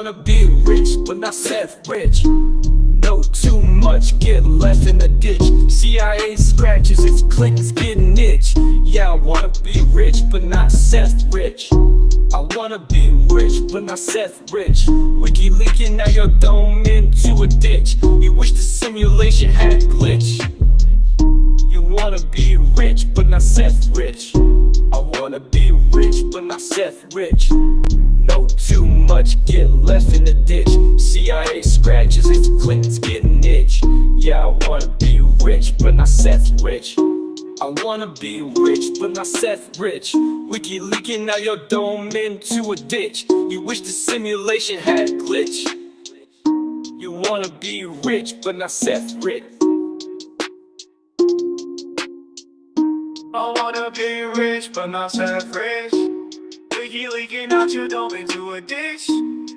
wanna be rich, but not Seth rich. Know too much, get left in the ditch. CIA scratches, its clicks getting itch. Yeah, I wanna be rich, but not Seth rich. I wanna be rich, but not Seth rich. Wiki leaking, now your dome into a ditch. You wish the simulation had glitch. You wanna be rich, but not Seth rich. I wanna be rich, but not Seth rich. Know too much, get left in the ditch. CIA scratches, its clicks getting itch. Yeah, I wanna be rich, but not Seth rich. I wanna be rich, but not Seth rich. Wiki leaking, now your dome into a ditch. You wish the simulation had glitch. You wanna be rich, but not Seth rich. I wanna be rich, but not Seth rich. Wiki leaking out your dome into a ditch.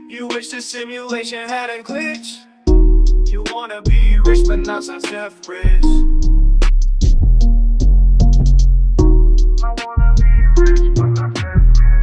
You wish the simulation had a glitch. You wanna be rich, but not Seth rich. I wanna be rich, but not Seth rich.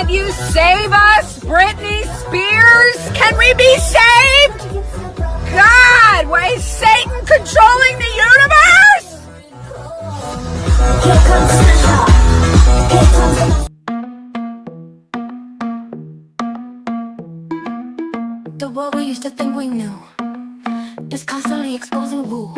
You save us, Britney Spears? Can we be saved? God, why is Satan controlling the universe? The world we used to think we knew is constantly exposing woo.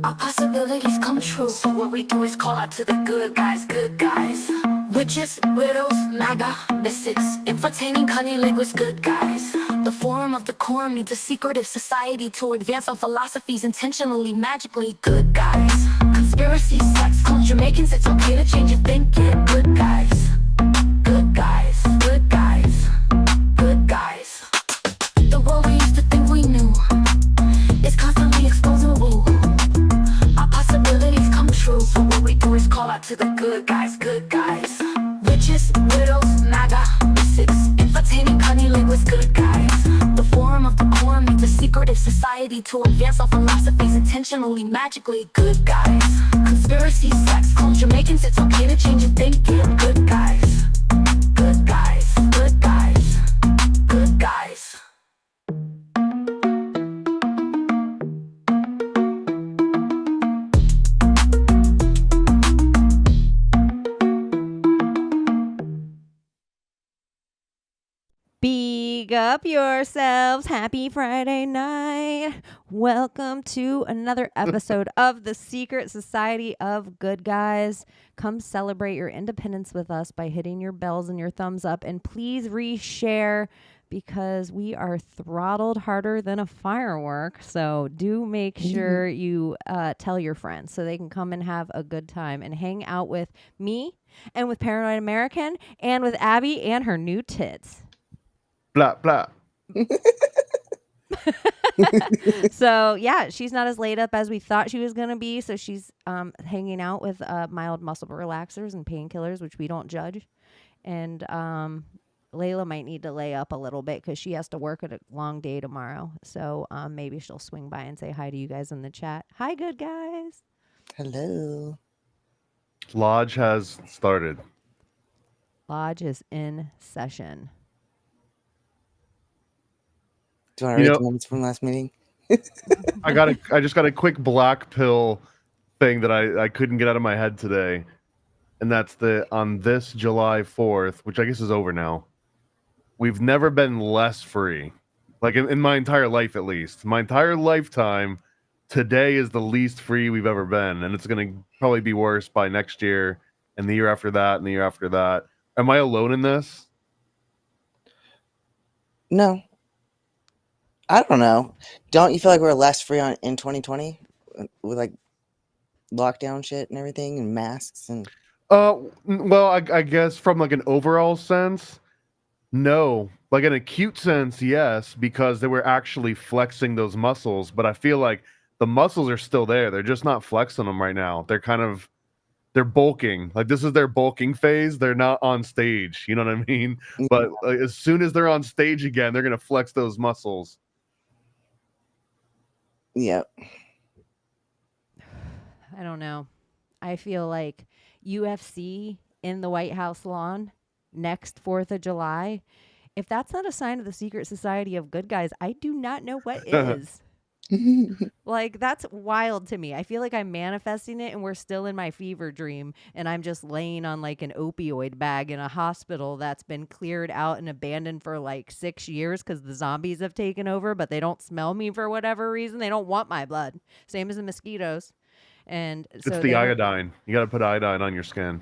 Our possibilities come true. So what we do is call out to the good guys, good guys. Witches, widows, MAGA, mystics, entertaining cunning linguists, good guys. The forum of the quorum needs a secretive society to advance our philosophies intentionally, magically, good guys. Conspiracies, sex, culture, makings, it's okay to change your thinking, good guys. Good guys, good guys, good guys. The world we used to think we knew is constantly exposing woo. Our possibilities come true. So what we do is call out to the good guys, good guys. Witches, widows, MAGA, mystics, entertaining cunning linguists, good guys. The forum of the quorum needs a secretive society to advance our philosophies intentionally, magically, good guys. Conspiracies, sex, culture, makings, it's okay to change your thinking, good guys. Good guys, good guys, good guys. Big up yourselves. Happy Friday night. Welcome to another episode of the Secret Society of Good Guys. Come celebrate your independence with us by hitting your bells and your thumbs up. And please reshare because we are throttled harder than a firework. So do make sure you tell your friends so they can come and have a good time and hang out with me and with Paranoid American and with Abbie and her new tits. Blah blah. So yeah, she's not as laid up as we thought she was gonna be. So she's hanging out with mild muscle relaxers and painkillers, which we don't judge. And Layla might need to lay up a little bit because she has to work at a long day tomorrow. So maybe she'll swing by and say hi to you guys in the chat. Hi, good guys. Hello. Lodge has started. Lodge is in session. Do you want to You read know- the minutes from last meeting? I just got a quick black pill thing that I couldn't get out of my head today. And that's on this July 4th, which I guess is over now. We've never been less free. Like in my entire life, at least. My entire lifetime, today is the least free we've ever been. And it's going to probably be worse by next year and the year after that and the year after that. Am I alone in this? No. I don't know. Don't you feel like we're less free in 2020 with like lockdown shit and everything and masks and? Well, I guess from like an overall sense, no. Like an acute sense, yes, because they were actually flexing those muscles. But I feel like the muscles are still there. They're just not flexing them right now. They're bulking. Like this is their bulking phase. They're not on stage. You know what I mean? But like, as soon as they're on stage again, they're gonna flex those muscles. Yeah. I don't know. I feel like UFC in the White House lawn next 4th of July. If that's not a sign of the secret society of good guys, I do not know what is. Like, that's wild to me. I feel like I'm manifesting it and we're still in my fever dream and I'm just laying on like an opioid bag in a hospital that's been cleared out and abandoned for like 6 years because the zombies have taken over, but they don't smell me for whatever reason. They don't want my blood. Same as the mosquitoes. And so It's the iodine. You got to put iodine on your skin.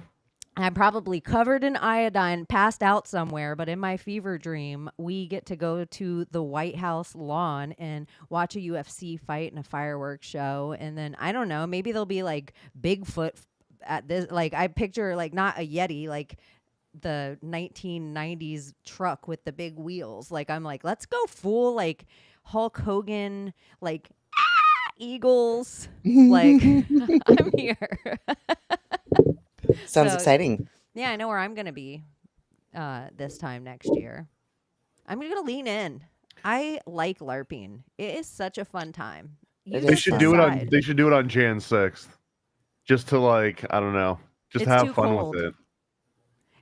I'm probably covered in iodine, passed out somewhere, but in my fever dream, we get to go to the White House lawn and watch a UFC fight and a fireworks show. And then, I don't know, maybe there'll be like Bigfoot at this. Like, I picture like not a Yeti, like the 1990s truck with the big wheels. Like, I'm like, let's go full like Hulk Hogan, like Eagles. Like, I'm here. Sounds So, exciting. Yeah, I know where I'm going to be this time next year. I'm going to lean in. I like LARPing. It is such a fun time. You They should do it on. decide. They should do it on Jan 6th, just to like I don't know, just It's have too fun cold. with it.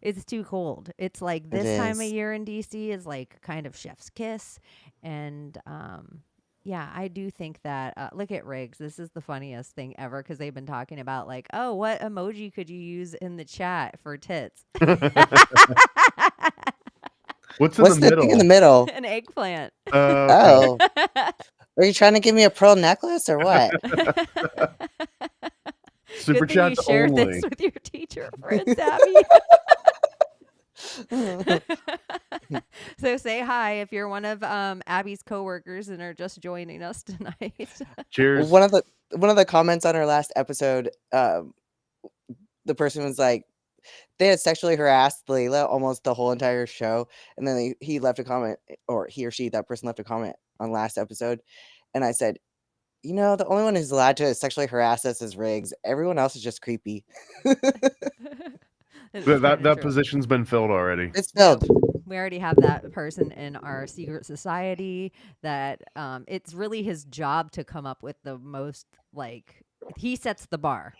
It's too cold. It's like this It time of is. year in DC is like kind of chef's kiss. And yeah, I do think that, look at Riggs. This is the funniest thing ever because they've been talking about like, oh, what emoji could you use in the chat for tits? What's What's in the the thing in middle? the middle? An eggplant. Oh. Are you trying to give me a pearl necklace or what? Super Good thing you chats share only. this with your teacher friends, Abbie. So say hi if you're one of Abby's coworkers and are just joining us tonight. Cheers. One of the comments on our last episode, the person was like, they had sexually harassed Layla almost the whole entire show, and then he left a comment, or he or she, that person left a comment on last episode, and I said, you know, the only one who's allowed to sexually harass us is Riggs. Everyone else is just creepy. That position's been filled already. It's filled. We already have that person in our secret society that it's really his job to come up with the most, like, he sets the bar.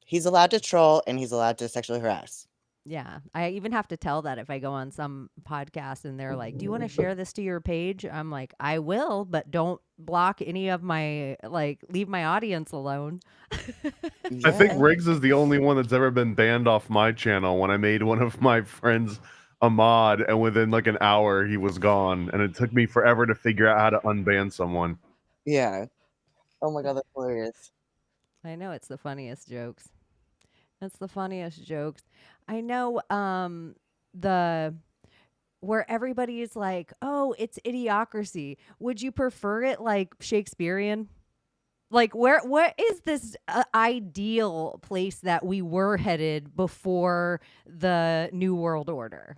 He's allowed to troll and he's allowed to sexually harass. Yeah. I even have to tell that if I go on some podcast and they're like, do you want to share this to your page? I'm like, I will, but don't block any of my, like, leave my audience alone. I think Riggs is the only one that's ever been banned off my channel when I made one of my friends a mod, and within like an hour he was gone, and it took me forever to figure out how to unban someone. Yeah. Oh my god, that's hilarious. I know, it's the funniest jokes. That's the funniest jokes. I know where everybody's like, oh, it's idiocracy. Would you prefer it like Shakespearean? Like, what is this ideal place that we were headed before the New World Order?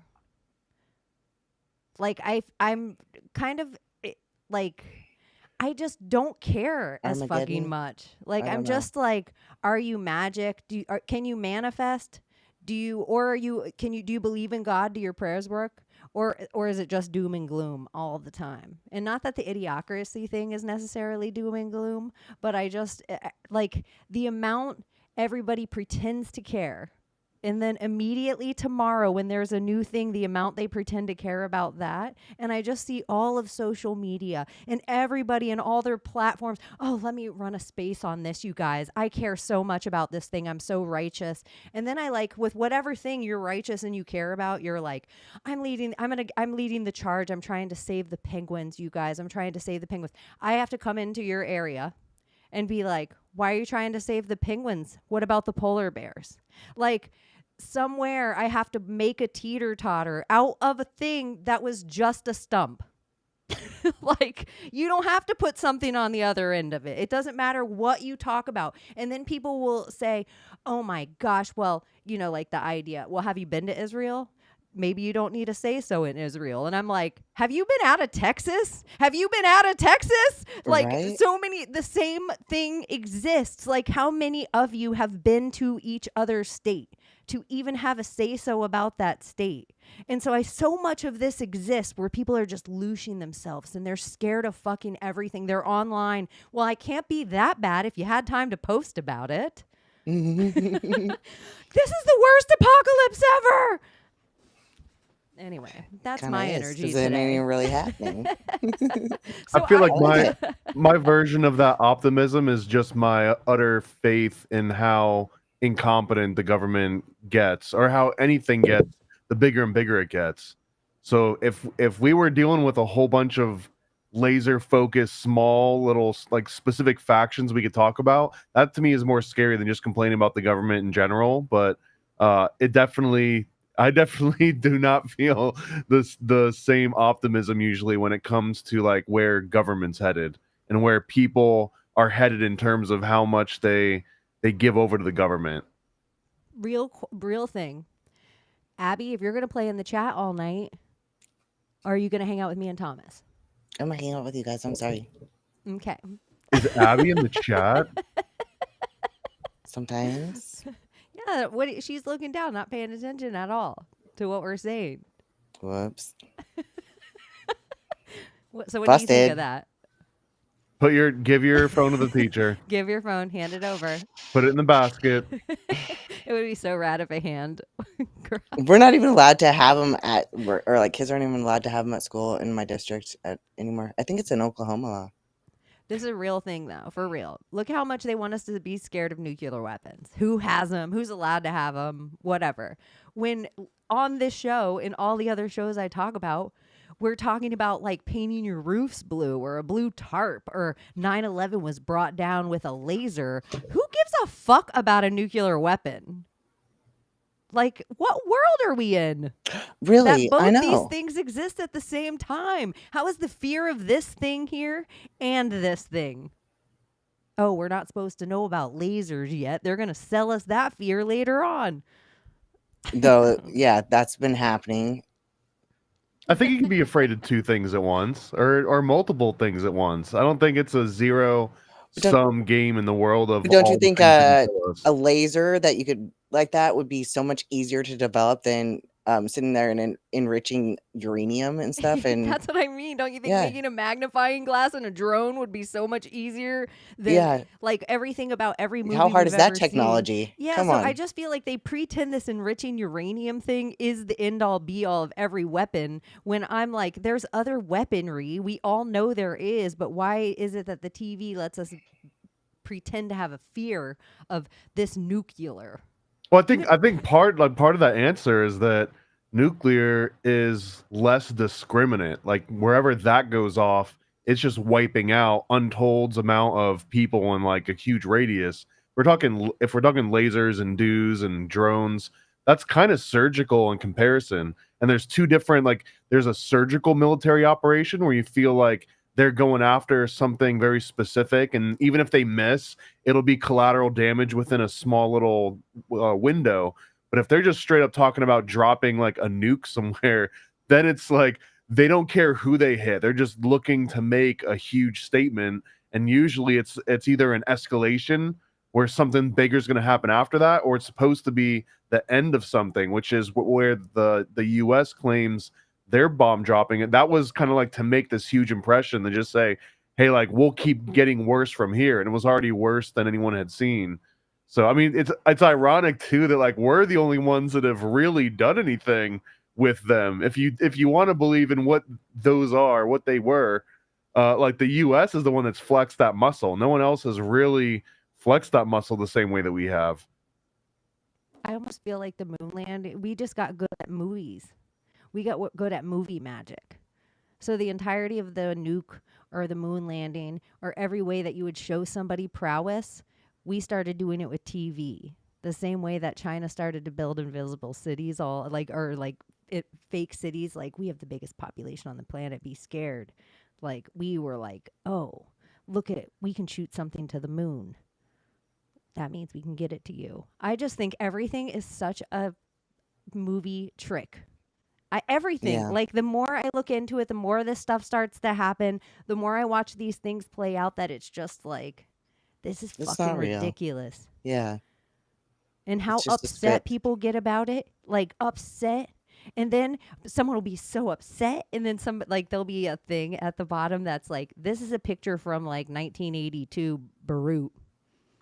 Like I'm kind of like I just don't care as fucking Armageddon? much. Like I I'm don't know. just like, are you magic? Can you manifest? Do you believe in God? Do your prayers work? Or is it just doom and gloom all the time? And not that the idiocracy thing is necessarily doom and gloom, but I just like the amount everybody pretends to care. And then immediately tomorrow, when there's a new thing, the amount they pretend to care about that. And I just see all of social media and everybody and all their platforms. Oh, let me run a space on this, you guys. I care so much about this thing. I'm so righteous. And then I like with whatever thing you're righteous and you care about, you're like, I'm leading the charge. I'm trying to save the penguins, you guys. I'm trying to save the penguins. I have to come into your area and be like, why are you trying to save the penguins? What about the polar bears? Like, somewhere I have to make a teeter-totter out of a thing that was just a stump. Like, you don't have to put something on the other end of it. It doesn't matter what you talk about. And then people will say, oh my gosh, well, like the idea, well, have you been to Israel? Maybe you don't need to say so in Israel. And I'm like, have you been out of Texas? Have you been out of Texas? Like, Right? so many, the same thing exists. Like, how many of you have been to each other's state to even have a say so about that state? And so so much of this exists where people are just looshing themselves and they're scared of fucking everything. They're online. Well, I can't be that bad if you had time to post about it. This is the worst apocalypse ever. Anyway, that's Kinda my is, energy 'cause it ain't today. even really happening. I feel like like my version of that optimism is just my utter faith in how incompetent the government gets, or how anything gets, the bigger and bigger it gets. So if we were dealing with a whole bunch of laser focused, small little like specific factions we could talk about, that to me is more scary than just complaining about the government in general. But I definitely do not feel the same optimism usually when it comes to like where government's headed and where people are headed in terms of how much they give over to the government. Real thing. Abbie, if you're going to play in the chat all night, are you going to hang out with me and Thomas? I'm gonna hang out with you guys. I'm sorry. Okay. Is Abbie in the chat? Sometimes. Yeah, she's looking down, not paying attention at all to what we're saying. Whoops. So what do you think Busted. of that? Give your phone to the teacher. Give your phone, hand it over. Put it in the basket. It would be so rad if a hand. We're not even allowed to have them at work, or like kids aren't even allowed to have them at school in my district anymore. I think it's an Oklahoma law. This is a real thing, though, for real. Look how much they want us to be scared of nuclear weapons. Who has them? Who's allowed to have them? Whatever. When on this show and all the other shows I talk about, we're talking about like painting your roofs blue or a blue tarp, or 9/11 was brought down with a laser. Who gives a fuck about a nuclear weapon? Like, what world are we in? Really? That both I know. these things exist at the same time. How is the fear of this thing here and this thing? Oh, we're not supposed to know about lasers yet. They're going to sell us that fear later on. Though, yeah, that's been happening. I think you can be afraid of two things at once, or multiple things at once. I don't think it's a zero-sum game in the world of. Don't you all the think things that can kill us. a laser that you could like that would be so much easier to develop than sitting there and enriching uranium and stuff? And That's what I mean. Don't you think Yeah. making a magnifying glass in a drone would be so much easier than like everything about every movie? how hard we've is that ever seen? technology? Yeah, Come so on. I just feel like they pretend this enriching uranium thing is the end all be all of every weapon, when I'm like, there's other weaponry. We all know there is, but why is it that the TV lets us pretend to have a fear of this nuclear? Well, I think part of that answer is that nuclear is less discriminate. Like wherever that goes off, it's just wiping out untold amount of people in like a huge radius. If we're talking lasers and dews and drones, that's kind of surgical in comparison. And there's two different, like there's a surgical military operation where you feel like they're going after something very specific, and even if they miss, it'll be collateral damage within a small little window. But if they're just straight up talking about dropping like a nuke somewhere, then it's like they don't care who they hit. They're just looking to make a huge statement, and usually it's either an escalation where something bigger is going to happen after that, or it's supposed to be the end of something, which is where the U.S. claims they're bomb dropping it. That was kind of like to make this huge impression to just say, hey, like, we'll keep getting worse from here, and it was already worse than anyone had seen. So I mean, it's ironic too that like we're the only ones that have really done anything with them. If you want to believe in what those are, what they were, like the U.S. is the one that's flexed that muscle. No one else has really flexed that muscle the same way that we have. I almost feel like the moon landing, we just got good at movies. We got good at movie magic. So the entirety of the nuke or the moon landing or every way that you would show somebody prowess, we started doing it with TV. The same way that China started to build invisible cities, fake cities, like we have the biggest population on the planet, be scared. Like we were like, oh, look at it. We can shoot something to the moon. That means we can get it to you. I just think everything is such a movie trick. Everything. Yeah. Like the more I look into it, the more this stuff starts to happen, the more I watch these things play out, that it's just like, this is It's fucking not real. ridiculous. Yeah. And how It's just a upset script. people get about it, like upset. And then someone will be so upset, and then there'll be a thing at the bottom that's like, this is a picture from like 1982 Beirut.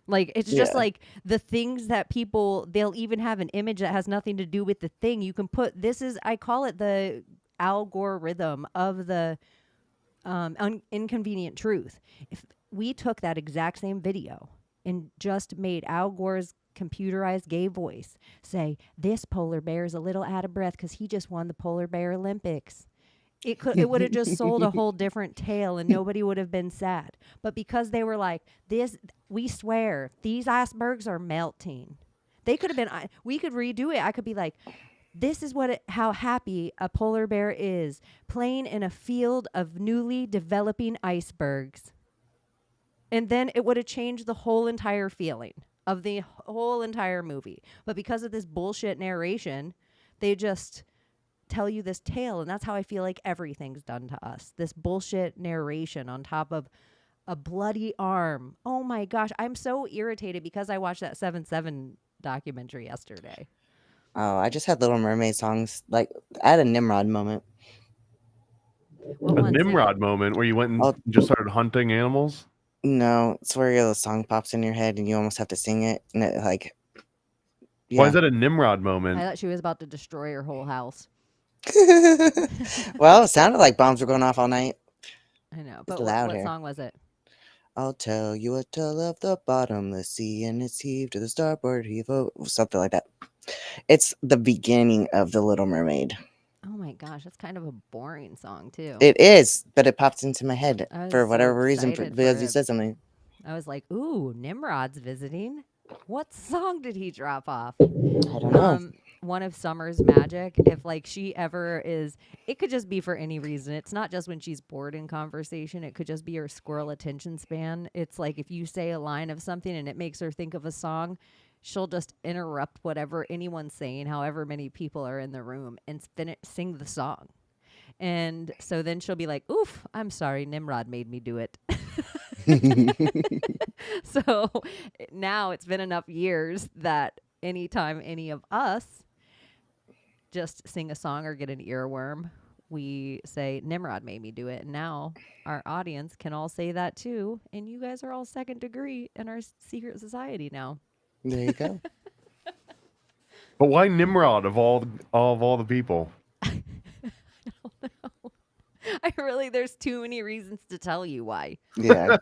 Like, it's just Yeah. like the things that people, they'll even have an image that has nothing to do with the thing. You can put, I call it the algorithm of the inconvenient truth. If we took that exact same video and just made Al Gore's computerized gay voice say, this polar bear is a little out of breath because he just won the Polar Bear Olympics, it would have just sold a whole different tale and nobody would have been sad. But because they were like, this, we swear, these icebergs are melting. They could have been, we could redo it. I could be like, this is how happy a polar bear is, playing in a field of newly developing icebergs. And then it would have changed the whole entire feeling of the whole entire movie. But because of this bullshit narration, they just tell you this tale, and that's how I feel like everything's done to us. This bullshit narration on top of a bloody arm. Oh my gosh, I'm so irritated because I watched that 7/7 documentary yesterday. Oh, I just had Little Mermaid songs. Like, I had a Nimrod moment. What A one, Nimrod moment where you went and Oh. just started hunting animals. No, it's where the song pops in your head and you almost have to sing it. And it, like, Why yeah. is that a Nimrod I moment? thought she was about to destroy her whole house. Well, it sounded like bombs were going off all night. I know, but loud what here. song was it? I'll tell you a tale of the bottomless sea and its heave to the starboard heave. Something like that. It's the beginning of The Little Mermaid. Oh my gosh, that's kind of a boring song too. It is, but it pops into my head I was for so whatever reason excited because for you it. said something. I was like, ooh, Nimrod's visiting. What song did he drop off? I don't know. One of Summer's magic, if like she ever is, it could just be for any reason. It's not just when she's bored in conversation. It could just be her squirrel attention span. It's like if you say a line of something and it makes her think of a song, she'll just interrupt whatever anyone's saying, however many people are in the room, and sing the song. And so then she'll be like, oof, I'm sorry, Nimrod made me do it. So now it's been enough years that anytime any of us just sing a song or get an earworm, we say, Nimrod made me do it. And now our audience can all say that too. And you guys are all second degree in our secret society now. There you go. But why Nimrod of all the people? There's too many reasons to tell you why. Yeah.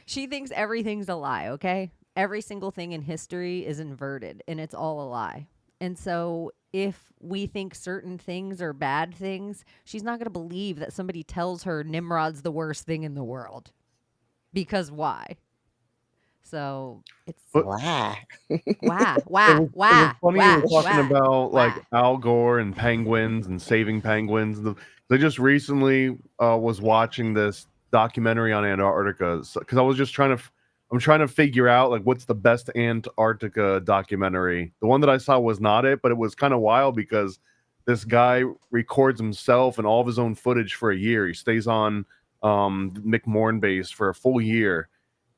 She thinks everything's a lie, okay? Every single thing in history is inverted, and it's all a lie. And so if we think certain things are bad things, she's not going to believe that somebody tells her Nimrod's the worst thing in the world. Because why? So it's Why? wah. It was funny you were talking about like Al Gore and penguins and saving penguins. They just recently was watching this documentary on Antarctica because I was just trying to figure out like what's the best Antarctica documentary. The one that I saw was not it, but it was kind of wild because this guy records himself and all of his own footage for a year. He stays on McMorn base for a full year,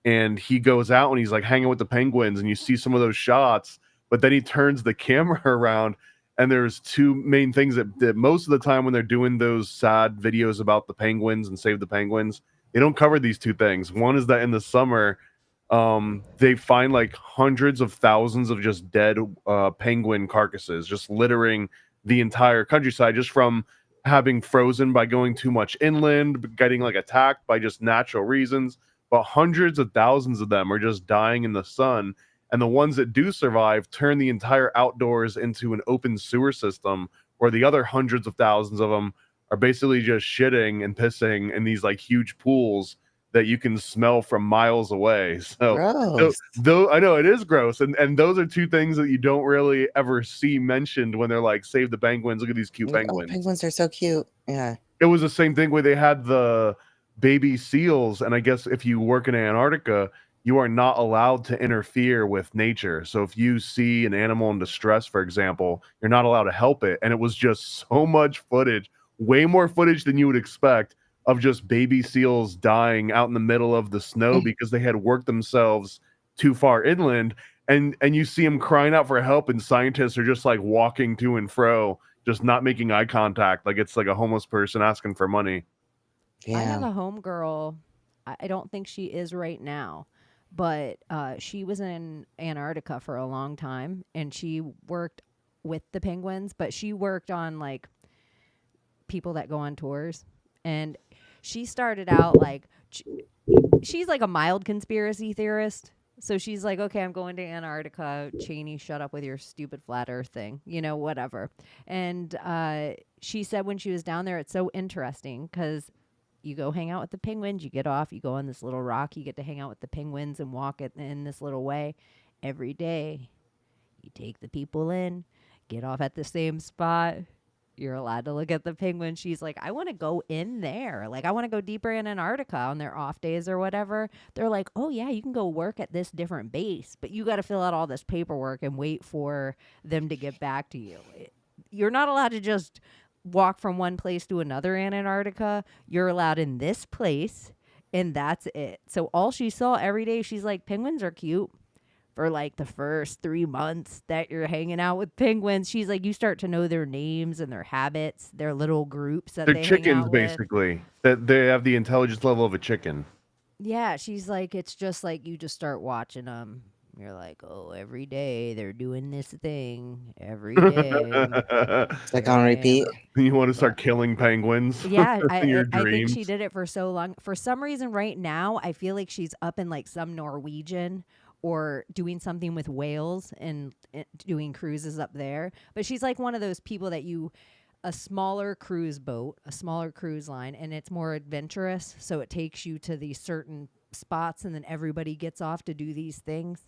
and he goes out and he's like hanging with the penguins, and you see some of those shots, but then he turns the camera around, and there's two main things that most of the time when they're doing those sad videos about the penguins and Save the Penguins, they don't cover these two things. One is that in the summer, they find like hundreds of thousands of just dead penguin carcasses just littering the entire countryside, just from having frozen by going too much inland, getting like attacked by just natural reasons. But hundreds of thousands of them are just dying in the sun, and the ones that do survive turn the entire outdoors into an open sewer system, where the other hundreds of thousands of them are basically just shitting and pissing in these like huge pools that you can smell from miles away. So Gross. though I know it is gross, and those are two things that you don't really ever see mentioned when they're like, save the penguins, look at these cute penguins. Penguins are so cute. Yeah. It was the same thing where they had the baby seals, and I guess if you work in Antarctica, you are not allowed to interfere with nature. So if you see an animal in distress, for example, you're not allowed to help it. And it was just so much footage, way more footage than you would expect, of just baby seals dying out in the middle of the snow because they had worked themselves too far inland. And you see them crying out for help, and scientists are just like walking to and fro, just not making eye contact, like it's like a homeless person asking for money. Yeah. I have a homegirl. I don't think she is right now, but she was in Antarctica for a long time, and she worked with the penguins, but she worked on like people that go on tours. And she started out like, she's like a mild conspiracy theorist. So she's like, okay, I'm going to Antarctica. Chaney, shut up with your stupid flat earth thing, whatever. And she said when she was down there, it's so interesting because you go hang out with the penguins, you get off, you go on this little rock, you get to hang out with the penguins and walk it in this little way every day. You take the people in, get off at the same spot. You're allowed to look at the penguin. She's like, I want to go in there. Like, I want to go deeper in Antarctica on their off days or whatever. They're like, oh, yeah, you can go work at this different base, but you got to fill out all this paperwork and wait for them to get back to you. You're not allowed to just walk from one place to another in Antarctica. You're allowed in this place, and that's it. So all she saw every day, she's like, penguins are cute. For like the first 3 months that you're hanging out with penguins, she's like, you start to know their names and their habits, their little groups that They're they chickens, hang out basically. That they have the intelligence level of a chicken. Yeah, she's like, it's just like you just start watching them. You're like, oh, every day they're doing this thing. Every day. It's like on repeat. You want to start killing penguins? Yeah, in your I think dreams? she did it for so long. For some reason, right now, I feel like she's up in like some Norwegian or doing something with whales and doing cruises up there. But she's like one of those people that a smaller cruise boat, a smaller cruise line, and it's more adventurous. So it takes you to these certain spots, and then everybody gets off to do these things.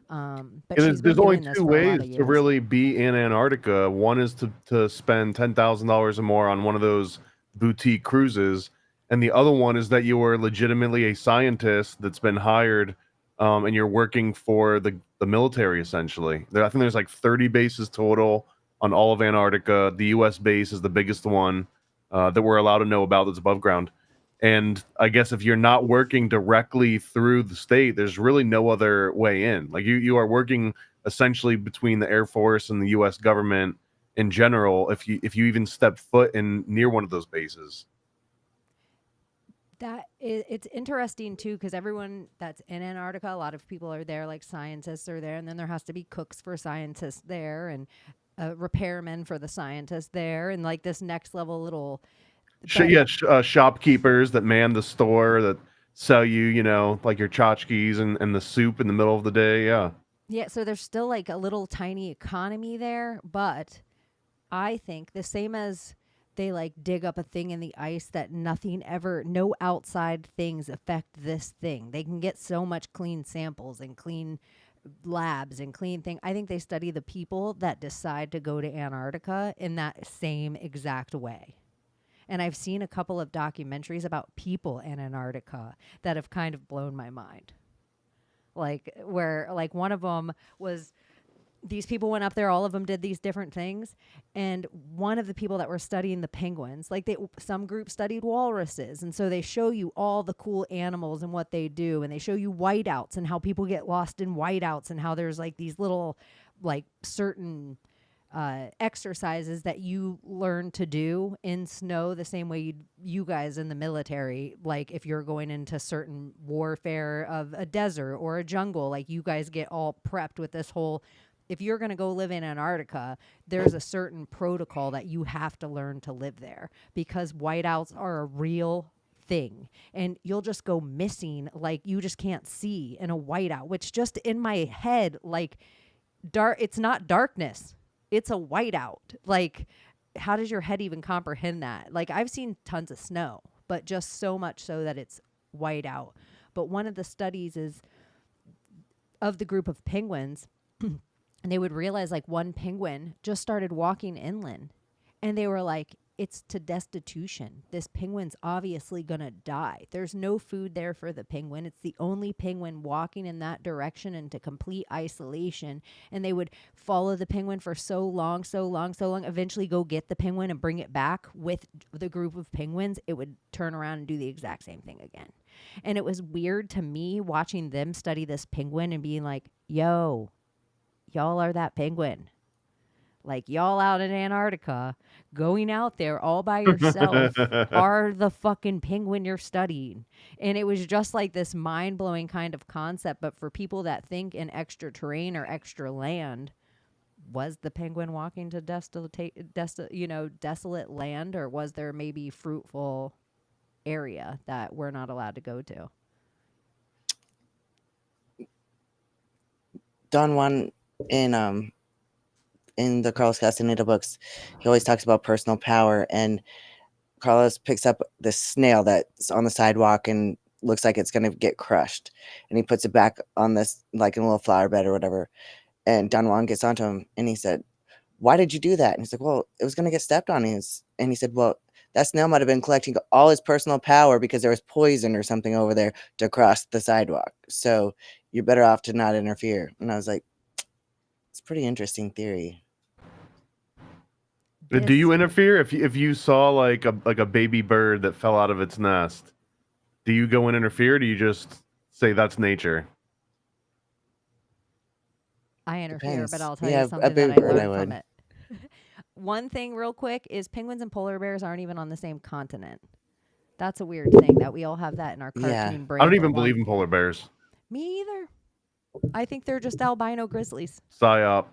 But there's only two ways to really be in Antarctica. One is to spend $10,000 or more on one of those boutique cruises, and the other one is that you are legitimately a scientist that's been hired, and you're working for the military, essentially. I think there's like 30 bases total on all of Antarctica. The U.S. base is the biggest one that we're allowed to know about that's above ground. And I guess if you're not working directly through the state, there's really no other way in. Like you are working essentially between the Air Force and the U.S. government in general. If you even step foot in near one of those bases. It's interesting too, because everyone that's in Antarctica, a lot of people are there, like scientists are there, and then there has to be cooks for scientists there, and repairmen for the scientists there, and like this next level little. Shopkeepers that man the store that sell you, like your tchotchkes and the soup in the middle of the day. Yeah. Yeah. So there's still like a little tiny economy there, but I think the same as they like dig up a thing in the ice that no outside things affect this thing. They can get so much clean samples and clean labs and clean thing. I think they study the people that decide to go to Antarctica in that same exact way. And I've seen a couple of documentaries about people in Antarctica that have kind of blown my mind. Like where like one of them was these people went up there, all of them did these different things, and one of the people that were studying the penguins, like some group studied walruses, and so they show you all the cool animals and what they do, and they show you whiteouts and how people get lost in whiteouts, and how there's like these little like certain exercises that you learn to do in snow the same way you guys in the military, like if you're going into certain warfare of a desert or a jungle, like you guys get all prepped with this whole, if you're going to go live in Antarctica, there's a certain protocol that you have to learn to live there, because whiteouts are a real thing, and you'll just go missing, like you just can't see in a whiteout, which just in my head, like it's not darkness, it's a whiteout. Like, how does your head even comprehend that? Like, I've seen tons of snow, but just so much so that it's whiteout. But one of the studies is of the group of penguins, and they would realize like one penguin just started walking inland, and they were like, it's to destitution. This penguin's obviously going to die. There's no food there for the penguin. It's the only penguin walking in that direction into complete isolation. And they would follow the penguin for so long, eventually go get the penguin and bring it back with the group of penguins. It would turn around and do the exact same thing again. And it was weird to me watching them study this penguin and being like, yo, y'all are that penguin. Like, y'all out in Antarctica, going out there all by yourself, are the fucking penguin you're studying. And it was just like this mind-blowing kind of concept. But for people that think in extra terrain or extra land, was the penguin walking to desolate land, or was there maybe fruitful area that we're not allowed to go to? Don Juan in the Carlos Castaneda books, he always talks about personal power, and Carlos picks up this snail that's on the sidewalk and looks like it's going to get crushed, and he puts it back on this, like in a little flower bed or whatever, and Don Juan gets onto him, and he said, why did you do that? And he's like, well, it was going to get stepped on. And he said, well, that snail might have been collecting all his personal power because there was poison or something over there to cross the sidewalk, so you're better off to not interfere. And I was like, it's a pretty interesting theory. Do you interfere if you saw like a baby bird that fell out of its nest? Do you go and interfere? Or do you just say that's nature? I interfere, Depends. but I'll tell Yeah, you a something baby that I bird, I learned from would. it. One thing real quick is penguins and polar bears aren't even on the same continent. That's a weird thing that we all have that in our cartoon Yeah. brain. I don't even but believe in polar bears. Me either. I think they're just albino grizzlies. Psyop.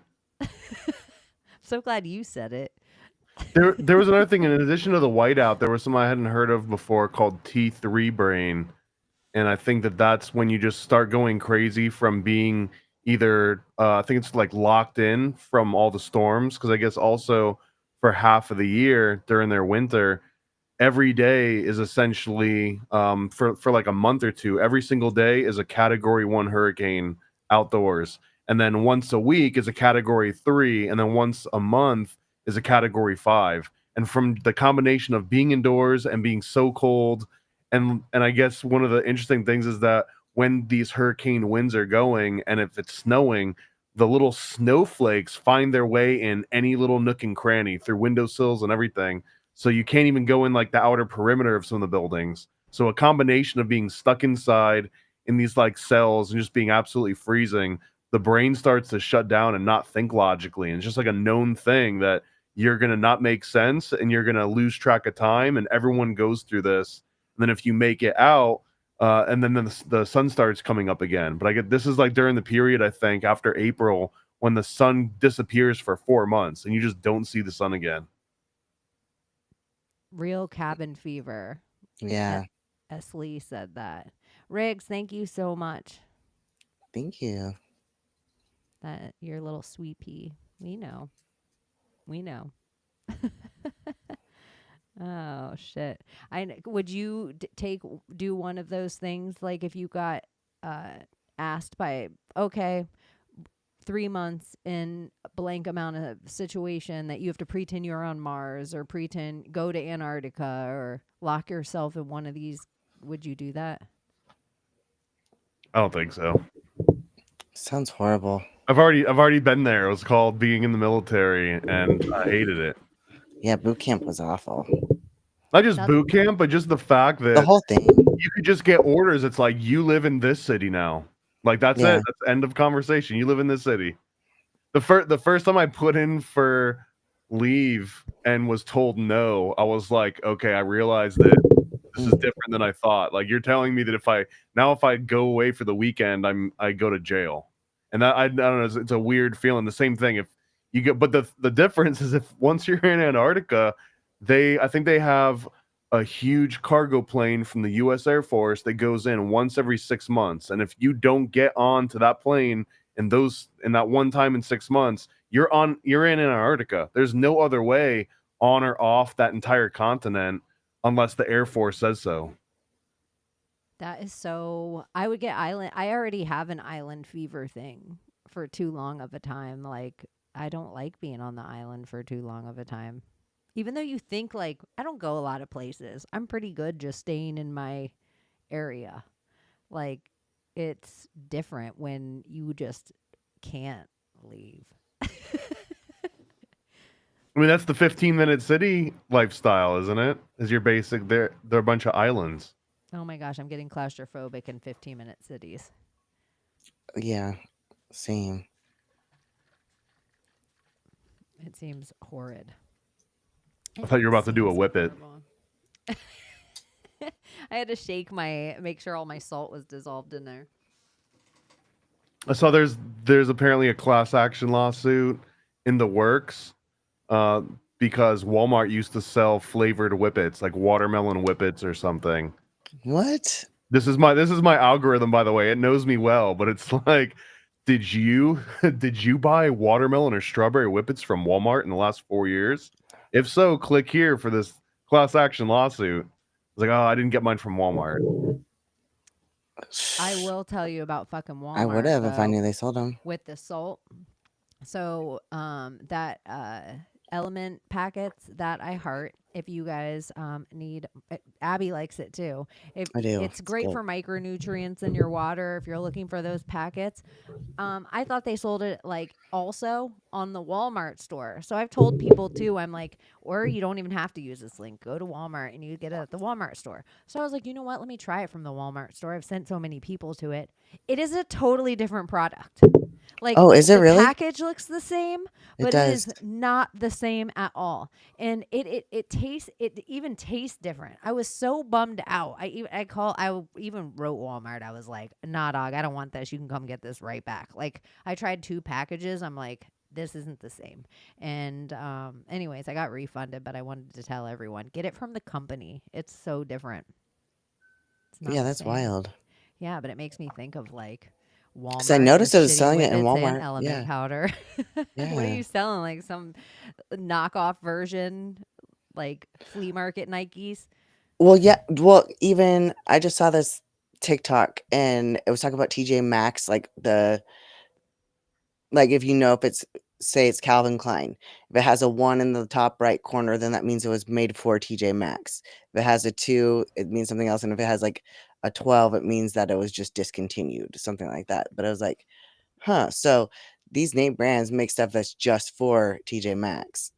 So glad you said it. There was another thing in addition to the whiteout. There was something I hadn't heard of before called T3 brain, and I think that's when you just start going crazy from being either I think it's like locked in from all the storms, because I guess also for half of the year during their winter, every day is essentially for like a month or two, every single day is a category 1 hurricane outdoors, and then once a week is a category 3, and then once a month is a category 5. And from the combination of being indoors and being so cold, and I guess one of the interesting things is that when these hurricane winds are going and if it's snowing, the little snowflakes find their way in any little nook and cranny through windowsills and everything. So you can't even go in like the outer perimeter of some of the buildings. So a combination of being stuck inside in these like cells and just being absolutely freezing, the brain starts to shut down and not think logically. And it's just like a known thing that you're going to not make sense and you're going to lose track of time, and everyone goes through this. And then if you make it out, and then the sun starts coming up again. But I get this is like during the period, I think, after April, when the sun disappears for 4 months and you just don't see the sun again. Real cabin fever. Yeah. S. Lee said that. Riggs, thank you so much. Thank you. That your little sweet pea. We know. Oh shit! Would you do one of those things, like if you got asked by 3 months in a blank amount of situation that you have to pretend you're on Mars or pretend go to Antarctica or lock yourself in one of these? Would you do that? I don't think so. Sounds horrible. I've already been there. It was called being in the military, and I hated it. Yeah, boot camp was awful. Not just boot camp, but just the fact The that whole thing. you could just get orders. It's like, you live in this city now. Like, that's Yeah. it. That's the end of conversation. You live in this city. The first time I put in for leave and was told no, I was like, okay, I realized that this is different than I thought. Like, you're telling me that if I go away for the weekend, I go to jail. And that, I don't know, it's a weird feeling. The same thing if you get, but the difference is, if once you're in Antarctica, I think they have a huge cargo plane from the U.S. Air Force that goes in once every 6 months, and if you don't get on to that plane in that one time in 6 months, you're in Antarctica. There's no other way on or off that entire continent unless the Air Force says so. That is so. I would get island. I already have an island fever thing for too long of a time. Like, I don't like being on the island for too long of a time. Even though you think, like, I don't go a lot of places. I'm pretty good just staying in my area. Like, it's different when you just can't leave. I mean, that's the 15-minute city lifestyle, isn't it? Is your basic, they're a bunch of islands. Oh my gosh, I'm getting claustrophobic in 15-minute cities. Yeah, same. It seems horrid. I thought you were about to do a whip it. I had to make sure all my salt was dissolved in there. I saw there's apparently a class action lawsuit in the works because Walmart used to sell flavored whippets, like watermelon whippets or something. What? This is my algorithm, by the way. It knows me well, but it's like, did you buy watermelon or strawberry whippets from Walmart in the last 4 years? If so, click here for this class action lawsuit. It's like, oh, I didn't get mine from Walmart. I will tell you about fucking Walmart. I would have if I knew they sold them. With the salt. So that element packets that I heart, if you guys need, Abbie likes it too. I do. It's great for micronutrients in your water if you're looking for those packets. I thought they sold it like also on the Walmart store. So I've told people too, I'm like, or you don't even have to use this link. Go to Walmart and you get it at the Walmart store. So I was like, you know what? Let me try it from the Walmart store. I've sent so many people to it. It is a totally different product. Like, oh, is it the really? package looks the same, but it is not the same at all. And it even tastes different. I was so bummed out. I even wrote Walmart. I was like, nah, dog, I don't want this. You can come get this right back. Like, I tried 2 packages. I'm like, this isn't the same. And anyways, I got refunded, but I wanted to tell everyone, get it from the company. It's so different. Yeah, that's wild. Yeah, but it makes me think of like Walmart. Because I noticed it was selling it in Walmart. Element powder. Yeah. What are you selling? Like some knockoff version, like flea market Nikes? Well, yeah. Well, even I just saw this TikTok and it was talking about TJ Maxx, like if you know, if it's, say it's Calvin Klein, if it has a 1 in the top right corner, then that means it was made for TJ Maxx. If it has a 2, it means something else. And if it has like a 12, it means that it was just discontinued, something like that. But I was like, huh. So these name brands make stuff that's just for TJ Maxx.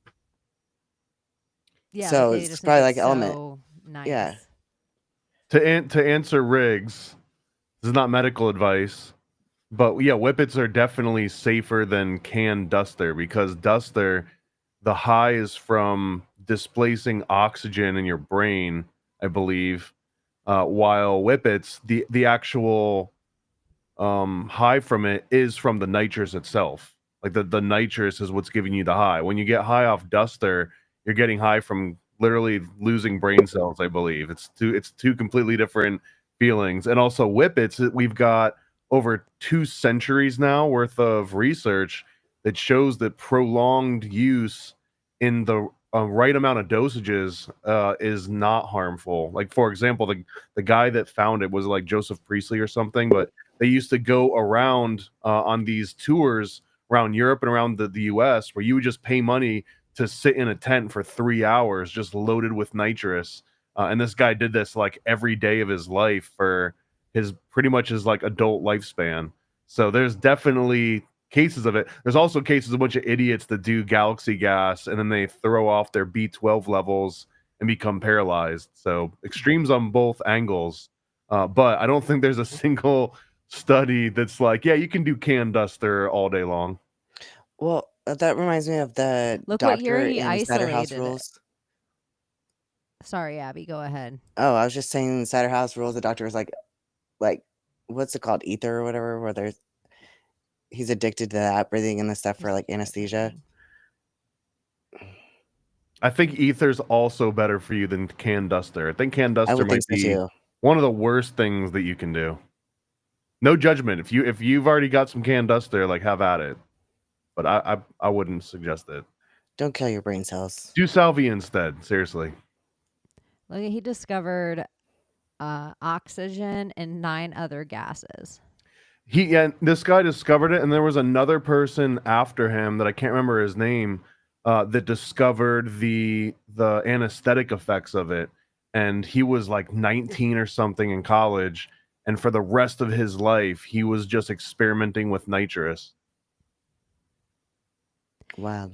Yeah. So it's probably like Element. So nice. Yeah. To answer Riggs, this is not medical advice, but yeah, whippets are definitely safer than canned Duster, because Duster, the high is from displacing oxygen in your brain, I believe, while whippets, the actual high from it is from the nitrous itself. Like the nitrous is what's giving you the high. When you get high off Duster, you're getting high from literally losing brain cells, I believe. It's two completely different feelings. And also whippets, we've got over 2 centuries now worth of research that shows that prolonged use in the right amount of dosages is not harmful. Like, for example, the guy that found it was like Joseph Priestley or something, but they used to go around on these tours around Europe and around the US, where you would just pay money to sit in a tent for 3 hours just loaded with nitrous. And this guy did this like every day of his life for pretty much his like adult lifespan. So there's definitely cases of it. There's also cases of a bunch of idiots that do galaxy gas and then they throw off their B12 levels and become paralyzed. So extremes on both angles. But I don't think there's a single study that's like, yeah, you can do can duster all day long. Well, that reminds me of the Look what year doctor he in Cider House isolated it. Rules. Sorry, Abbie, go ahead. Oh, I was just saying in Cider House Rules, the doctor was like, what's it called? Ether or whatever, where he's addicted to that, breathing in the stuff for like anesthesia. I think ether's also better for you than can duster. I think can I duster would might think so be too. one of the worst things that you can do. No judgment. If you've already got some can duster, like have at it. But I wouldn't suggest it. Don't kill your brain cells. Do salvia instead. Seriously. Look, he discovered oxygen and 9 other gases. This guy discovered it, and there was another person after him that I can't remember his name that discovered the anesthetic effects of it. And he was like 19 or something in college, and for the rest of his life, he was just experimenting with nitrous. Wow.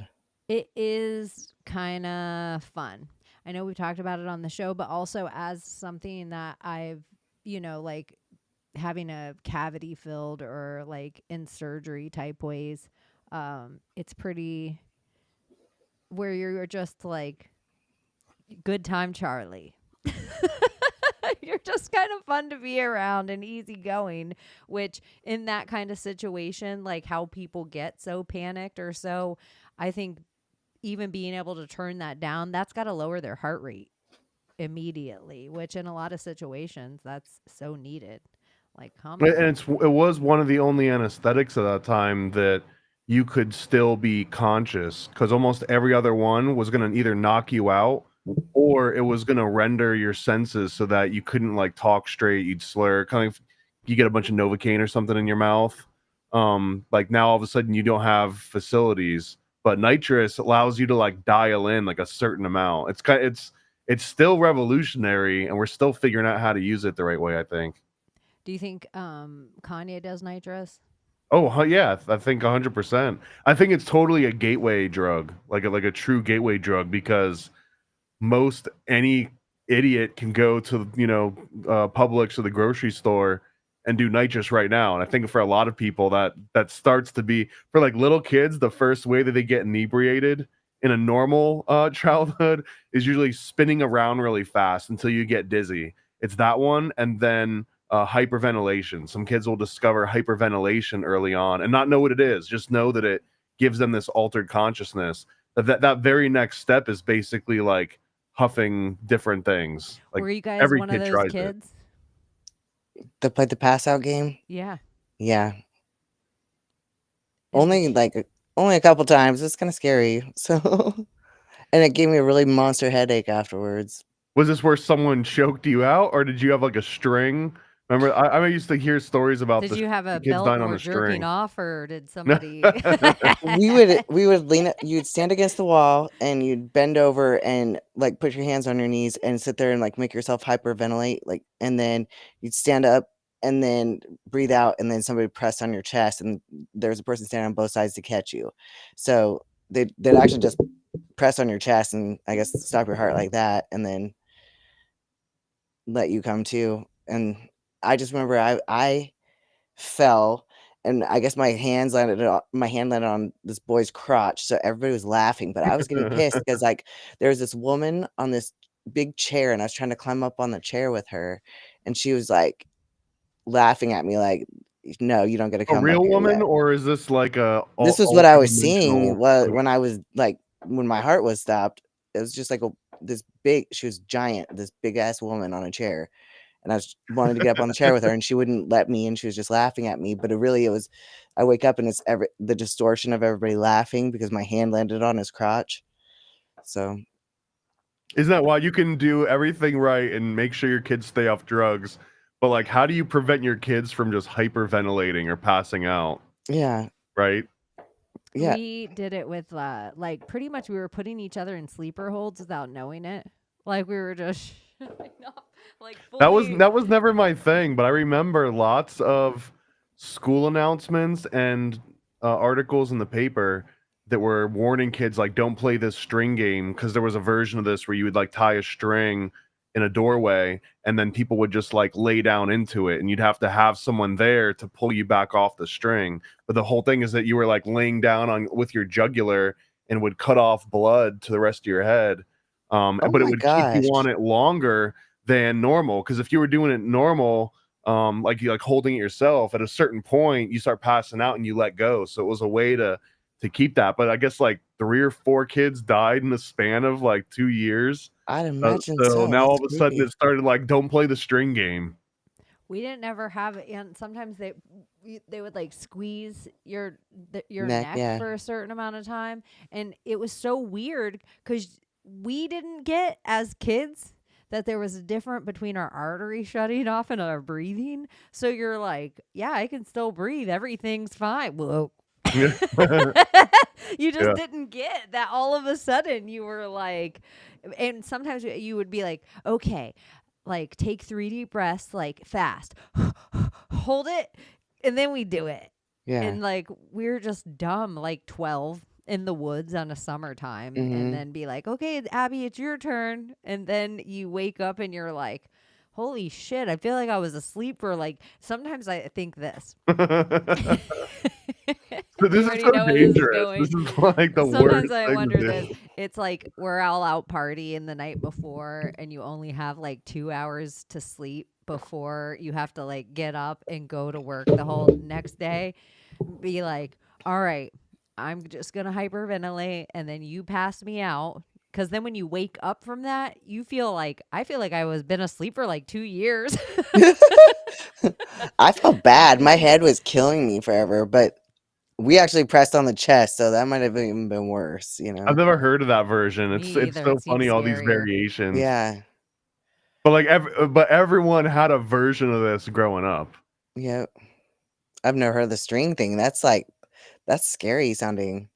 It is kind of fun. I know we've talked about it on the show, but also as something that I've, like having a cavity filled or like in surgery type ways, it's pretty where you're just like good time Charlie. You're just kind of fun to be around and easygoing, which in that kind of situation, like how people get so panicked or so, I think even being able to turn that down, that's got to lower their heart rate immediately, which in a lot of situations, that's so needed. Like, calm down. And it was one of the only anesthetics at that time that you could still be conscious, because almost every other one was going to either knock you out or it was going to render your senses so that you couldn't like talk straight. You'd slur, kind of, you get a bunch of Novocaine or something in your mouth. Like now all of a sudden you don't have facilities, but nitrous allows you to like dial in like a certain amount. It's still revolutionary, and we're still figuring out how to use it the right way, I think. Do you think Kanye does nitrous? Oh yeah, I think 100%. I think it's totally a gateway drug, like a true gateway drug, because most any idiot can go to Publix or the grocery store and do nitrous right now. And I think for a lot of people that starts to be, for like little kids, the first way that they get inebriated in a normal childhood is usually spinning around really fast until you get dizzy. It's that one, and then hyperventilation. Some kids will discover hyperventilation early on and not know what it is. Just know that it gives them this altered consciousness. That very next step is basically like huffing different things. Like, were you guys every one of kid those tries it. kids? That played the pass out game? Yeah. Yeah. Only a couple times. It's kind of scary. So, and it gave me a really monster headache afterwards. Was this where someone choked you out, or did you have like a string? Remember, I used to hear stories about Did the you have a kids belt dying and on were a jerking string. off, or did somebody? We would lean. You'd stand against the wall and you'd bend over and like put your hands on your knees and sit there and like make yourself hyperventilate, like, and then you'd stand up and then breathe out, and then somebody pressed on your chest, and there's a person standing on both sides to catch you. So they'd actually just press on your chest and I guess stop your heart like that, and then let you come to. And I just remember I fell, and I guess my hand landed on this boy's crotch, so everybody was laughing, but I was getting pissed because like there was this woman on this big chair, and I was trying to climb up on the chair with her, and she was like laughing at me like, no, you don't get to come A up real here woman, yet. or is this like a? This was what I was ultra-dimensional- seeing when I was like, when my heart was stopped. It was just like she was giant, this big ass woman on a chair, and I was wanting to get up on the chair with her, and she wouldn't let me, and she was just laughing at me. But I wake up and it's the distortion of everybody laughing because my hand landed on his crotch. So Isn't that why you can do everything right and make sure your kids stay off drugs? But like, how do you prevent your kids from just hyperventilating or passing out? yeah, Right? yeah. We did it with like pretty much we were putting each other in sleeper holds without knowing it. Like we were just like That was fully- never my thing, but I remember lots of school announcements and articles in the paper that were warning kids like don't play this string game, because there was a version of this where you would like tie a string in a doorway and then people would just like lay down into it and you'd have to have someone there to pull you back off the string. But the whole thing is that you were like laying down on with your jugular and would cut off blood to the rest of your head. Oh But it my would keep you gosh. on it longer than normal, because if you were doing it normal, like you like holding it yourself, at a certain point you start passing out and you let go. So it was a way to keep that. But I guess like 3 or 4 kids died in the span of like 2 years. I'd imagine So so. now all That's of a sudden creepy. it started like don't play the string game. We didn't ever have it, and sometimes they would like squeeze your Neck, neck yeah. for a certain amount of time, and it was so weird because we didn't get as kids that there was a difference between our artery shutting off and our breathing. So you're like, yeah, I can still breathe. Everything's fine. Whoa. You just Yeah. didn't get that all of a sudden you were like, and sometimes you would be like, okay, like take 3 deep breaths, like fast, hold it, and then we do it. Yeah. And like we're just dumb, like 12 in the woods on a summertime, Mhm. and then be like, okay, Abbie, it's your turn. And then you wake up and you're like, holy shit, I feel like I was asleep for like, sometimes I think this. So this You is already so know where this is dangerous. going. This is like the Sometimes worst I thing wonder to do. this. It's like we're all out partying the night before and you only have like 2 hours to sleep before you have to like get up and go to work the whole next day. Be like, all right, I'm just going to hyperventilate, and then you pass me out. Because then when you wake up from that, you feel like, I feel like I was been asleep for like 2 years. I felt bad. My head was killing me forever, but we actually pressed on the chest, so that might have even been worse, you know? I've never heard of that version. Me It's either. so It seems funny, all these scarier. variations. Yeah. But like but everyone had a version of this growing up. Yeah. I've never heard of the string thing. That's scary sounding.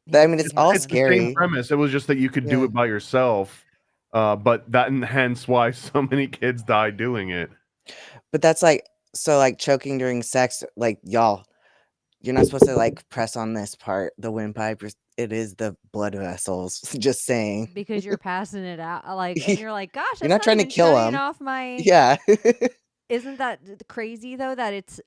Yeah, I mean, it's all It's the same scary. premise. It was just that you could do Yeah. it by yourself. But that, and hence why so many kids died doing it. But that's like, so like choking during sex, like y'all, you're not supposed to like press on this part, the windpipe. It is the blood vessels. Just saying. because you're passing it out, like, and you're like, gosh, You're that's not not trying to even kill shutting 'em. off my. Yeah. Isn't that crazy though? That it's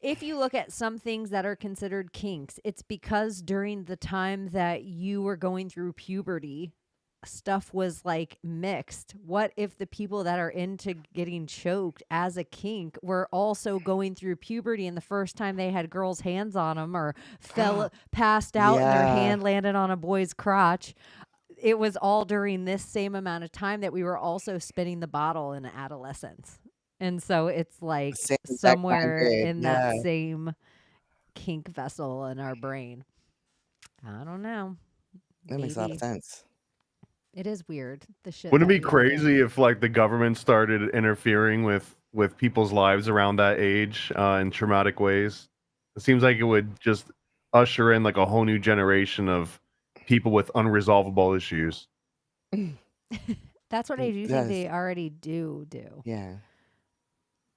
if you look at some things that are considered kinks, it's because during the time that you were going through puberty, stuff was like mixed. What if the people that are into getting choked as a kink were also going through puberty, and the first time they had girls' hands on them or passed out and their Yeah. hand landed on a boy's crotch? It was all during this same amount of time that we were also spinning the bottle in adolescence. And so it's like Same exact time somewhere period. in Yeah. that same kink vessel in our brain. I don't know. That makes a lot Maybe. of sense. It is weird. The shit. Wouldn't it that be we all do. crazy if like the government started interfering with people's lives around that age in traumatic ways? It seems like it would just usher in like a whole new generation of people with unresolvable issues. That's what I It do think does. they already do. Yeah.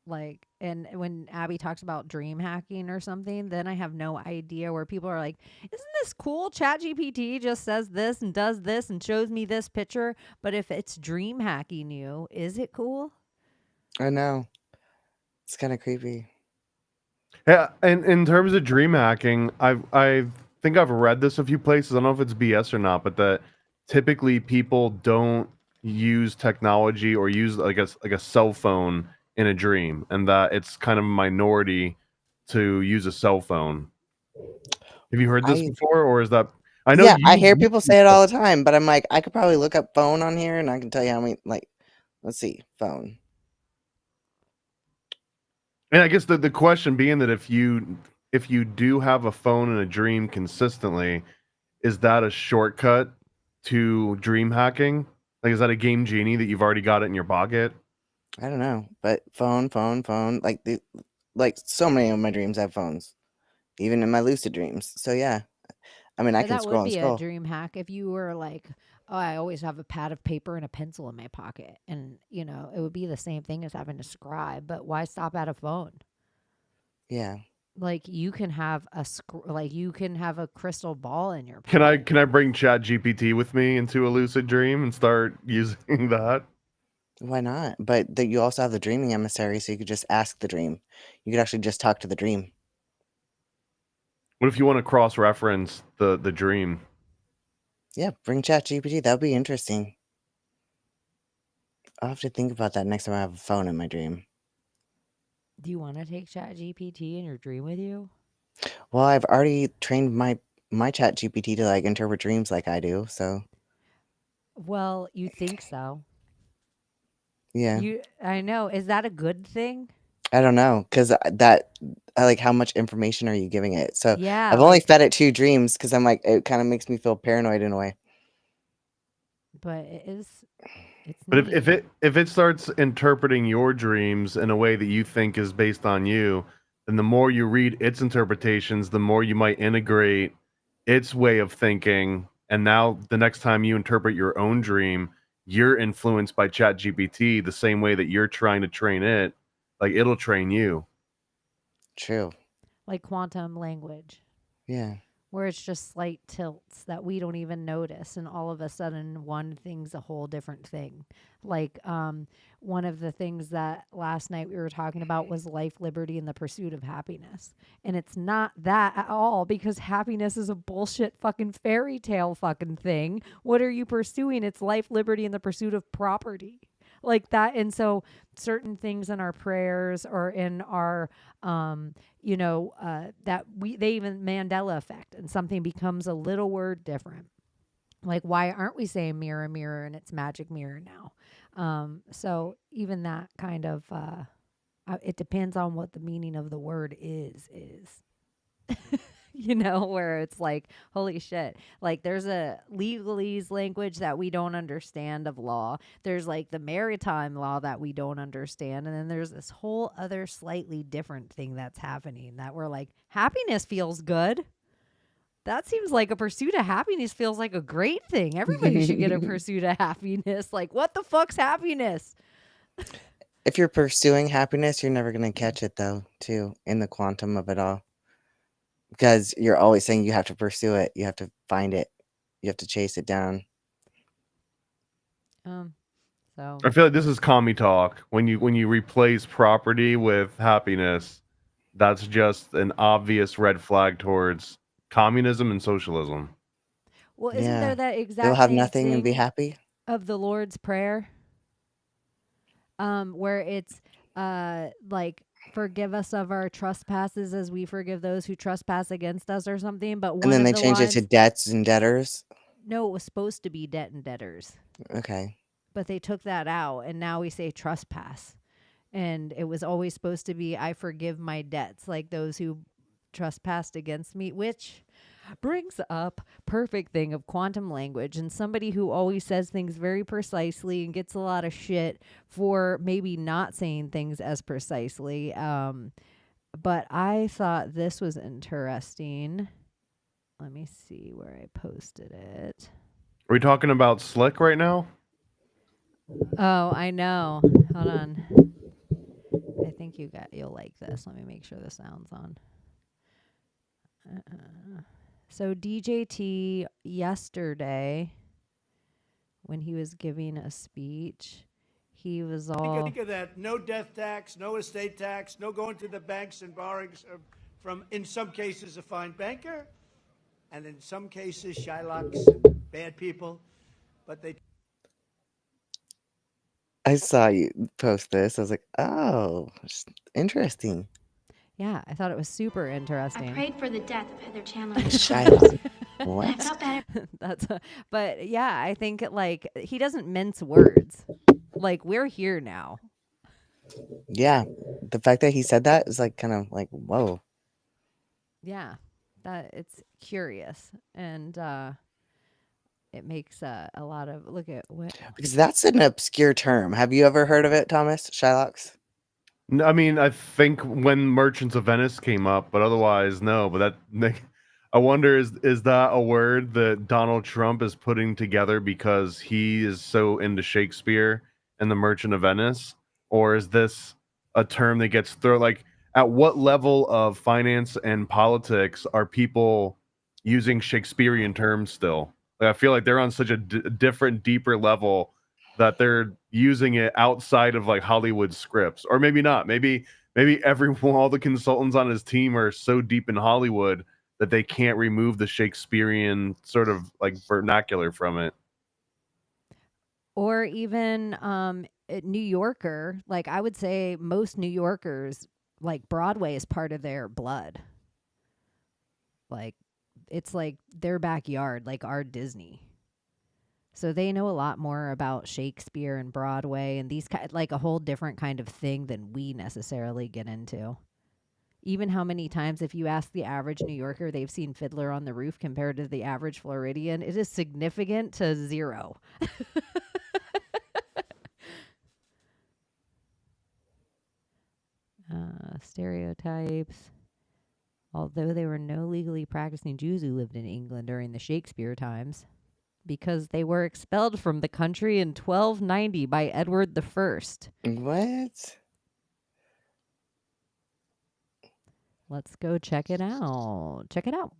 Like, and when Abbie talks about dream hacking or something, then I have no idea where people are like, isn't this cool? ChatGPT just says this and does this and shows me this picture. But if it's dream hacking you, is it cool? I know. It's kind of creepy. Yeah, and in terms of dream hacking, I think I've read this a few places. I don't know if it's BS or not, but that typically people don't use technology or use like a cell phone in a dream, and that it's kind of a minority to use a cell phone. Have you heard this I before, or is that? I know Yeah, I hear you people say it all the time, but I'm like, I could probably look up phone on here and I can tell you how many, like, let's see, phone. And I guess the question being that if you do have a phone in a dream consistently, is that a shortcut to dream hacking? Like, is that a game genie that you've already got it in your pocket? I don't know, but phone, like so many of my dreams have phones, even in my lucid dreams. So yeah, I mean, I But can that scroll would and be a scroll. dream hack if you were like, oh, I always have a pad of paper and a pencil in my pocket. And, you know, it would be the same thing as having to scribe. But why stop at a phone? Yeah, Like you can have you can have a crystal ball in your Can I pocket. bring Chat GPT with me into a lucid dream and start using that? Why not? But you also have the dreaming emissary, so you could just ask the dream. You could actually just talk to the dream. What if you want to cross-reference the dream? Yeah, bring ChatGPT. That would be interesting. I'll have to think about that next time I have a phone in my dream. Do you want to take Chat GPT in your dream with you? Well, I've already trained my ChatGPT to like interpret dreams like I do, so Well, you think so. yeah. I know. Is that a good thing? I don't know, because I like how much information are you giving it? So Yeah. I've only fed it 2 dreams because I'm like, it kind of makes me feel paranoid in a way. But it's But neat. if it starts interpreting your dreams in a way that you think is based on you, then the more you read its interpretations, the more you might integrate its way of thinking. And now the next time you interpret your own dream, you're influenced by ChatGPT the same way that you're trying to train it. Like it'll train you. True. Like quantum language, Yeah. where it's just slight tilts that we don't even notice, and all of a sudden one thing's a whole different thing. Like one of the things that last night we were talking about was life, liberty, and the pursuit of happiness. And it's not that at all, because happiness is a bullshit fucking fairy tale fucking thing. What are you pursuing? It's life, liberty, and the pursuit of property. Like that. And so certain things in our prayers or in our that they even Mandela effect, and something becomes a little word different. Like, why aren't we saying mirror, mirror, and it's magic mirror now? So even that kind of, it depends on what the meaning of the word is. Where it's like, holy shit. Like, there's a legalese language that we don't understand of law. There's like the maritime law that we don't understand. And then there's this whole other slightly different thing that's happening that we're like, happiness feels good. That seems like a pursuit of happiness feels like a great thing. Everybody should get a pursuit of happiness. Like, what the fuck's happiness? If you're pursuing happiness, you're never going to catch it though, too, in the quantum of it all. Because you're always saying you have to pursue it. You have to find it. You have to chase it down. So I feel like this is commie talk. When you replace property with happiness, that's just an obvious red flag towards communism and socialism. well, isn't Yeah. there that They'll exact have same nothing and be thing happy. of the Lord's Prayer? Where it's like, forgive us of our trespasses as we forgive those who trespass against us or something. But And one then of they the changed it to lines, debts and debtors. no, it was supposed to be debt and debtors, Okay. but they took that out, and now we say trespass. And it was always supposed to be, I forgive my debts, like those who trespassed against me, which brings up perfect thing of quantum language, and somebody who always says things very precisely and gets a lot of shit for maybe not saying things as precisely. But I thought this was interesting. Let me see where I posted it. Are we talking about Slick right now? Oh, I know. Hold on. I think you'll like this. Let me make sure the sound's on. So DJT yesterday, when he was giving a speech, he was all, Think of that. No death tax, no estate tax, no going to the banks and borrowing from, in some cases, a fine banker, and in some cases, Shylocks and bad people. But they I saw you post this. I was like, oh, interesting. yeah, I thought it was super I interesting. prayed for the death of Heather Chandler. Shylock. I What? felt better. But yeah, I think like he doesn't mince words. Like, we're here now. Yeah. The fact that he said that is like kind of like, whoa. Yeah, that it's curious, and it makes a lot of look at what. Because that's an obscure term. Have you ever heard of it, Thomas? Shylocks? I mean, I think when Merchants of Venice came up, but otherwise, no. But I wonder, is that a word that Donald Trump is putting together because he is so into Shakespeare and the Merchant of Venice? Or is this a term that gets thrown? Like, at what level of finance and politics are people using Shakespearean terms still? Like, I feel like they're on such a different, deeper level that they're using it outside of like Hollywood scripts, or maybe not. Maybe all the consultants on his team are so deep in Hollywood that they can't remove the Shakespearean sort of like vernacular from it. Or even New Yorker. Like, I would say most New Yorkers, like, Broadway is part of their blood. Like, it's like their backyard, like our Disney. So they know a lot more about Shakespeare and Broadway and these like a whole different kind of thing than we necessarily get into. Even how many times, if you ask the average New Yorker, they've seen Fiddler on the Roof compared to the average Floridian, it is significant to zero. Stereotypes. Although there were no legally practicing Jews who lived in England during the Shakespeare times, because they were expelled from the country in 1290 by Edward I. What? Let's go check it out. Check it out.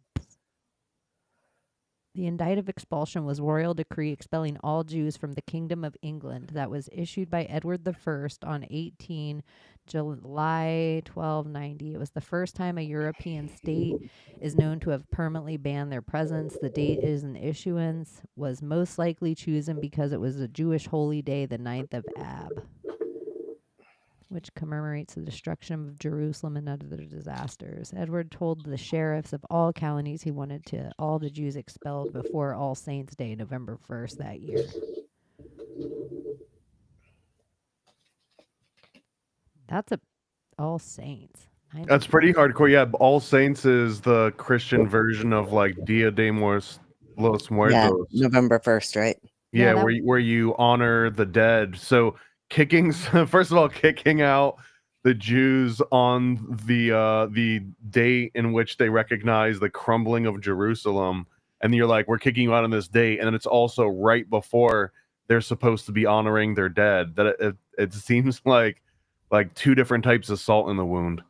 The Indict of Expulsion was royal decree expelling all Jews from the Kingdom of England that was issued by Edward I on 18 July 1290. It was the first time a European state is known to have permanently banned their presence. The date is an issuance was most likely chosen because it was a Jewish holy day, the 9th of Ab, which commemorates the destruction of Jerusalem and other disasters. Edward told the sheriffs of all counties he wanted to all the Jews expelled before All Saints' Day, November 1st that year. That's a All Saints. That's pretty hardcore. Yeah, All Saints is the Christian version of like Dia de Los Muertos. Yeah, November 1st, right? Yeah, where you honor the dead. So first of all, kicking out the Jews on the date in which they recognize the crumbling of Jerusalem, and you're like, we're kicking you out on this date, and then it's also right before they're supposed to be honoring their dead. That it seems like two different types of salt in the wound.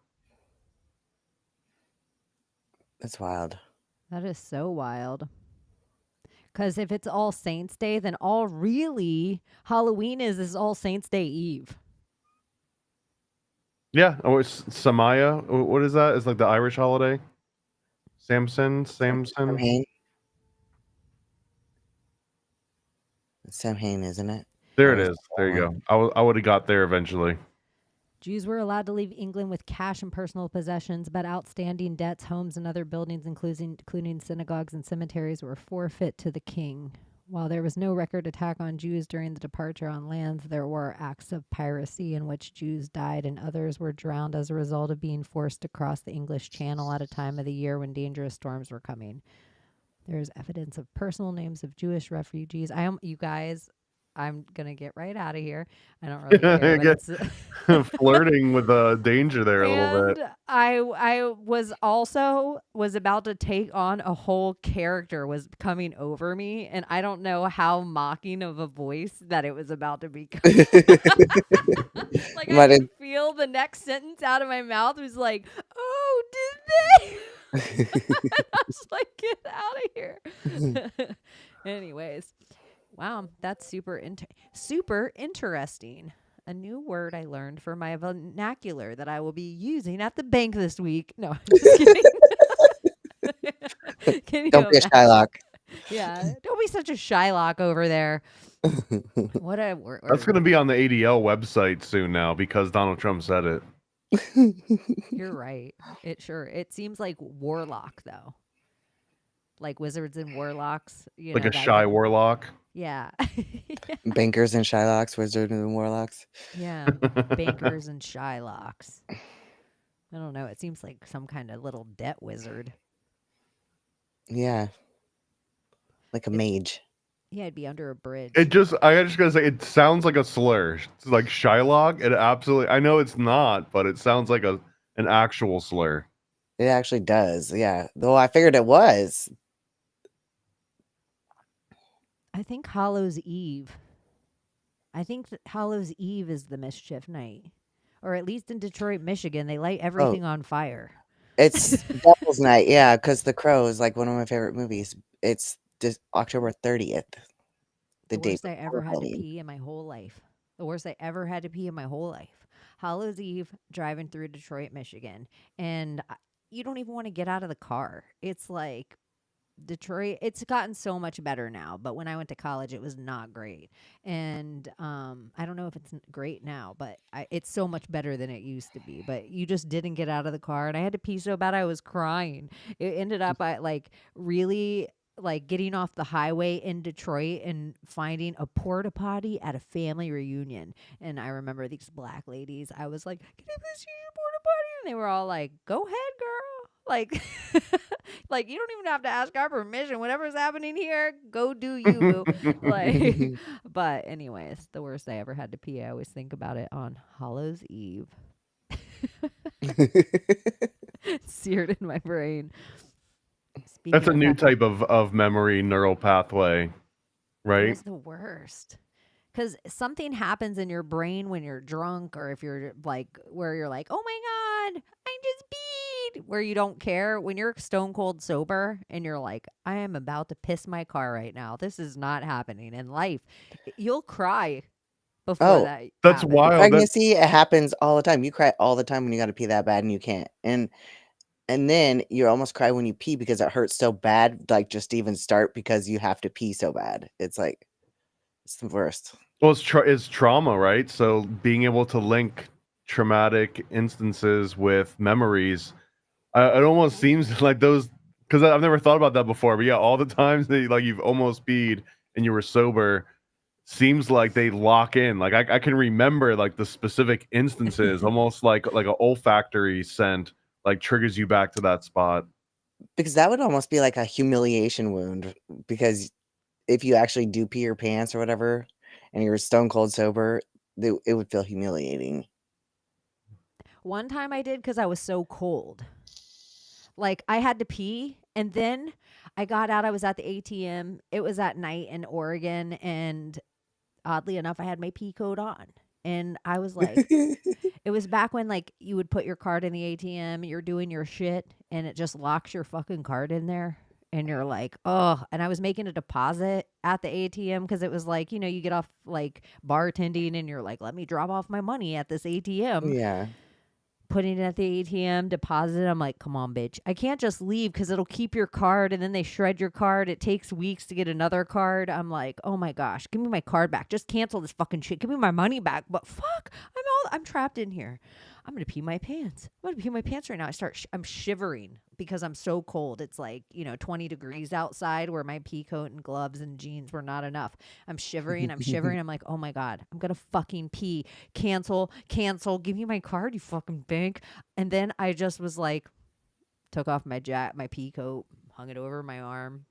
That's wild. That is so wild. Because if it's All Saints' Day, then all really Halloween is All Saints' Day Eve. Yeah. Oh, it's Samaya. What is that? It's like the Irish holiday. Samhain. Samhain, isn't it? There it is. There you go. I would have got there eventually. Jews were allowed to leave England with cash and personal possessions, but outstanding debts, homes, and other buildings, including synagogues and cemeteries, were forfeit to the king. While there was no record attack on Jews during the departure on lands, there were acts of piracy in which Jews died and others were drowned as a result of being forced to cross the English Channel at a time of the year when dangerous storms were coming. There is evidence of personal names of Jewish refugees. You guys, I'm going to get right out of here. I don't really care. But it's flirting with the danger there a little bit. I was about to take on a whole character was coming over me, and I don't know how mocking of a voice that it was about to become. Like, I could feel the next sentence out of my mouth was like, oh, did they? I was like, get out of here. Anyways. Wow, that's super interesting. A new word I learned for my vernacular that I will be using at the bank this week. No, I'm just kidding. Don't be a Shylock. Yeah, don't be such a Shylock over there. What a word. That's going to be on the ADL website soon now because Donald Trump said it. You're right. It seems like warlock though. Like wizards and warlocks. Like a shy warlock. Yeah. Bankers and Shylocks, wizards and warlocks. Yeah. Bankers and Shylocks. I don't know. It seems like some kind of little debt wizard. Yeah. Like a mage. Yeah, it'd be under a bridge. I just gotta say, it sounds like a slur. It's like Shylock. It absolutely, I know it's not, but it sounds like an actual slur. It actually does. Yeah. Though I figured it was. I think Hallows Eve. I think that Hallows Eve is the mischief night. or at least in Detroit, Michigan, they light Oh, everything on fire. it's Devil's Night. Yeah, because The Crow is like one of my favorite movies. It's just October 30th, the The day worst I before ever had to Halloween. pee in my whole life. The worst I ever had to pee in my whole life. Hallows Eve, driving through Detroit, Michigan, and you don't even want to get out of the car. It's like Detroit, it's gotten so much better now, but when I went to college, it was not great. And I don't know if it's great now, but it's so much better than it used to be. But you just didn't get out of the car, and I had to pee so bad I was crying. It ended up I like really like getting off the highway in Detroit and finding a porta potty at a family reunion. And I remember these black ladies. I was like, "Can I please use your porta potty?" And they were all like, "Go ahead, girl." Like, like you don't even have to ask our permission. Whatever's happening here, go do you, boo. Like, but anyways, the worst I ever had to pee. I always think about it on Hallows Eve. Seared in my brain. Speaking That's a of new that, type of memory neural pathway, it right? was the worst. Because something happens in your brain when you're drunk, or if you're like, where you're like, oh my God, I just peed, where you don't care. When you're stone cold sober and you're like, I am about to piss my car right now. This is not happening in life. You'll cry before Oh, that That's happens. wild. That pregnancy, it happens all the time. You cry all the time when you got to pee that bad and you can't. And then you almost cry when you pee because it hurts so bad, like just to even start because you have to pee so bad. It's like, it's the worst. well, it's trauma, right? So being able to link traumatic instances with memories, it almost seems like those, because I've never thought about that before. But yeah, all the times that like you've almost peed and you were sober, seems like they lock in. Like I can remember like the specific instances, almost like an olfactory scent, like triggers you back to that spot. Because that would almost be like a humiliation wound. Because if you actually do pee your pants or whatever, and you're stone cold sober, it would feel humiliating. One time I did because I was so cold. Like I had to pee, and then I got out. I was at the ATM. It was at night in Oregon, and oddly enough, I had my pee coat on. And I was like, it was back when like you would put your card in the ATM, you're doing your shit, and it just locks your fucking card in there. And you're like, oh, and I was making a deposit at the ATM because it was like, you get off like bartending and you're like, let me drop off my money at this ATM. Yeah. Putting it at the ATM, deposit it. I'm like, come on, bitch. I can't just leave because it'll keep your card and then they shred your card. It takes weeks to get another card. I'm like, oh my gosh, give me my card back. Just cancel this fucking shit. Give me my money back. But fuck, I'm trapped in here. I'm gonna pee my pants. I'm gonna pee my pants right now. I'm shivering because I'm so cold. It's like 20 degrees outside where my pea coat and gloves and jeans were not enough. I'm shivering. I'm like, oh my God, I'm gonna fucking pee. Cancel. Give me my card, you fucking bank. And then I just was like, took off my pea coat, hung it over my arm,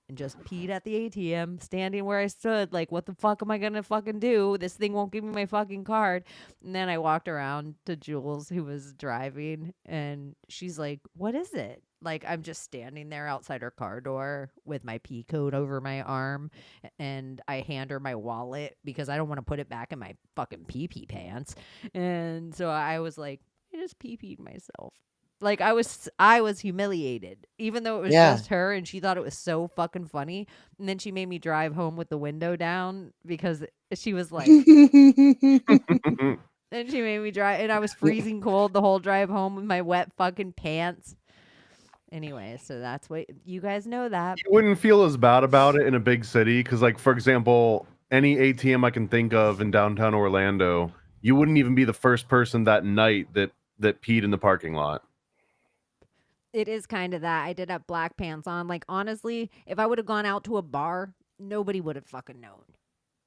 and just peed at the ATM, standing where I stood. Like, what the fuck am I gonna fucking do? This thing won't give me my fucking card. And then I walked around to Jules, who was driving, and she's like, what is it? Like, I'm just standing there outside her car door with my pea coat over my arm, and I hand her my wallet because I don't want to put it back in my fucking pee pants. And so I was like, I just pee-peed myself. Like I was humiliated, even though it was Yeah. just her, and she thought it was so fucking funny. And then she made me drive home with the window down because she was like, and she made me drive, and I was freezing cold the whole drive home with my wet fucking pants. Anyway, so that's what you guys know that. You wouldn't feel as bad about it in a big city because, like, for example, any ATM I can think of in downtown Orlando, you wouldn't even be the first person that night that peed in the parking lot. It is kind of that. I did have black pants on. Like, honestly, if I would have gone out to a bar, nobody would have fucking known.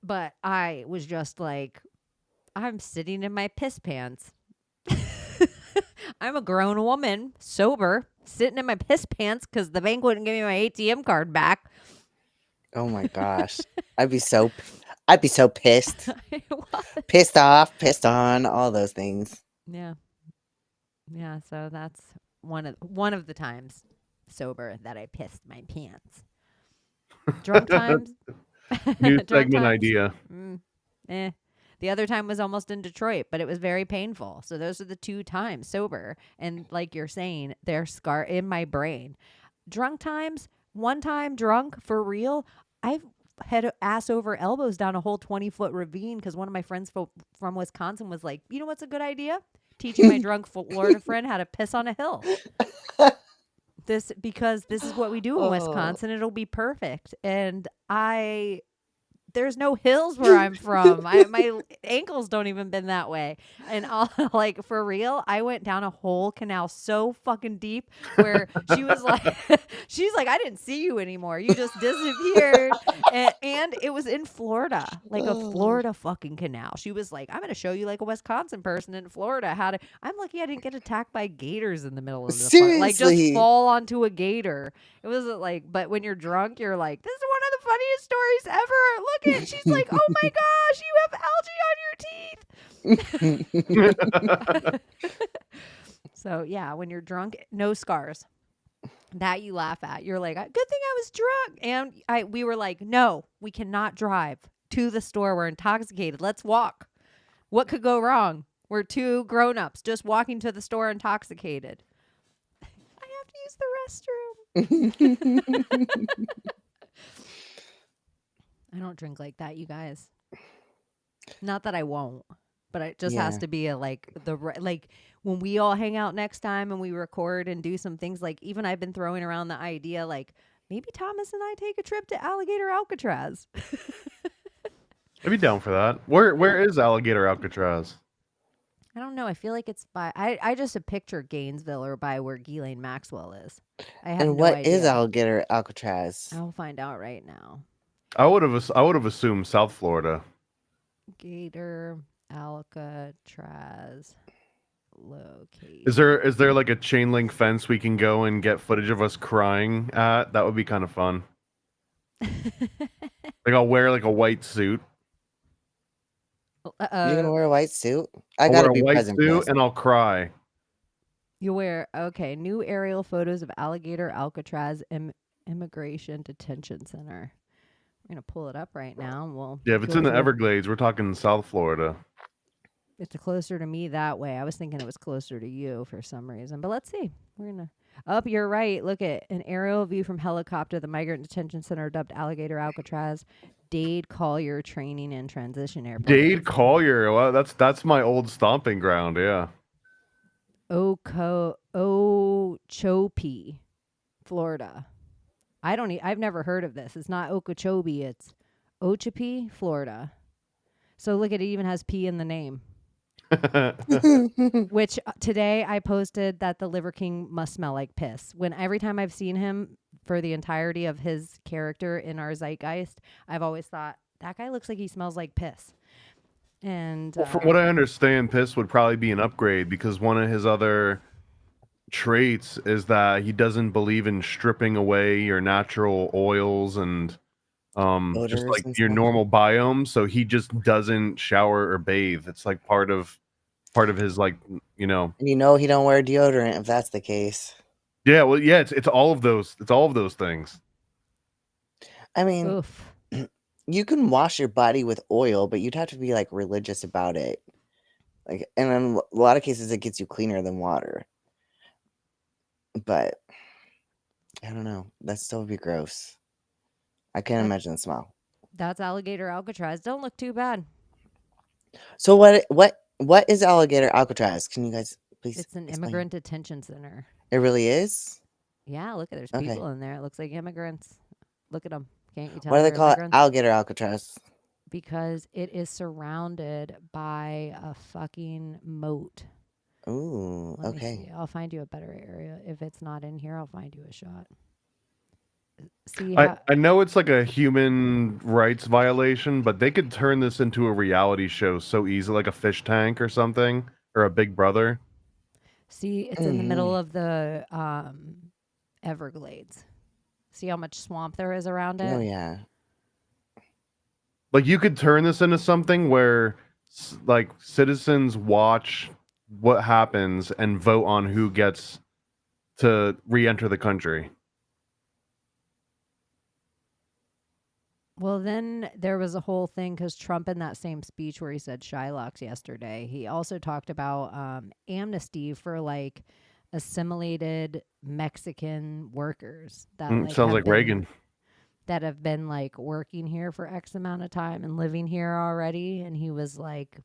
But I was just like, I'm sitting in my piss pants. I'm a grown woman, sober, sitting in my piss pants because the bank wouldn't give me my ATM card back. Oh my gosh. I'd be so pissed. I was. Pissed off, pissed on, all those things. Yeah. Yeah, so that's one of the times sober that I pissed my pants. Drunk times. New Drunk segment times, idea. The other time was almost in Detroit, but it was very painful. So those are the 2 times sober. And like you're saying, they're scar in my brain. Drunk times, one time drunk for real, I've had ass over elbows down a whole 20-foot ravine because one of my friends from Wisconsin was like, you know what's a good idea? Teaching my drunk Florida friend how to piss on a hill. Because this is what we do in Wisconsin. It'll be perfect. And there's no hills where I'm from. My ankles don't even bend that way. And like for real, I went down a whole canal so fucking deep where she was like, she's like, I didn't see you anymore. You just disappeared. And it was in Florida, like a Florida fucking canal. She was like, I'm going to show you like a Wisconsin person in Florida how to. I'm lucky I didn't get attacked by gators in the middle of the Seriously? like just fall onto a gator. It was like, but when you're drunk, you're like, this is one of the funniest stories ever. Look at, she's like, oh my gosh, you have algae on your teeth. So yeah, when you're drunk, no scars. That you laugh at. You're like, good thing I was drunk. And we were like, no, we cannot drive to the store. We're intoxicated. Let's walk. What could go wrong? We're 2 grown-ups just walking to the store intoxicated. I have to use the restroom. I don't drink like that, you guys. Not that I won't, but it just has to be like when we all hang out next time and we record and do some things. Like even I've been throwing around the idea, like maybe Thomas and I take a trip to Alligator Alcatraz. I'd be down for that. Where is Alligator Alcatraz? I don't know. I feel like it's by I just picture Gainesville or by where Ghislaine Maxwell is. I have And no what idea. is Alligator Alcatraz? I'll find out right now. I would have assumed South Florida. Gator Alcatraz location. Is there like a chain link fence we can go and get footage of us crying at? That would be kind of fun. Like I'll wear like a white suit. You're gonna wear a white suit? I'll gotta wear be a white present. suit and I'll cry. You wear new aerial photos of Alligator Alcatraz Immigration Detention Center. We're gonna pull it up right now. And Yeah, if it's in the Everglades, we're talking South Florida. It's closer to me that way. I was thinking it was closer to you for some reason, but let's see. We're gonna. You're right. Look at an aerial view from helicopter. The migrant detention center dubbed Alligator Alcatraz. Dade Collier Training and Transition Airport. Dade Collier. Well, that's my old stomping ground. Yeah. Okeechobee, Florida. I've never heard of this. It's not Okeechobee. It's Okeechobee, Florida. So look at it. Even has P in the name. Which today I posted that the Liver King must smell like piss. When every time I've seen him for the entirety of his character in our zeitgeist, I've always thought that guy looks like he smells like piss. And from what I understand, piss would probably be an upgrade because one of his other traits is that he doesn't believe in stripping away your natural oils and just like your normal biome. So he just doesn't shower or bathe. It's like part of his like he don't wear deodorant if that's the case. Yeah, well, yeah, it's all of those. It's all of those things. I mean, oof. You can wash your body with oil, but you'd have to be like religious about it. Like, and in a lot of cases, it gets you cleaner than water. But I don't know. That still would be gross. I can't imagine the smell. That's Alligator Alcatraz. Don't look too bad. So what is Alligator Alcatraz? Can you guys please? It's an explain? immigrant detention center. It really is. Yeah, look at there's people in there. It looks like immigrants. Look at them. Can't you tell? Why do they they're call it immigrants? Alligator Alcatraz? Because it is surrounded by a fucking moat. Ooh, Let me okay. see. I'll find you a better area. If it's not in here, I'll find you a shot. See, I know it's like a human rights violation, but they could turn this into a reality show so easy, like a fish tank or something, or a Big Brother. see, it's in the middle of the Everglades. See how much swamp there is around it? Oh yeah. Like you could turn this into something where like citizens watch what happens and vote on who gets to re-enter the country. Well, then there was a whole thing because Trump, in that same speech where he said Shylocks yesterday, he also talked about amnesty for like assimilated Mexican workers that like Sounds like Reagan. have been like working here for X amount of time and living here already. And he was like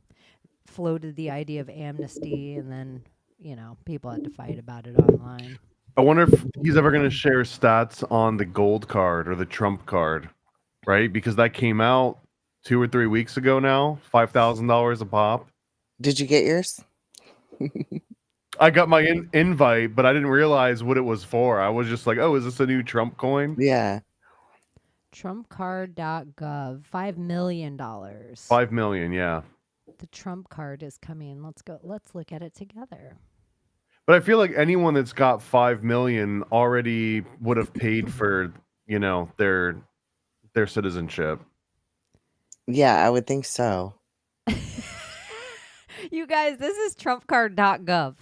floated the idea of amnesty, and then people had to fight about it online. I wonder if he's ever going to share stats on the gold card or the Trump card, right? Because that came out 2 or 3 weeks ago now, $5,000 a pop. Did you get yours? I got my invite, but I didn't realize what it was for. I was just like, oh, is this a new Trump coin? Yeah. Trumpcard.gov, $5 million. 5 million, yeah. The Trump card is coming. Let's look at it together. But I feel like anyone that's got 5 million already would have paid for, their citizenship. Yeah, I would think so. You guys, this is trumpcard.gov.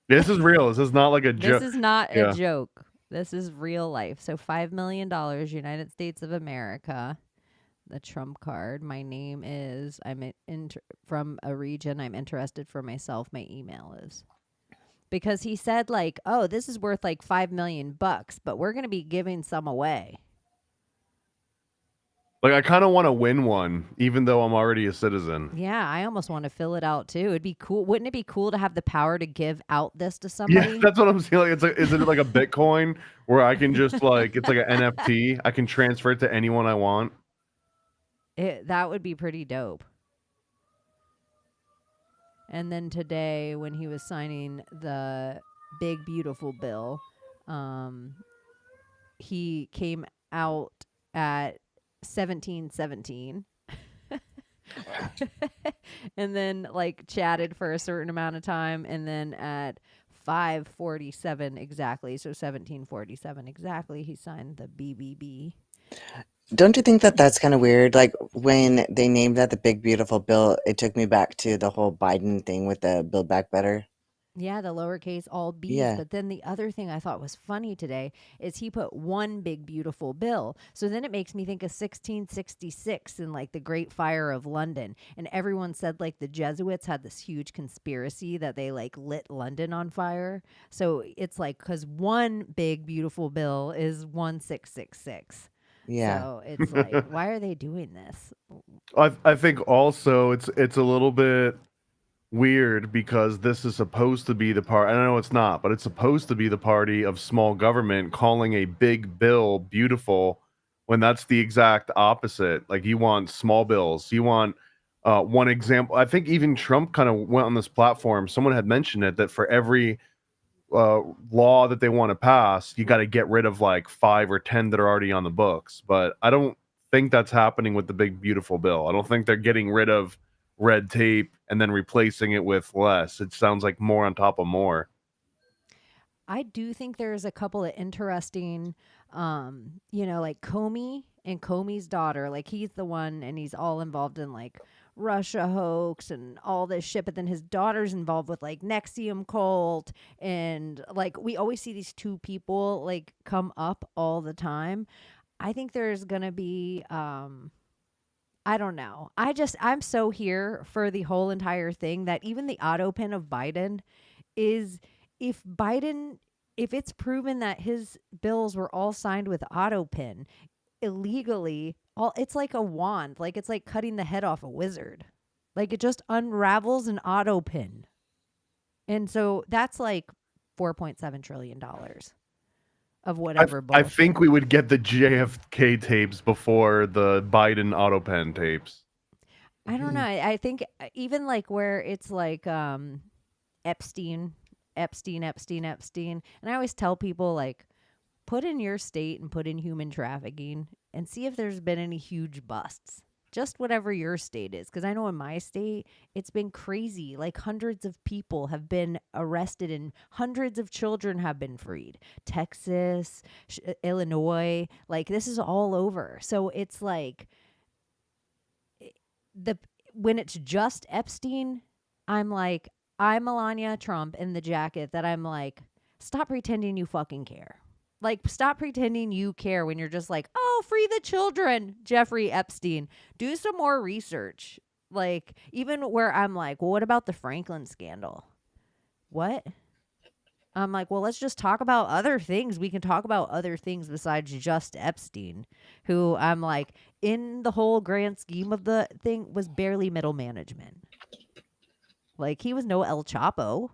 This is real. This is not like a joke. This is not a joke. This is real life. So $5 million, United States of America. The Trump card. My name is, from a region I'm interested for myself. My email is. Because he said like, oh, this is worth like $5 million, but we're going to be giving some away. Like, I kind of want to win one, even though I'm already a citizen. Yeah, I almost want to fill it out too. It'd be cool. Wouldn't it be cool to have the power to give out this to somebody? Yeah, that's what I'm saying. Like, is it like a Bitcoin where I can just like, it's like an NFT. I can transfer it to anyone I want. That would be pretty dope. And then today, when he was signing the big, beautiful bill, he came out at 17:17 and then like chatted for a certain amount of time. And then at 5:47 exactly, so 17:47 exactly, he signed the BBB. Don't you think that that's kind of weird? Like when they named that the big beautiful bill, it took me back to the whole Biden thing with the Build Back Better. Yeah, the lowercase all B's. Yeah. But then the other thing I thought was funny today is he put one big beautiful bill. So then it makes me think of 1666 and like the Great Fire of London. And everyone said like the Jesuits had this huge conspiracy that they like lit London on fire. So it's like because one big beautiful bill is 1666. Yeah. So it's like, why are they doing this? I think also it's a little bit weird because this is supposed to be the part. I know it's not, but it's supposed to be the party of small government calling a big bill beautiful when that's the exact opposite. Like you want small bills. You want one example. I think even Trump kind of went on this platform. Someone had mentioned it that for every law that they want to pass, you got to get rid of like 5 or 10 that are already on the books. But I don't think that's happening with the big beautiful bill. I don't think they're getting rid of red tape and then replacing it with less. It sounds like more on top of more. I do think there's a couple of interesting, like Comey and Comey's daughter. Like he's the one and he's all involved in like Russia hoax and all this shit. But then his daughter's involved with like Nexium cult. And like we always see these two people like come up all the time. I think there's going to be, I don't know. I'm so here for the whole entire thing that even the auto pen of Biden is if it's proven that his bills were all signed with auto pen illegally, it's like a wand. Like it's like cutting the head off a wizard. Like it just unravels an auto pen. And so that's like $4.7 trillion. Of whatever I think we would get the JFK tapes before the Biden auto pen tapes. I don't know. I think even like where it's like Epstein. And I always tell people like put in your state and put in human trafficking and see if there's been any huge busts. Just whatever your state is. Because I know in my state, it's been crazy. Like hundreds of people have been arrested and hundreds of children have been freed. Texas, Illinois, like this is all over. So it's like when it's just Epstein, I'm Melania Trump in the jacket that I'm like, stop pretending you fucking care. Like, stop pretending you care when you're just like, oh, free the children, Jeffrey Epstein. Do some more research. Like, even where I'm like, well, what about the Franklin scandal? What? I'm like, well, let's just talk about other things. We can talk about other things besides just Epstein, who I'm like, in the whole grand scheme of the thing, was barely middle management. Like, he was no El Chapo.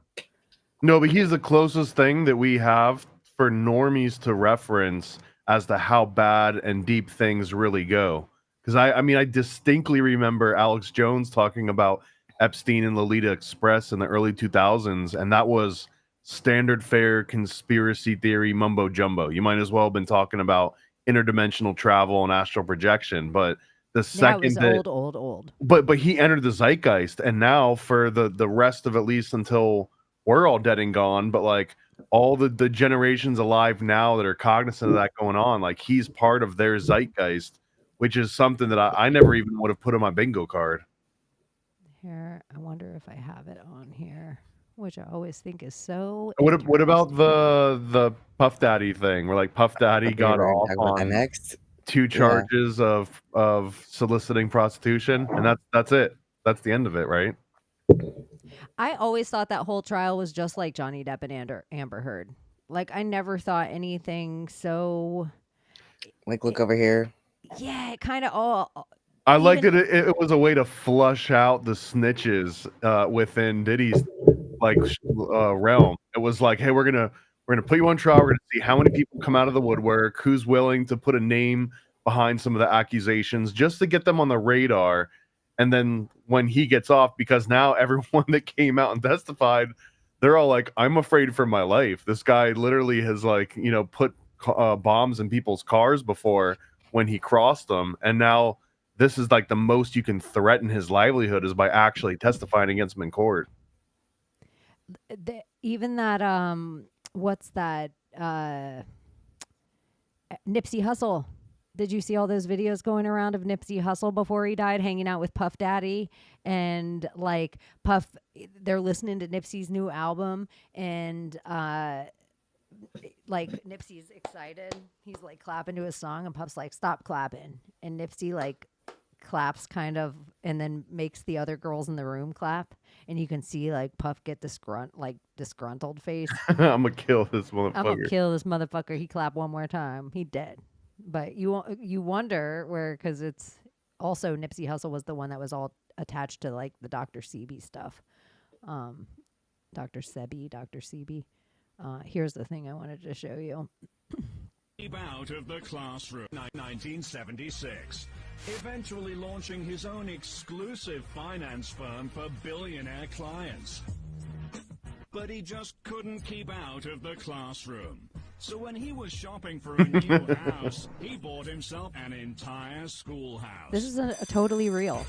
No, but he's the closest thing that we have for normies to reference as to how bad and deep things really go. Because I mean, I distinctly remember Alex Jones talking about Epstein and Lolita Express in the early 2000s, and that was standard fare conspiracy theory mumbo jumbo. You might as well have been talking about interdimensional travel and astral projection. But the second was that, old. but he entered the zeitgeist, and now for the rest of at least until we're all dead and gone, but like all the generations alive now that are cognizant of that going on, like he's part of their zeitgeist, which is something that I never even would have put on my bingo card. Here, I wonder if I have it on here, which I always think is so. What about the Puff Daddy thing, where like Puff Daddy got off on next 2 charges of soliciting prostitution, and that's it. That's the end of it, right? I always thought that whole trial was just like Johnny Depp and Amber Heard. Like, I never thought anything so. Like, look over here. Yeah, it kind of all. I liked it. It was a way to flush out the snitches within Diddy's realm. It was like, hey, we're gonna put you on trial. We're gonna see how many people come out of the woodwork, who's willing to put a name behind some of the accusations, just to get them on the radar. And then when he gets off, because now everyone that came out and testified, they're all like, I'm afraid for my life. This guy literally has put bombs in people's cars before when he crossed them. And now this is like the most you can threaten his livelihood is by actually testifying against him in court. Even that, what's that? Nipsey Hussle. Did you see all those videos going around of Nipsey Hussle before he died, hanging out with Puff Daddy? And like Puff, they're listening to Nipsey's new album, and like Nipsey's excited. He's like clapping to his song, and Puff's like, stop clapping. And Nipsey like claps kind of, and then makes the other girls in the room clap. And you can see like Puff get disgruntled face. I'm gonna kill this motherfucker. I'm gonna kill this motherfucker. He clapped one more time. He dead. But you wonder where, because it's also Nipsey Hussle was the one that was all attached to like the Dr. Sebi stuff. Dr. Sebi. Here's the thing I wanted to show you. Out of the classroom, 1976, eventually launching his own exclusive finance firm for billionaire clients. But he just couldn't keep out of the classroom. So when he was shopping for a new house, he bought himself an entire schoolhouse. This is a totally real.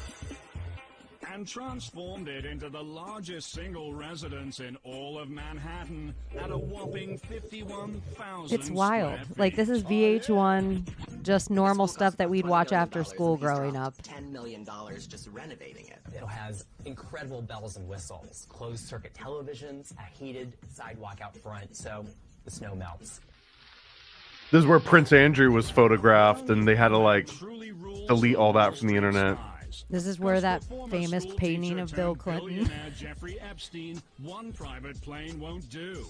And transformed it into the largest single residence in all of Manhattan at a whopping 51,000. It's wild. Like, this is VH1, just normal stuff that we'd watch after school growing up. $10 million just renovating it. It has incredible bells and whistles, closed circuit televisions, a heated sidewalk out front, so the snow melts. This is where Prince Andrew was photographed, and they had to like delete all that from the internet. This is where that famous painting of Bill Clinton. Jeffrey Epstein, one private plane won't do.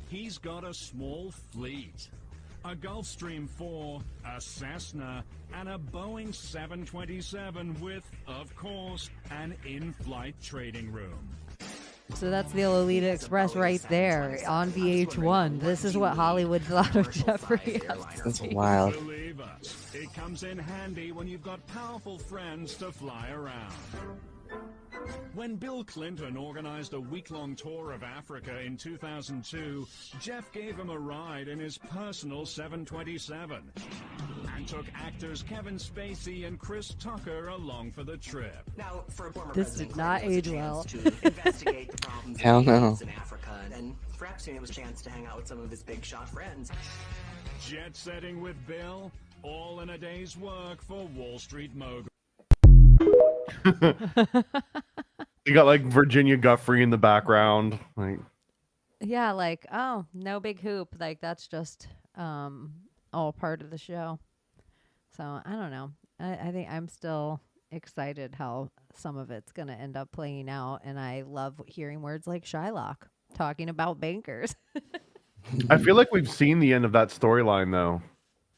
He's got a small fleet. A Gulfstream 4, a Cessna, and a Boeing 727 with, of course, an in-flight trading room. So that's the Lolita Express right there on VH1. This is what Hollywood thought of Jeffrey Epstein. That's wild. Believe us, it comes in handy when you've got powerful friends to fly around. When Bill Clinton organized a week-long tour of Africa in 2002, Jeff gave him a ride in his personal 727 and took actors Kevin Spacey and Chris Tucker along for the trip. Now, for former This did not age well. to investigate the problems Hell no. in Africa, and for Epstein, it was a chance to hang out with some of his big shot friends. Jet setting with Bill, all in a day's work for Wall Street mogul. You got like Virginia Guffrey in the background. Like, Yeah, like, oh, no big hoop. Like that's just all part of the show. So I don't know. I think I'm still excited how some of it's gonna end up playing out, and I love hearing words like Shylock talking about bankers. I feel like we've seen the end of that storyline though.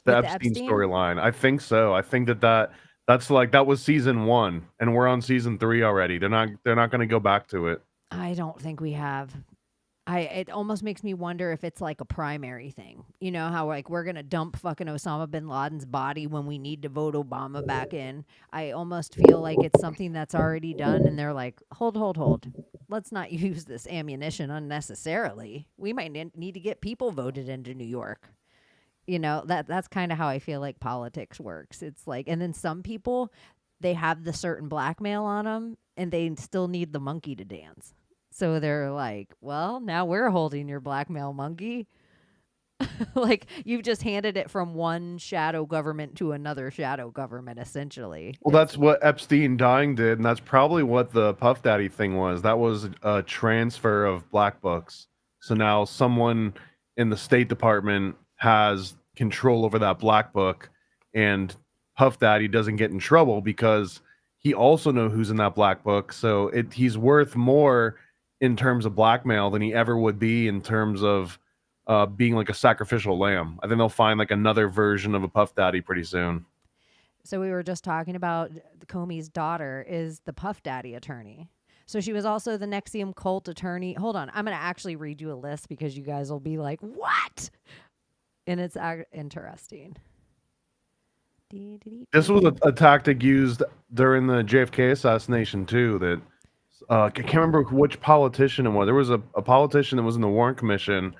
The With the Epstein Epstein? storyline. I think so. I think that's like that was season 1 and we're on season 3 already. They're not going to go back to it. I don't think we have. It almost makes me wonder if it's like a primary thing. You know how like we're gonna dump fucking Osama bin Laden's body when we need to vote Obama back in. I almost feel like it's something that's already done, and they're like, hold. Let's not use this ammunition unnecessarily. We might need to get people voted into New York. You know, that's kind of how I feel like politics works. It's like, and then some people, they have the certain blackmail on them, and they still need the monkey to dance. So they're like, well, now we're holding your blackmail monkey. Like you've just handed it from one shadow government to another shadow government, essentially. Well, that's what Epstein dying did, and that's probably what the Puff Daddy thing was. That was a transfer of black books. So now someone in the State Department has control over that black book, and Puff Daddy doesn't get in trouble because he also knows who's in that black book. So he's worth more in terms of blackmail than he ever would be in terms of being like a sacrificial lamb. I think they'll find like another version of a Puff Daddy pretty soon. So we were just talking about Comey's daughter is the Puff Daddy attorney. So she was also the Nexium cult attorney. Hold on. I'm going to actually read you a list because you guys will be like, what? And it's interesting. This was a tactic used during the JFK assassination too. That I can't remember which politician it was. There was a politician that was in the Warren Commission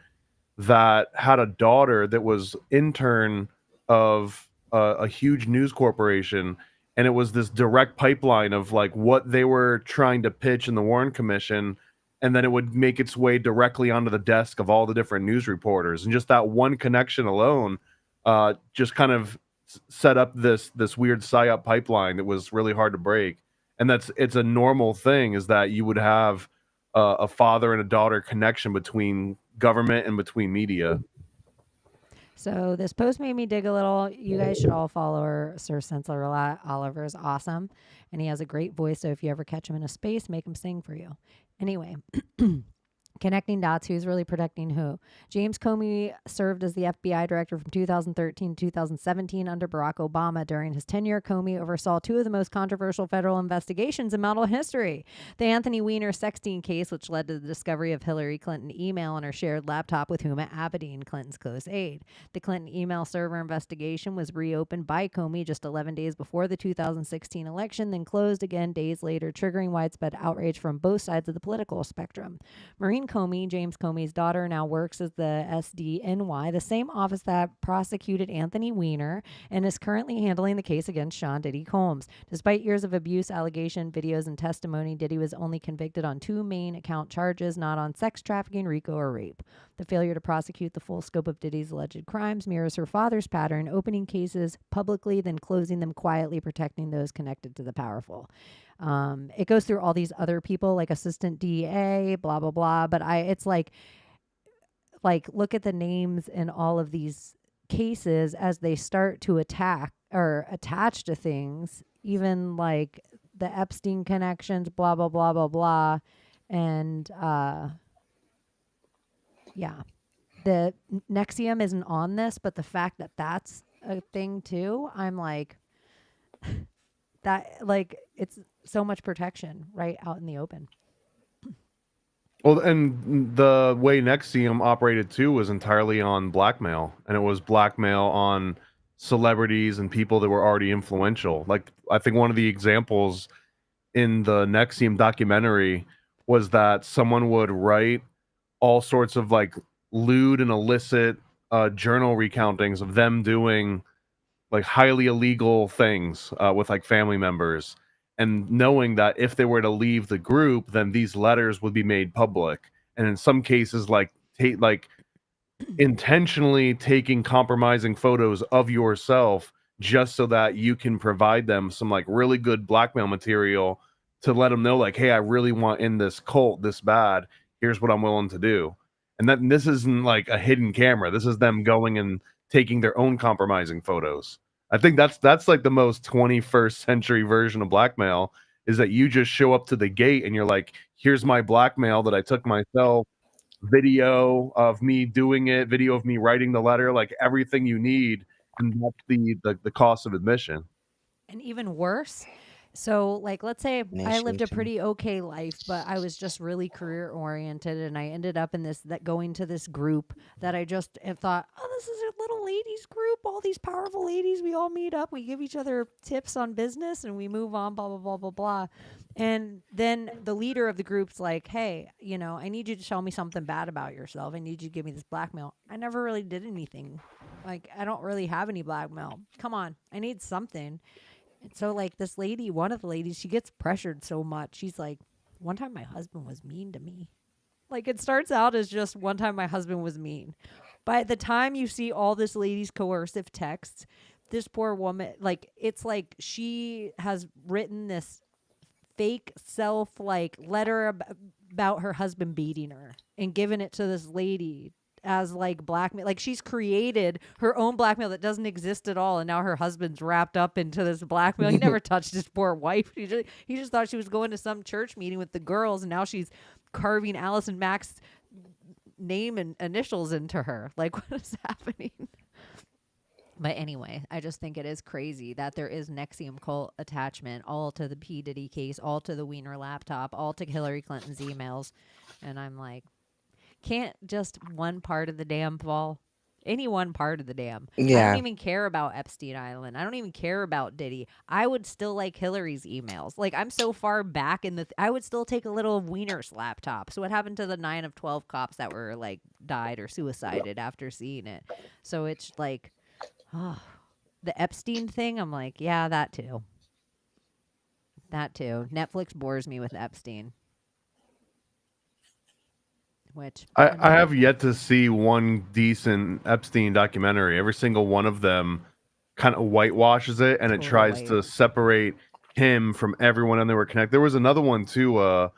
that had a daughter that was intern of a huge news corporation, and it was this direct pipeline of like what they were trying to pitch in the Warren Commission, and then it would make its way directly onto the desk of all the different news reporters, and just that one connection alone just kind of set up this weird psyop pipeline that was really hard to break. And it's a normal thing, is that you would have a father and a daughter connection between government and between media. So this post made me dig a little. You guys should all follow her. Sir Censor Oliver is awesome, and he has a great voice. So if you ever catch him in a space, make him sing for you. Anyway. Connecting dots, who's really protecting who? James Comey served as the FBI director from 2013 to 2017 under Barack Obama. During his tenure, Comey oversaw two of the most controversial federal investigations in model history. The Anthony Weiner sexting case, which led to the discovery of Hillary Clinton email on her shared laptop with Huma Abedin, Clinton's close aide. The Clinton email server investigation was reopened by Comey just 11 days before the 2016 election, then closed again days later, triggering widespread outrage from both sides of the political spectrum. Maureen Comey, James Comey's daughter, now works as the SDNY, the same office that prosecuted Anthony Weiner, and is currently handling the case against Sean Diddy Combs. Despite years of abuse, allegation, videos, and testimony, Diddy was only convicted on two main account charges, not on sex trafficking, RICO, or rape. The failure to prosecute the full scope of Diddy's alleged crimes mirrors her father's pattern, opening cases publicly, then closing them quietly, protecting those connected to the powerful. It goes through all these other people, like assistant DA, blah, blah, blah. But it's like, look at the names in all of these cases as they start to attack or attach to things, even like the Epstein connections, blah, blah, blah, blah, blah. And, yeah, the Nexium isn't on this, but the fact that that's a thing too, I'm like, that, like, it's so much protection right out in the open. Well, and the way Nexium operated too was entirely on blackmail, and it was blackmail on celebrities and people that were already influential. Like, I think one of the examples in the Nexium documentary was that someone would write all sorts of like lewd and illicit journal recountings of them doing like highly illegal things with like family members, and knowing that if they were to leave the group, then these letters would be made public. And in some cases, like intentionally taking compromising photos of yourself just so that you can provide them some like really good blackmail material to let them know like, hey, I really want in this cult this bad. Here's what I'm willing to do. And this isn't like a hidden camera. This is them going and taking their own compromising photos. I think that's like the most 21st century version of blackmail, is that you just show up to the gate and you're like, here's my blackmail that I took myself, video of me doing it, video of me writing the letter, like everything you need, and that's the cost of admission. And even worse, so like let's say I lived a Initiation. pretty okay life, but I was just really career oriented, and I ended up in going to this group that I just have thought, oh, this is a little ladies group, all these powerful ladies, we all meet up, we give each other tips on business, and we move on, blah blah blah blah blah. And then the leader of the group's like, hey, I need you to tell me something bad about yourself. I need you to give me this blackmail. I never really did anything. Like, I don't really have any blackmail. Come on, I need something. And so, like, this lady, one of the ladies, she gets pressured so much. She's like, one time my husband was mean to me. Like, it starts out as just one time my husband was mean. By the time you see all this lady's coercive texts, this poor woman, like, it's like she has written this fake letter about her husband beating her and given it to this lady as like blackmail. Like, she's created her own blackmail that doesn't exist at all, and now her husband's wrapped up into this blackmail. He never touched his poor wife. He just thought she was going to some church meeting with the girls, and now she's carving Allison Mack's name and initials into her. Like, what is happening? But anyway, I just think it is crazy that there is Nexium cult attachment, all to the P. Diddy case, all to the Wiener laptop, all to Hillary Clinton's emails. And I'm like, can't just one part of the dam fall? Any one part of the dam. Yeah. I don't even care about Epstein Island. I don't even care about Diddy. I would still like Hillary's emails. Like, I'm so far back in I would still take a little Wiener's laptop. So what happened to the 9 of 12 cops that were like died or suicided after seeing it? So it's like, the Epstein thing, I'm like, yeah, that too. That too. Netflix bores me with Epstein. Which I have yet to see one decent Epstein documentary. Every single one of them kind of whitewashes it, and it tries to separate him from everyone, and they were connected. There was another one too, a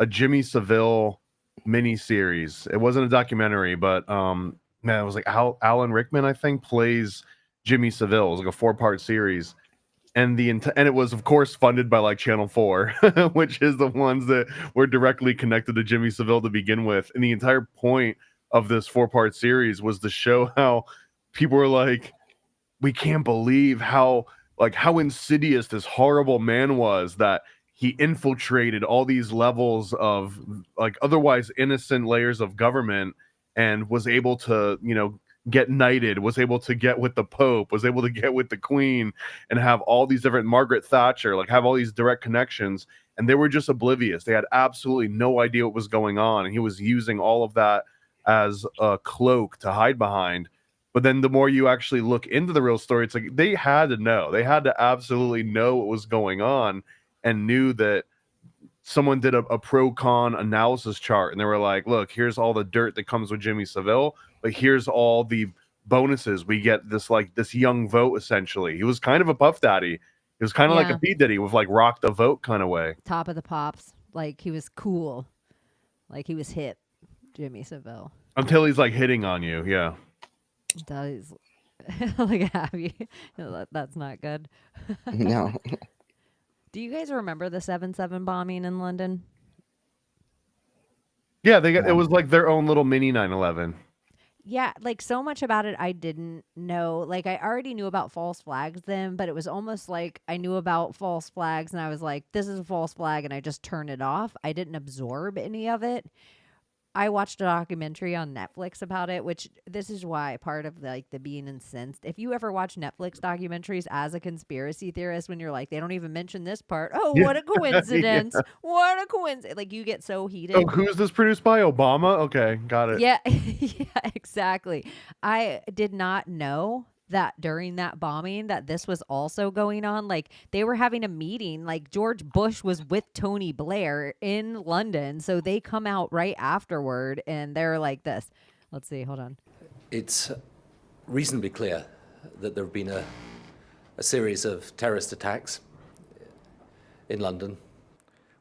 Jimmy Savile miniseries. It wasn't a documentary, but man, it was like Alan Rickman, I think, plays Jimmy Savile. It was like a 4-part series. And and it was, of course, funded by like Channel 4, which is the ones that were directly connected to Jimmy Savile to begin with. And the entire point of this 4-part series was to show how people were like, we can't believe how insidious this horrible man was, that he infiltrated all these levels of like otherwise innocent layers of government and was able to, get knighted, was able to get with the Pope, was able to get with the Queen, and have all these different Margaret Thatcher, like have all these direct connections, and they were just oblivious. They had absolutely no idea what was going on, and he was using all of that as a cloak to hide behind. But then the more you actually look into the real story, it's like they had to know. They had to absolutely know what was going on, and knew that someone did a pro-con analysis chart, and they were like, look, here's all the dirt that comes with Jimmy Savile, but here's all the bonuses. We get this young vote, essentially. He was kind of a Puff Daddy. He was kind of like a P. Diddy with like rock the vote kind of way. Top of the pops. Like, he was cool. Like, he was hip, Jimmy Savile. Until he's like hitting on you, yeah. Until he's like Abbie. That's not good. No. Do you guys remember the 7/7 bombing in London? Yeah, it was like their own little mini 9/11. Yeah, like so much about it I didn't know. Like, I already knew about false flags then, but it was almost like I knew about false flags and I was like, this is a false flag, and I just turned it off. I didn't absorb any of it. I watched a documentary on Netflix about it, which this is why part of the being incensed. If you ever watch Netflix documentaries as a conspiracy theorist, when you're like, they don't even mention this part. Oh, what a coincidence. What a coincidence. Like, you get so heated. Oh, who's this produced by? Obama? Okay, got it. Yeah, yeah, exactly. I did not know that during that bombing that this was also going on. Like, they were having a meeting, like George Bush was with Tony Blair in London, so they come out right afterward and they're like this. Let's see, hold on. It's reasonably clear that there have been a series of terrorist attacks in London.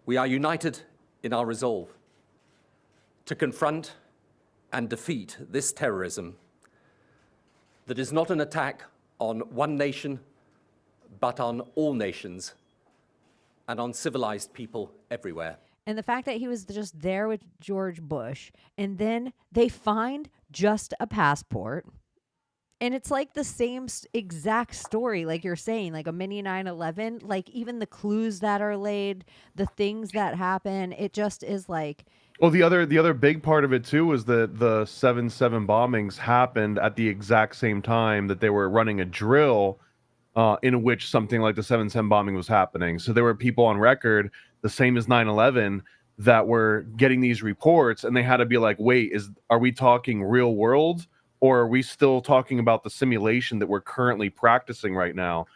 We are united in our resolve to confront and defeat this terrorism that is not an attack on one nation, but on all nations and on civilized people everywhere. And the fact that he was just there with George Bush, and then they find just a passport. And it's like the same exact story, like you're saying, like a mini 9/11, like even the clues that are laid, the things that happen, it just is like. Well, the other big part of it too was that the 7/7 bombings happened at the exact same time that they were running a drill in which something like the 7/7 bombing was happening. So there were people on record, the same as 9/11, that were getting these reports, and they had to be like, wait, are we talking real world, or are we still talking about the simulation that we're currently practicing right now?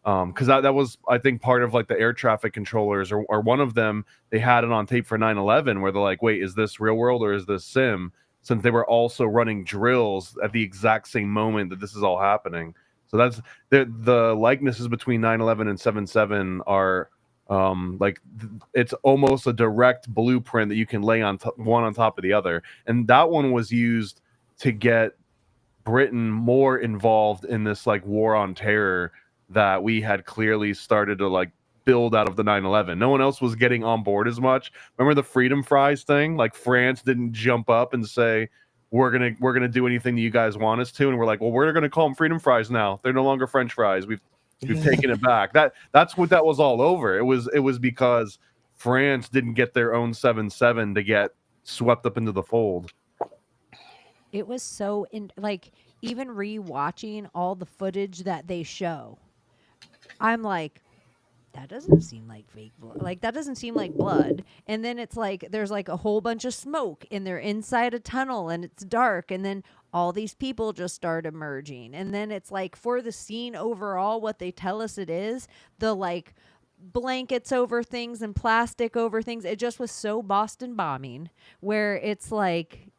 Because that was, I think, part of like the air traffic controllers, or one of them, they had it on tape for 9/11 where they're like, wait, is this real world or is this sim? Since they were also running drills at the exact same moment that this is all happening. So that's the likenesses between 9/11 and 7/7 are it's almost a direct blueprint that you can lay on one on top of the other. And that one was used to get Britain more involved in this like war on terror that we had clearly started to like build out of the 9/11. No one else was getting on board as much. Remember the freedom fries thing? Like France didn't jump up and say, we're gonna do anything that you guys want us to, and we're like, well, we're gonna call them freedom fries now. They're no longer French fries. We've taken it back. That's what that was all over. It was because France didn't get their own 7/7 to get swept up into the fold. It was so like even rewatching all the footage that they show, I'm like, that doesn't seem like fake blood. Like that doesn't seem like blood. And then it's like there's like a whole bunch of smoke and they're inside a tunnel and it's dark, and then all these people just start emerging. And then it's like for the scene overall, what they tell us it is, the like blankets over things and plastic over things. It just was so Boston bombing where it's like,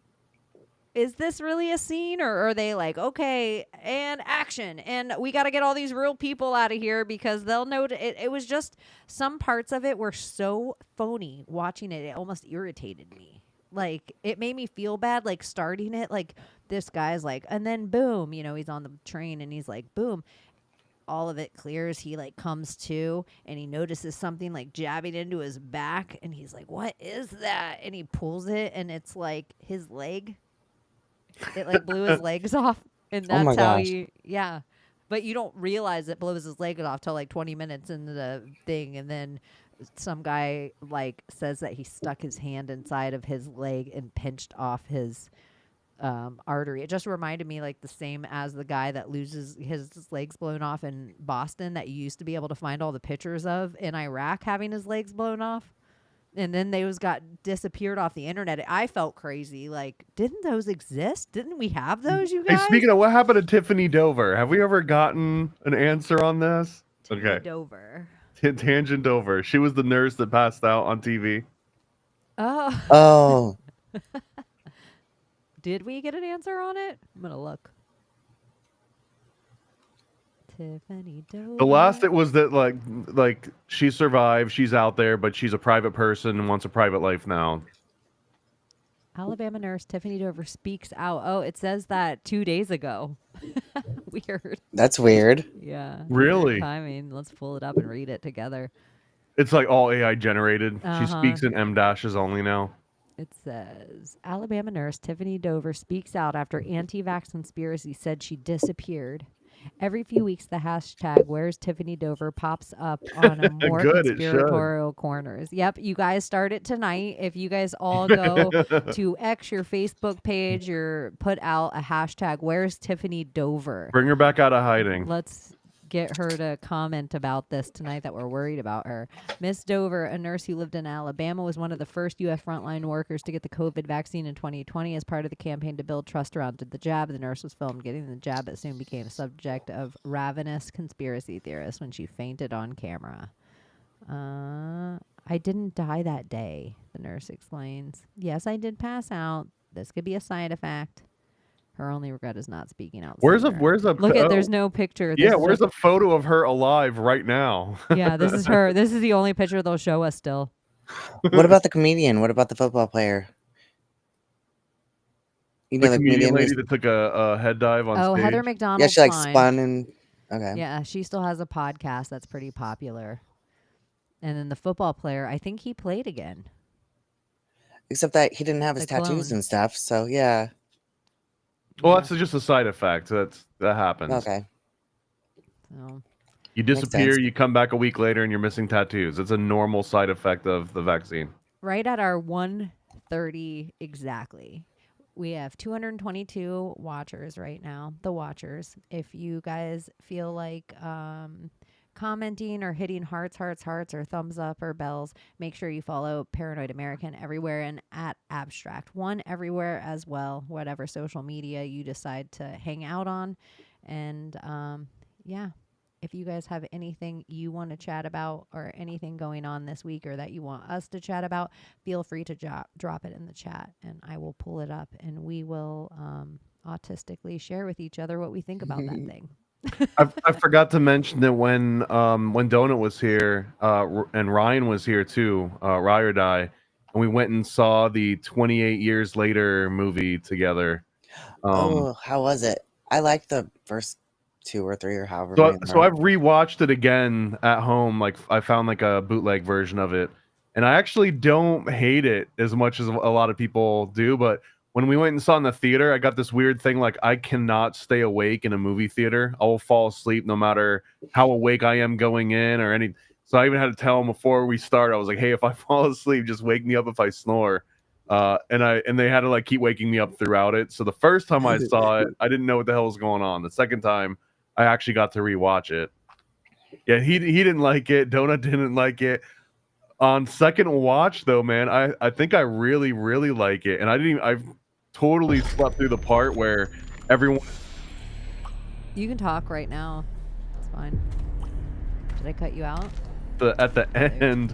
is this really a scene, or are they like, okay, and action, and we got to get all these real people out of here because they'll know it was just some parts of it were so phony. Watching it almost irritated me. Like it made me feel bad, like starting it, like this guy's like, and then boom, he's on the train and he's like, boom, all of it clears. He like comes to and he notices something like jabbing into his back, and he's like, what is that? And he pulls it, and it's like his leg. It like blew his legs off, and that's how he, yeah. But you don't realize it blows his leg off till like 20 minutes into the thing, and then some guy like says that he stuck his hand inside of his leg and pinched off his artery. It just reminded me like the same as the guy that loses his legs blown off in Boston that you used to be able to find all the pictures of in Iraq having his legs blown off. And then those got disappeared off the internet. I felt crazy. Like, didn't those exist? Didn't we have those, you guys? Hey, speaking of, what happened to Tiffany Dover? Have we ever gotten an answer on this? Tiffany Dover. Tangent Dover. She was the nurse that passed out on TV. Oh. Did we get an answer on it? I'm going to look. Tiffany Dover. The last it was that like she survived, she's out there, but she's a private person and wants a private life now. Alabama nurse Tiffany Dover speaks out. Oh, it says that 2 days ago. Weird. That's weird. Yeah. Really? Let's pull it up and read it together. It's like all AI generated. Uh-huh. She speaks in M-dashes only now. It says, Alabama nurse Tiffany Dover speaks out after anti-vax conspiracy said she disappeared. Every few weeks, the hashtag "Where's Tiffany Dover" pops up on a more conspiratorial corners. Yep, you guys start it tonight. If you guys all go to X, your Facebook page, put out a hashtag "Where's Tiffany Dover." Bring her back out of hiding. Let's get her to comment about this tonight that we're worried about her. Miss Dover, a nurse who lived in Alabama, was one of the first U.S. frontline workers to get the COVID vaccine in 2020 as part of the campaign to build trust around the jab. The nurse was filmed getting the jab, but soon became a subject of ravenous conspiracy theorists when she fainted on camera. I didn't die that day, the nurse explains. Yes, I did pass out. This could be a side effect. Her only regret is not speaking out. Where's a look at? There's no picture. Yeah, where's a photo of her alive right now? Yeah, this is her. This is the only picture they'll show us still. What about the comedian? What about the football player? You The know, the comedian comedian lady that took a head dive on Oh, stage. Heather yeah, McDonald's she like fine. spun and okay. Yeah, she still has a podcast that's pretty popular. And then the football player, I think he played again. Except that he didn't have his The tattoos clone. and stuff. So yeah. Well, Yeah. that's just a side effect. That happens. Okay. So You Makes disappear, sense. you come back a week later, and you're missing tattoos. It's a normal side effect of the vaccine. right at our 1:30 exactly. We have 222 watchers right now. The watchers. If you guys feel like commenting or hitting hearts, or thumbs up or bells, make sure you follow Paranoid American everywhere and at Abstract One everywhere as well, whatever social media you decide to hang out on. And yeah, if you guys have anything you want to chat about or anything going on this week or that you want us to chat about, feel free to drop it in the chat and I will pull it up and we will autistically share with each other what we think about that thing. I forgot to mention that when Donut was here and Ryan was here too, Rye or Die, and we went and saw the 28 Years Later movie together. Oh, how was it? I liked the first 2 or 3 or however So, many. so I've rewatched it again at home. Like I found like a bootleg version of it, and I actually don't hate it as much as a lot of people do. But when we went and saw it in the theater, I got this weird thing like I cannot stay awake in a movie theater. I will fall asleep no matter how awake I am going in or any. So I even had to tell them before we start. I was like, "Hey, if I fall asleep, just wake me up if I snore." And they had to like keep waking me up throughout it. So the first time I saw it, I didn't know what the hell was going on. The second time, I actually got to rewatch it. Yeah, he didn't like it. Donut didn't like it. On second watch, though, man, I think I really, really like it. And I've totally slept through the part where everyone. You can talk right now. It's fine. Did I cut you out? At the end,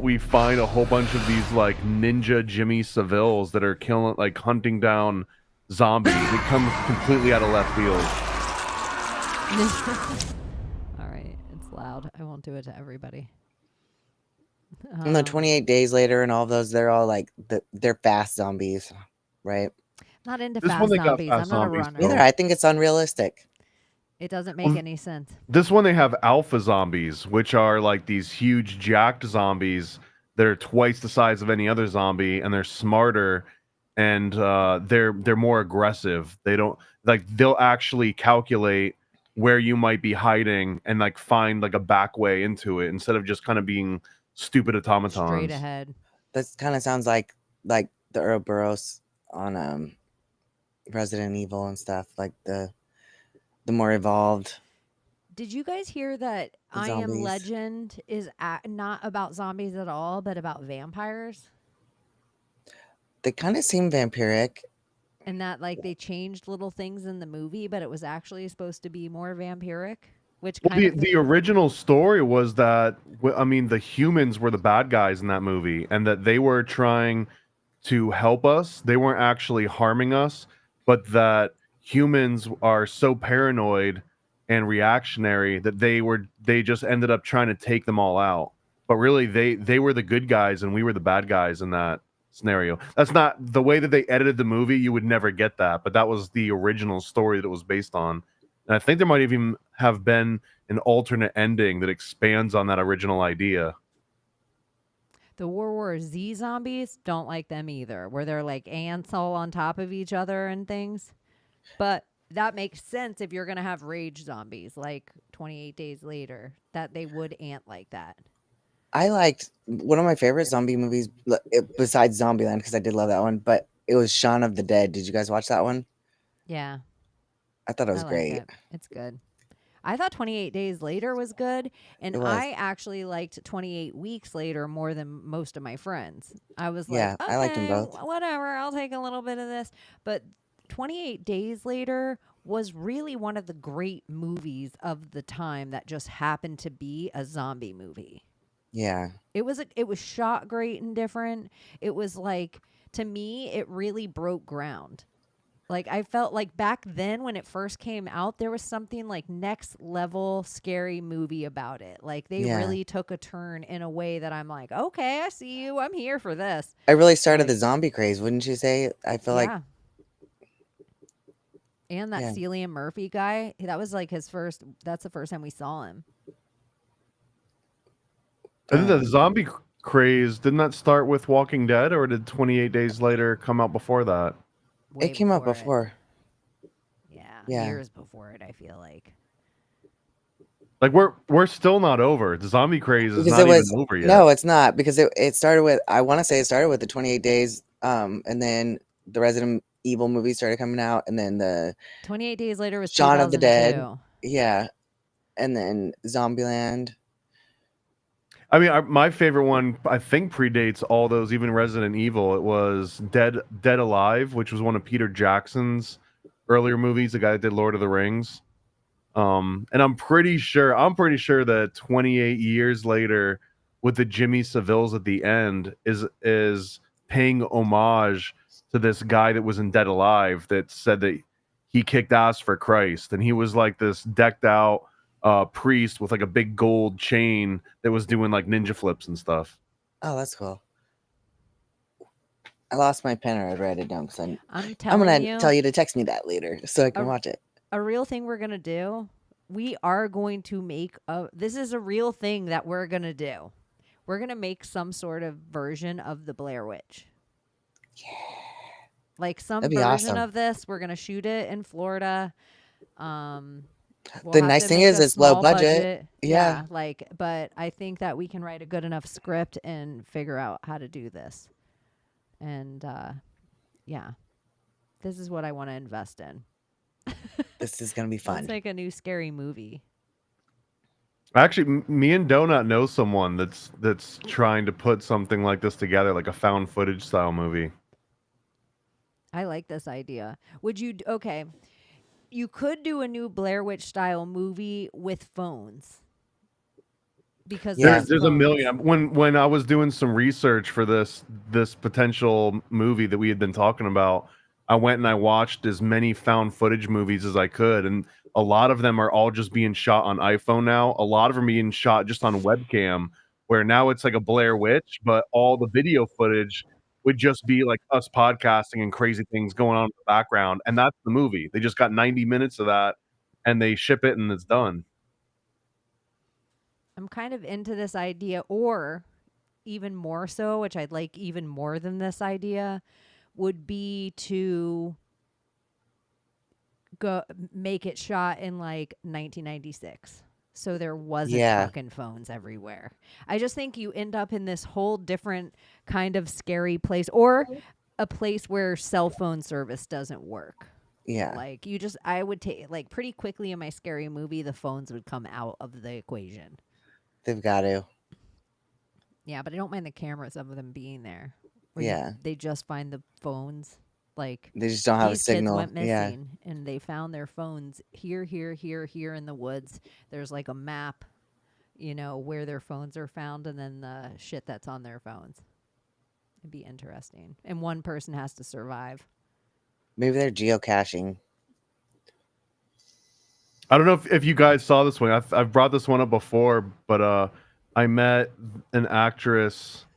we find a whole bunch of these like ninja Jimmy Saviles that are killing, like hunting down zombies. It comes completely out of left field. All right, it's loud. I won't do it to everybody. And the 28 days later and all of those, they're all like they're fast zombies, right? Not into This one fast they got zombies. I'm fast not a zombies, runner. though. Neither. I think it's unrealistic. It doesn't make any sense. This one they have alpha zombies, which are like these huge jacked zombies that are twice the size of any other zombie, and they're smarter and they're more aggressive. They don't like they'll actually calculate where you might be hiding and like find like a back way into it instead of just kind of being stupid automatons. Straight ahead. This kind of sounds like the Ouroboros on Resident Evil and stuff, like the more evolved. Did you guys hear that I Am Zombies. Legend is not about zombies at all, but about vampires? They kind of seem vampiric. And that like they changed little things in the movie, but it was actually supposed to be more vampiric, which Well, kind of the original story was that I mean the humans were the bad guys in that movie, and that they were trying to help us. They weren't actually harming us, but that humans are so paranoid and reactionary that they just ended up trying to take them all out. But really, they were the good guys, and we were the bad guys in that scenario. That's not the way that they edited the movie. You would never get that, but that was the original story that it was based on. And I think there might even have been an alternate ending that expands on that original idea. the World War Z zombies, don't like them either, where they're like ants all on top of each other and things. But that makes sense if you're going to have rage zombies like 28 Days Later, that they would ant like that. I liked one of my favorite zombie movies besides Zombieland, because I did love that one, but it was Shaun of the Dead. Did you guys watch that one? Yeah. I thought it was I like great. it. It's good. I thought 28 Days Later was good, and It was. I actually liked 28 Weeks Later more than most of my friends. I was like, Yeah, I liked them okay, both. whatever, I'll take a little bit of this. But 28 Days Later was really one of the great movies of the time that just happened to be a zombie movie. Yeah. It was shot great and different. It was like, to me, it really broke ground. Like, I felt like back then when it first came out, there was something like next level scary movie about it. Like, they Yeah. really took a turn in a way that I'm like, okay, I see you. I'm here for this. I really started the zombie craze, wouldn't you say? I feel like Yeah. And that Yeah. Cillian Murphy guy, that was like his first. That's the first time we saw him. I think the zombie craze, didn't that start with Walking Dead, or did 28 Days Later come out before that? Way It came out before it. before. Yeah. Years before it. I feel like. Like we're still not over. The zombie craze is Because not it was even over yet. no, it's not, because it started with, I want to say it started with the 28 days, and then the Resident Evil movie started coming out, and then the 28 Days Later was Shaun of the Dead. 2002. Yeah, and then Zombieland. I mean, my favorite one, I think, predates all those, even Resident Evil. It was Dead Alive, which was one of Peter Jackson's earlier movies, the guy that did Lord of the Rings. And I'm pretty sure that 28 years later, with the Jimmy Saviles at the end, is paying homage to this guy that was in Dead Alive that said that he kicked ass for Christ, and he was like this decked out priest with like a big gold chain that was doing like ninja flips and stuff. Oh, that's cool. I lost my pen, or I'd write it down, because I'm telling gonna you, tell you to text me that later so I can watch it. A real thing we're gonna do. We are going to make this is a real thing that we're gonna do. We're gonna make some sort of version of the Blair Witch. Yeah. Like some That'd be version awesome. of this. We're gonna shoot it in Florida. The nice thing is it's low budget. Yeah. Like, but I think that we can write a good enough script and figure out how to do this. And yeah, this is what I want to invest in. This is gonna be fun. Let's make a new scary movie. Actually, me and Donut know someone that's trying to put something like this together, like a found footage style movie. I like this idea. Would you? Okay, you could do a new Blair Witch style movie with phones. Because there's a million. When I was doing some research for this potential movie that we had been talking about, I went and I watched as many found footage movies as I could, and a lot of them are all just being shot on iPhone now. A lot of them being shot just on webcam, where now it's like a Blair Witch, but all the video footage would just be like us podcasting and crazy things going on in the background, and that's the movie. They just got 90 minutes of that, and they ship it, and it's done. I'm kind of into this idea, or even more so, which I'd like even more than this idea, would be to go make it shot in like 1996. So there wasn't fucking phones everywhere. I just think you end up in this whole different kind of scary place, or a place where cell phone service doesn't work. Yeah. Like I would take, like, pretty quickly in my scary movie, the phones would come out of the equation. They've got to. Yeah, but I don't mind the cameras of them being there. They just find the phones. Like, they just don't have a signal. Kids went missing, and they found their phones here in the woods. There's like a map, where their phones are found, and then the shit that's on their phones. It'd be interesting. And one person has to survive. Maybe they're geocaching. I don't know if you guys saw this one. I've brought this one up before, but I met an actress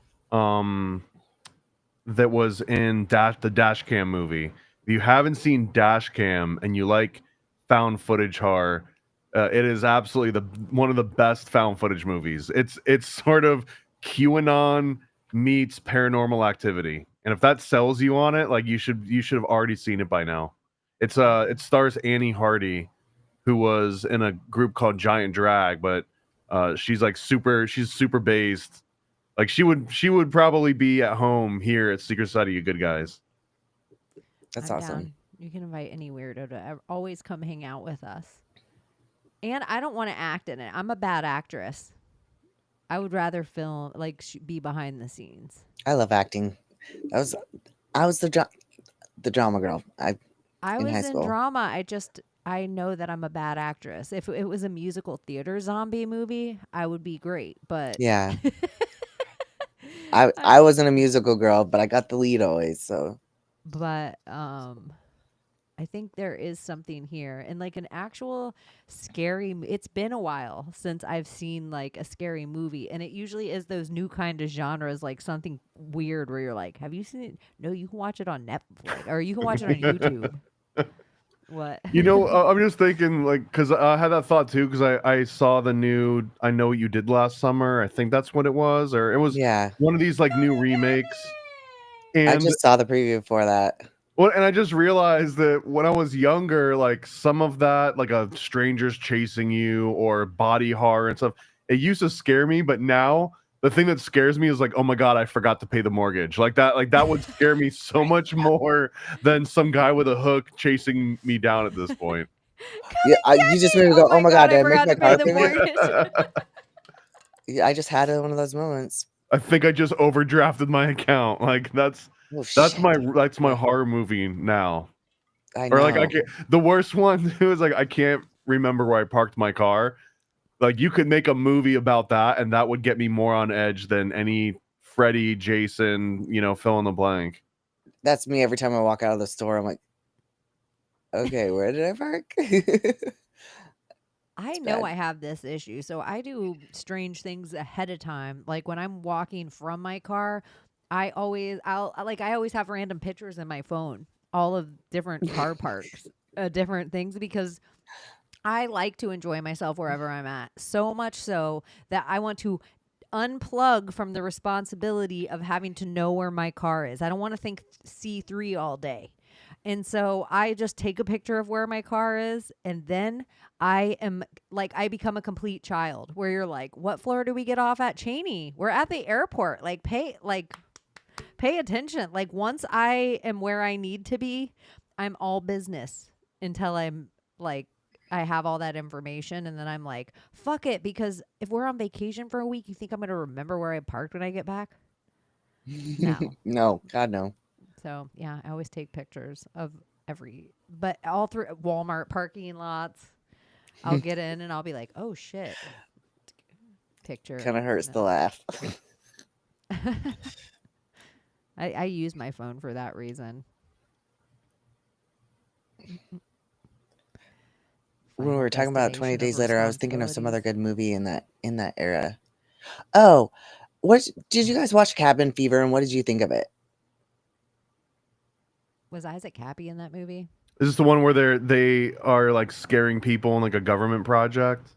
that was in the Dashcam movie. If you haven't seen Dashcam and you like found footage horror, it is absolutely one of the best found footage movies. It's sort of QAnon meets Paranormal Activity, and if that sells you on it, like you should have already seen it by now. It stars Annie Hardy, who was in a group called Giant Drag, but she's super based. Like she would probably be at home here at Secret Society of Good Guys. That's I'm awesome. Down. You can invite any weirdo to always come hang out with us. And I don't want to act in it. I'm a bad actress. I would rather film, like, be behind the scenes. I love acting. I was the drama girl. I was in drama. I know that I'm a bad actress. If it was a musical theater zombie movie, I would be great. But yeah, I wasn't a musical girl, but I got the lead always. So, but I think there is something here, and like an actual scary. It's been a while since I've seen like a scary movie, and it usually is those new kind of genres, like something weird where you're like, "Have you seen it?" No, you can watch it on Netflix or you can watch it on YouTube. What? You know, I'm just thinking, like, because I had that thought too, because I saw the new I Know What You Did Last Summer. I think that's what it was, or it was Yeah. one of these like new remakes. I And just saw the preview for that. well, and I just realized that when I was younger, like some of that, like a strangers chasing you or body horror and stuff, it used to scare me, but now the thing that scares me is like, oh my God, I forgot to pay the mortgage. Like that would scare me so much more than some guy with a hook chasing me down at this point. Yeah, you just made me go, oh my God, I did I forgot make to my pay car the payment? mortgage. Yeah, I just had one of those moments. I think I just overdrafted my account. Like that's Oh, that's shit. my horror movie now. I Or like I know. can't, the worst one too is like I can't remember where I parked my car. Like you could make a movie about that, and that would get me more on edge than any Freddy, Jason, fill in the blank. That's me every time I walk out of the store. I'm like, okay, where did I park? I know bad. I have this issue, so I do strange things ahead of time. Like when I'm walking from my car, I always have random pictures in my phone, all of different car parks, different things, because I like to enjoy myself wherever I'm at. So much so that I want to unplug from the responsibility of having to know where my car is. I don't want to think C3 all day. And so I just take a picture of where my car is, and then I become a complete child where you're like, what floor do we get off at? Chaney. We're at the airport. Pay attention. Like once I am where I need to be, I'm all business until I'm like, I have all that information, and then I'm like, fuck it, because if we're on vacation for a week, you think I'm going to remember where I parked when I get back? No. No, God, no. So, yeah, I always take pictures of but all through Walmart parking lots, I'll get in and I'll be like, oh, shit. Picture. Kind of hurts to laugh. I use my phone for that reason. When we were talking about 20 Days Later, I was thinking of some other good movie in that era. Oh, did you guys watch Cabin Fever, and what did you think of it? Was Isaac Cappy in that movie? Is this the one where they are like scaring people in like a government project?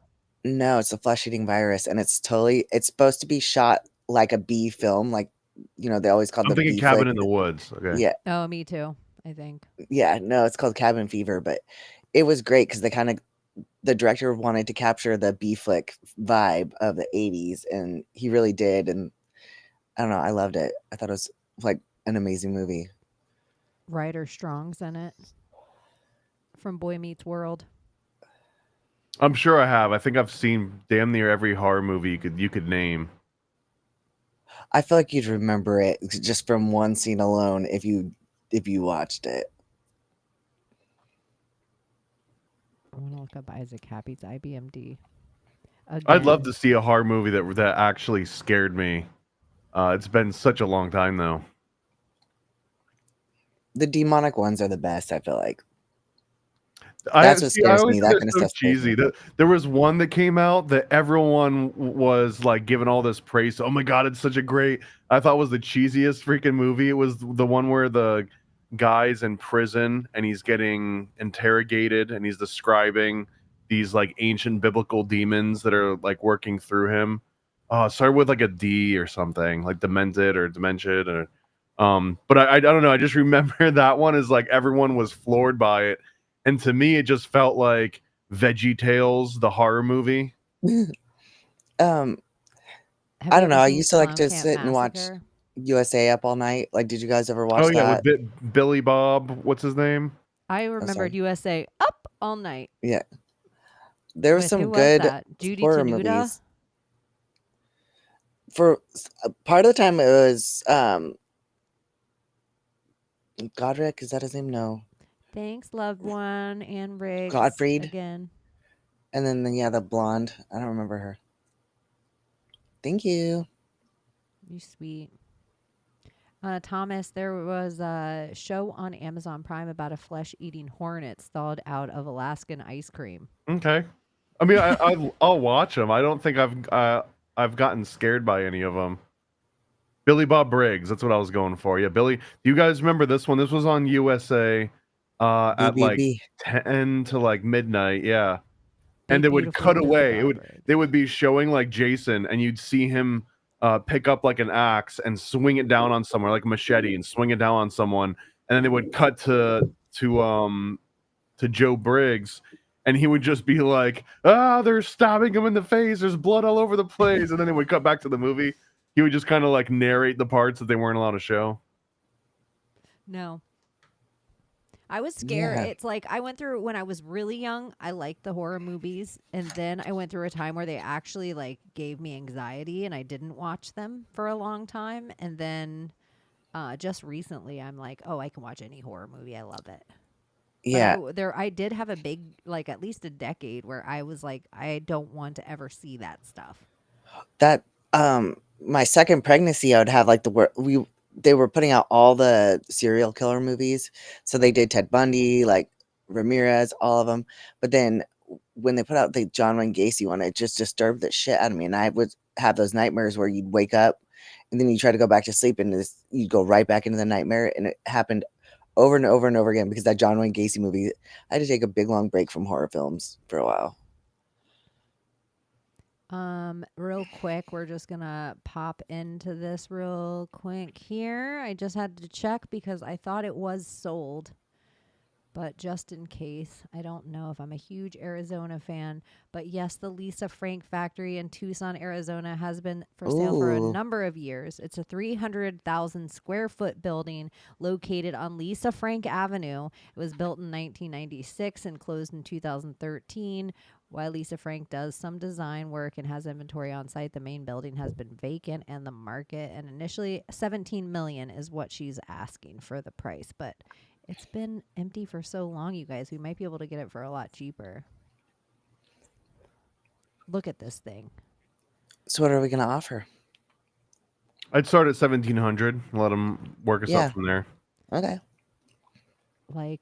No, it's a flesh-eating virus, and it's supposed to be shot like a B film, like they always call I'm the thinking B Cabin flick. in the Woods. Okay. Yeah. Oh, me too, I think. Yeah, no, it's called Cabin Fever, but it was great because the director wanted to capture the B flick vibe of the 80s, and he really did. And I don't know, I loved it. I thought it was like an amazing movie. Ryder Strong's in it from Boy Meets World. I'm sure I have. I think I've seen damn near every horror movie you could name. I feel like you'd remember it just from one scene alone if you watched it. I want to look up Isaac Cappy's IBMD. I'd love to see a horror movie that actually scared me. It's been such a long time though. The demonic ones are the best, I feel like. That's what scares me. That kind of stuff. Cheesy. There was one that came out that everyone was like giving all this praise. Oh my God, it's such a great. I thought it was the cheesiest freaking movie. It was the one where the guy's in prison and he's getting interrogated and he's describing these like ancient biblical demons that are like working through him. Started with like a D or something, like demented or dementia or but I don't know. I just remember that one is like everyone was floored by it. And to me, it just felt like VeggieTales, the horror movie. I don't know. I used to like to sit and watch USA Up All Night. Like, did you guys ever watch that? With Billy Bob. What's his name? I remembered USA Up All Night. Yeah. There was some good Judy horror Tenuta? movies. For part of the time, it was Godric. Is that his name? No. Thanks, loved one, and Riggs. Gottfried again. And then the blonde. I don't remember her. Thank you. You sweet. Thomas, there was a show on Amazon Prime about a flesh-eating hornet thawed out of Alaskan ice cream. Okay. I mean, I'll watch them. I don't think I've gotten scared by any of them. Billy Bob Briggs. That's what I was going for. Yeah, Billy. Do you guys remember this one? This was on USA. at like BBB. 10 to like midnight. Yeah. And Big, it would Beautiful cut Bill away. Coward. They would be showing like Jason, and you'd see him pick up like an axe and swing it down on somewhere, like a machete, and swing it down on someone. And then they would cut to Joe Briggs, and he would just be like, they're stabbing him in the face. There's blood all over the place. And then they would cut back to the movie. He would just kind of like narrate the parts that they weren't allowed to show. No. I was scared. Yeah. It's like I went through when I was really young, I liked the horror movies, and then I went through a time where they actually like gave me anxiety and I didn't watch them for a long time, and then just recently I'm like, "Oh, I can watch any horror movie. I love it." Yeah. But I did have a big like at least a decade where I was like, I don't want to ever see that stuff. That my second pregnancy, I would have like they were putting out all the serial killer movies. So they did Ted Bundy, like Ramirez, all of them. But then when they put out the John Wayne Gacy one, it just disturbed the shit out of me. And I would have those nightmares where you'd wake up and then you try to go back to sleep and you'd go right back into the nightmare. And it happened over and over and over again because that John Wayne Gacy movie, I had to take a big long break from horror films for a while. Real quick, we're just gonna pop into this real quick here. I just had to check because I thought it was sold, but just in case, I don't know if I'm a huge Arizona fan, but yes, the Lisa Frank factory in Tucson, Arizona has been for sale for a Ooh. number of years. It's a 300,000 square foot building located on Lisa Frank Avenue. It was built in 1996 and closed in 2013. While Lisa Frank does some design work and has inventory on site, the main building has been vacant and the market, and initially $17 million is what she's asking for the price, but it's been empty for so long, you guys. We might be able to get it for a lot cheaper. Look at this thing. So what are we going to offer? I'd start at 1,700. Let them work us up from there. Okay. Like,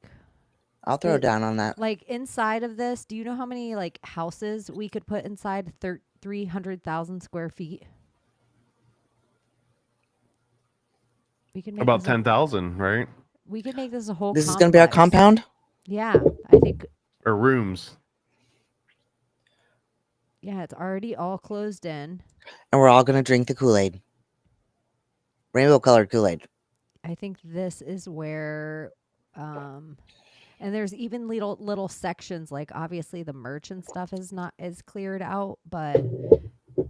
I'll throw down on that. like inside of this, do you know how many like houses we could put inside 300,000 square feet? We could make About this 10,000, right? we could make this a whole This is going to be our complex. compound? Yeah, I think. Or rooms. Yeah, it's already all closed in. And we're all going to drink the Kool-Aid. Rainbow colored Kool-Aid. I think this is where, and there's even little sections, like obviously the merch and stuff is cleared out, but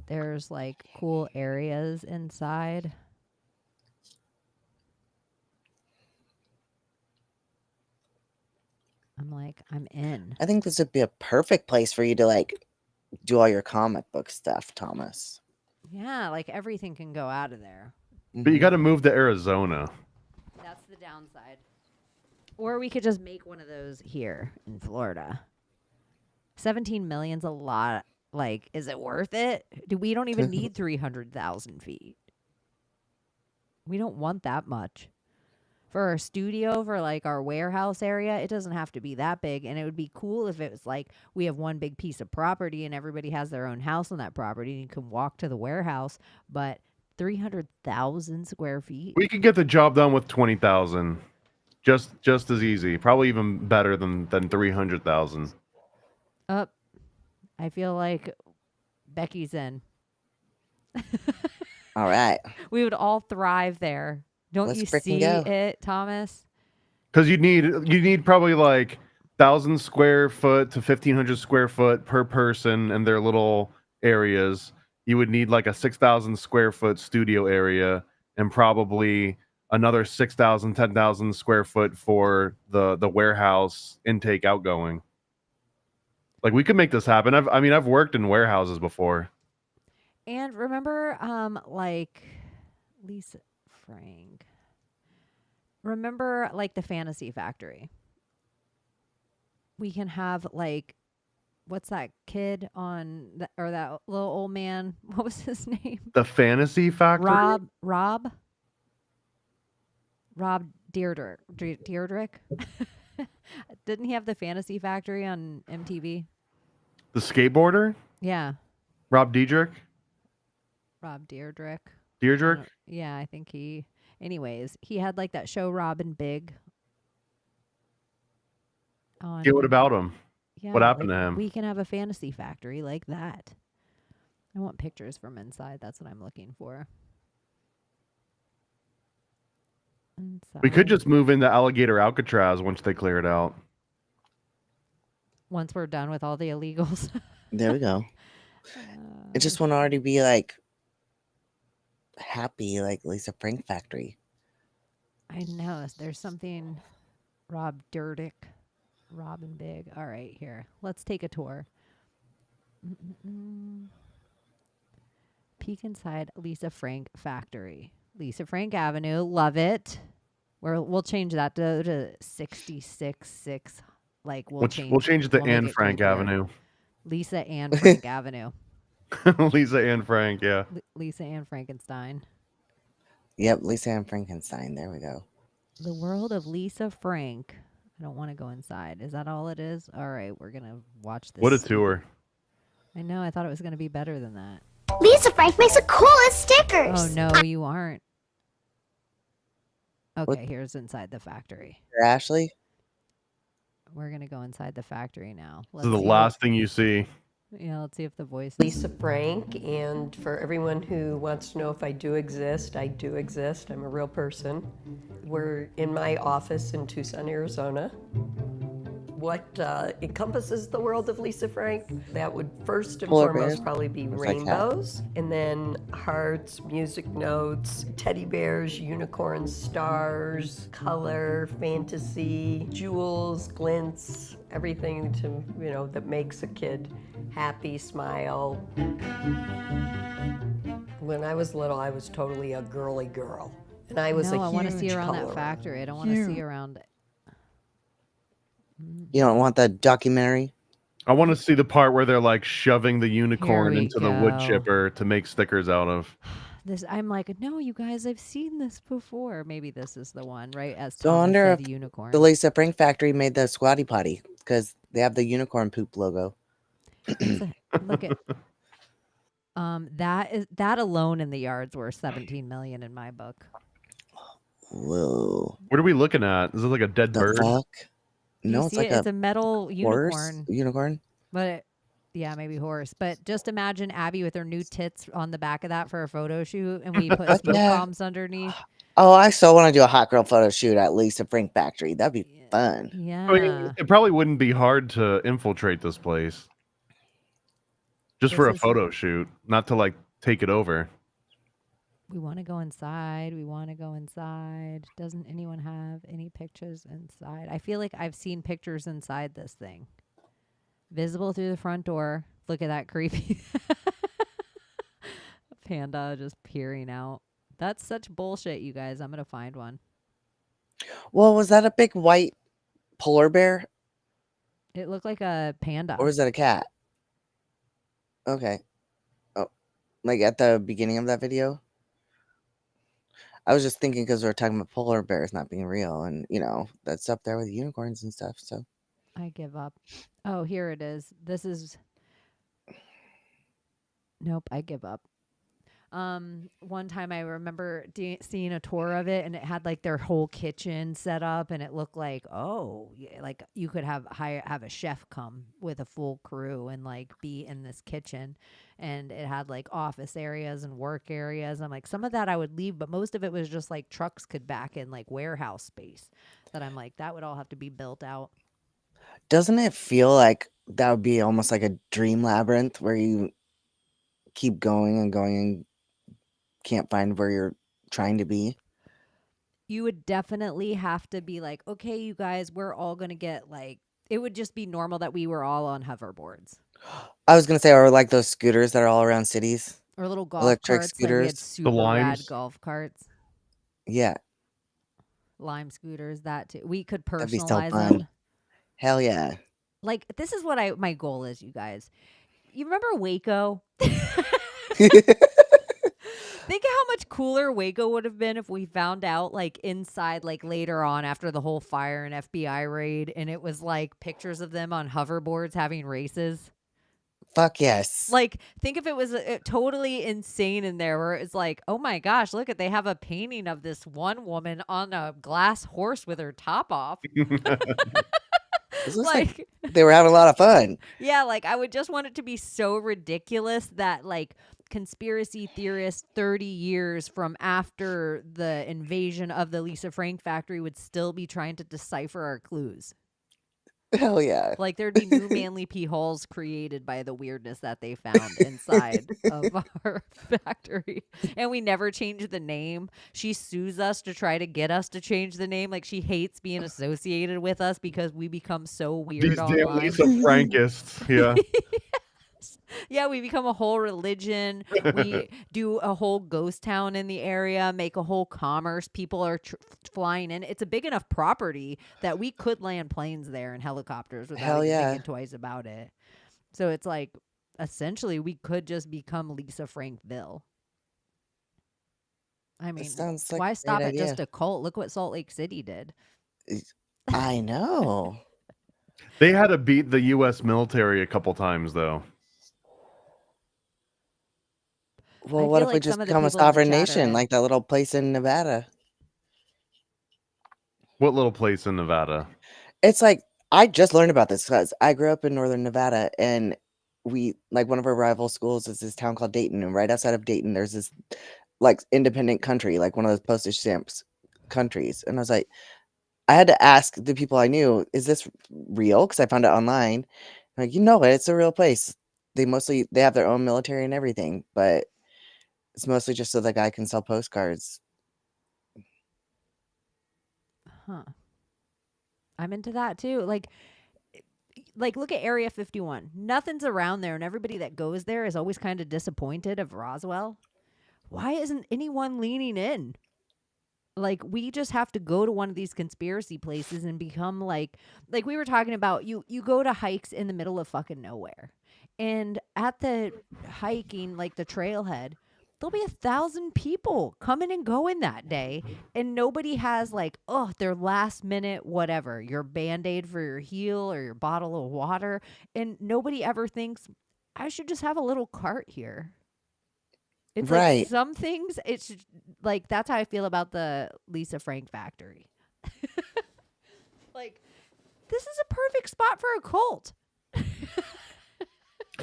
there's like cool areas inside. I'm like, I'm in. I think this would be a perfect place for you to like do all your comic book stuff, Thomas. Yeah, like everything can go out of there. But you got to move to Arizona. That's the downside. Or we could just make one of those here in Florida. 17 million's a lot. Like, is it worth it? We don't even need 300,000 feet. We don't want that much. For our studio, for like our warehouse area, it doesn't have to be that big. And it would be cool if it was like we have one big piece of property and everybody has their own house on that property and you can walk to the warehouse. But 300,000 square feet. We could get the job done with 20,000. Just as easy. Probably even better than 300,000. I feel like Becky's in. All right. We would all thrive there. Don't Let's you frickin' see go. it, Thomas? Because you need probably like 1,000 square foot to 1,500 square foot per person in their little areas. You would need like a 6,000 square foot studio area and probably another 6,000, 10,000 square foot for the warehouse intake outgoing. Like we could make this happen. I've worked in warehouses before. And remember, like Lisa Frank. Remember, like the Fantasy Factory. We can have like, what's that kid on that or that little old man? What was his name? The Fantasy Factory. Rob Deirdre. Didn't he have the Fantasy Factory on MTV? The skateboarder. Yeah. Rob Diedrich. Rob Deirdre. Deirdre. Yeah, I think he. Anyways, he had like that show Rob and Big. on. Yeah, what about him? Yeah, What happened like, to him? we can have a fantasy factory like that. I want pictures from inside. That's what I'm looking for. We could Inside. just move into Alligator Alcatraz once they clear it out. Once we're done with all the illegals. There we go. I just want to already be like happy, like Lisa Frank Factory. I know. There's something. Rob Dyrdek. Robin Big. All right, here. Let's take a tour. Peek inside Lisa Frank Factory. Lisa Frank Avenue. Love it. We'll change that to 66.6. Like we'll change it to we'll make Anne it Frank creepier. Avenue. Lisa Anne Frank Avenue. Lisa Anne Frank, yeah. Lisa Anne Frankenstein. Yep, Lisa Ann Frankenstein. There we go. The world of Lisa Frank. I don't want to go inside. Is that all it is? All right, we're going to watch this. What a tour. I know. I thought it was going to be better than that. Lisa Frank makes the coolest stickers. Oh, no, you aren't. Okay, here's inside the factory. Ashley? We're going to go inside the factory now. This is the last thing you see. Yeah, let's see if the voice is... Lisa Frank, and for everyone who wants to know if I do exist, I do exist. I'm a real person. We're in my office in Tucson, Arizona. What encompasses the world of Lisa Frank? That would first and Polar foremost bears? probably be Looks like rainbows, and then hearts, music notes, teddy bears, unicorns, stars, color, fantasy, jewels, glints, everything to, you know, that makes a kid happy, smile. When I was little, I was totally a girly girl, and I was no, a I huge want to see around that colorer. factory. I don't want to see around... You don't want that documentary? I want to see the part where they're like shoving the unicorn we into the wood go. chipper to make stickers out of. This, I'm like, no, you guys, I've seen this before. Maybe this is the one, right? As So I Thomas wonder said, if unicorn. the Lisa Frank Factory made the Squatty Potty because they have the unicorn poop logo. Look at that alone in the yard's worth 17 million in my book. Whoa. What are we looking at? Is it like a dead The bird? fuck? Do you No, it's see like it? It's a metal horse unicorn. unicorn. But yeah, maybe horse. But just imagine Abbie with her new tits on the back of that for a photo shoot, and we put smoke Yeah. bombs underneath. Oh, I so want to do a hot girl photo shoot at Lisa Frank Factory. That'd be fun. Yeah. I mean, it probably wouldn't be hard to infiltrate this place. Just for a This is- photo shoot, not to like take it over. We want to go inside. We want to go inside. Doesn't anyone have any pictures inside? I feel like I've seen pictures inside this thing. Visible through the front door. Look at that creepy panda just peering out. That's such bullshit, you guys. I'm going to find one. Well, was that a big white polar bear It looked like a panda. or was that a cat? Okay. Oh, like at the beginning of that video? I was just thinking because we were talking about polar bears not being real, and you know that's up there with unicorns and stuff. So I give up. Oh, here it is. This is... Nope, I give up. One time I remember seeing a tour of it, and it had like their whole kitchen set up, and it looked like, oh, yeah, like you could have a chef come with a full crew and like be in this kitchen, and it had like office areas and work areas. I'm like, some of that I would leave, but most of it was just like trucks could back in like warehouse space that I'm like, that would all have to be built out. doesn't it feel like that would be almost like a dream labyrinth where you keep going and can't find where you're trying to be? You would definitely have to be like, okay, you guys, we're all going to get like, it would just be normal that we were all on hoverboards. I was gonna say, or like those scooters that are all around cities. Or little golf Electric carts. Like we had scooters. super rad golf carts. Yeah, Lime scooters, that too. We could that'd be so personalize fun. them. Hell yeah. Like, this is what my goal is, you guys. You remember Waco? Think of how much cooler Waco would have been if we found out, like, inside, like, later on after the whole fire and FBI raid, and it was, like, pictures of them on hoverboards having races. Fuck yes. Like, think if it was totally insane in there where it's like, oh my gosh, look at, they have a painting of this one woman on a glass horse with her top off. This looks like they were having a lot of fun. Yeah, like I would just want it to be so ridiculous that like conspiracy theorists 30 years from after the invasion of the Lisa Frank factory would still be trying to decipher our clues. Hell yeah. Like there'd be new Manly P holes created by the weirdness that they found inside of our factory. And we never changed the name. She sues us to try to get us to change the name. Like she hates being associated with us because we become so weird These damn online. Lisa Frankists. Yeah. Yeah, we become a whole religion. We do a whole ghost town in the area, make a whole commerce. People are flying in. It's a big enough property that we could land planes there and helicopters without Hell even yeah. thinking twice about it. So it's like, essentially, we could just become Lisa Frankville. I mean, sounds like why a stop great at just idea. a cult? Look what Salt Lake City did. I know. They had to beat the U.S. military a couple times, though. Well, what if we just become a sovereign nation like that little place in Nevada? What little place in Nevada? It's like, I just learned about this because I grew up in northern Nevada, and we, like, one of our rival schools is this town called Dayton, and right outside of Dayton, there's this, like, independent country, like one of those postage stamps countries. And I was like, I had to ask the people I knew, is this real? Because I found it online. Like, it's a real place. They have their own military and everything, but it's mostly just so the guy can sell postcards. Huh. I'm into that too. Like look at Area 51. Nothing's around there, and everybody that goes there is always kind of disappointed of Roswell. Why isn't anyone leaning in? Like, we just have to go to one of these conspiracy places and become like we were talking about, you go to hikes in the middle of fucking nowhere. And at the hiking, like the trailhead, there'll be 1,000 people coming and going that day. And nobody has like, their last minute whatever, your Band-Aid for your heel or your bottle of water. And nobody ever thinks, I should just have a little cart here. It's Right. like some things, it's like, that's how I feel about the Lisa Frank factory. Like, this is a perfect spot for a cult.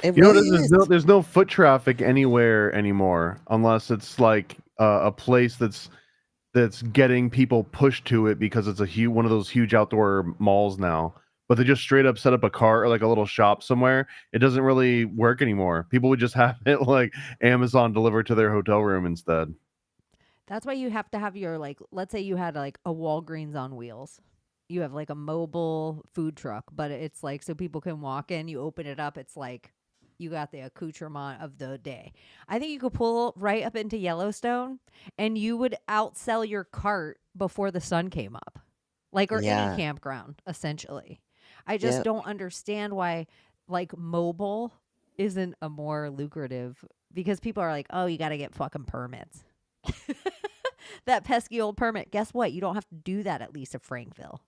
It really is. There's no foot traffic anywhere anymore, unless it's like a place that's getting people pushed to it because it's one of those huge outdoor malls now. But they just straight up set up a car or like a little shop somewhere. It doesn't really work anymore. People would just have it like Amazon delivered to their hotel room instead. That's why you have to have your, like, let's say you had like a Walgreens on wheels. You have like a mobile food truck, but it's like so people can walk in, you open it up, it's like you got the accoutrement of the day. I think you could pull right up into Yellowstone and you would outsell your cart before the sun came up. Like, or any campground, essentially. I just don't understand why, like, mobile isn't a more lucrative, because people are like, oh, you got to get fucking permits. That pesky old permit. Guess what? You don't have to do that at Lisa Frankville.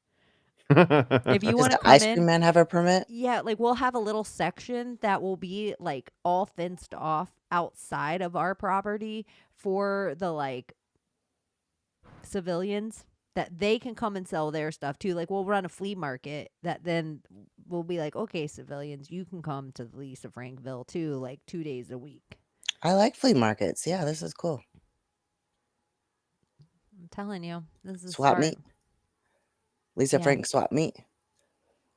If you want to come Ice in, Cream Man have a permit? yeah, like we'll have a little section that will be like all fenced off outside of our property for the like civilians, that they can come and sell their stuff too. Like we'll run a flea market that then we'll be like, okay, civilians, you can come to the Lisa Frankville too, like 2 days a week. I like flea markets. Yeah, this is cool. I'm telling you, this is Swap smart. meet. Lisa Frank swap meet.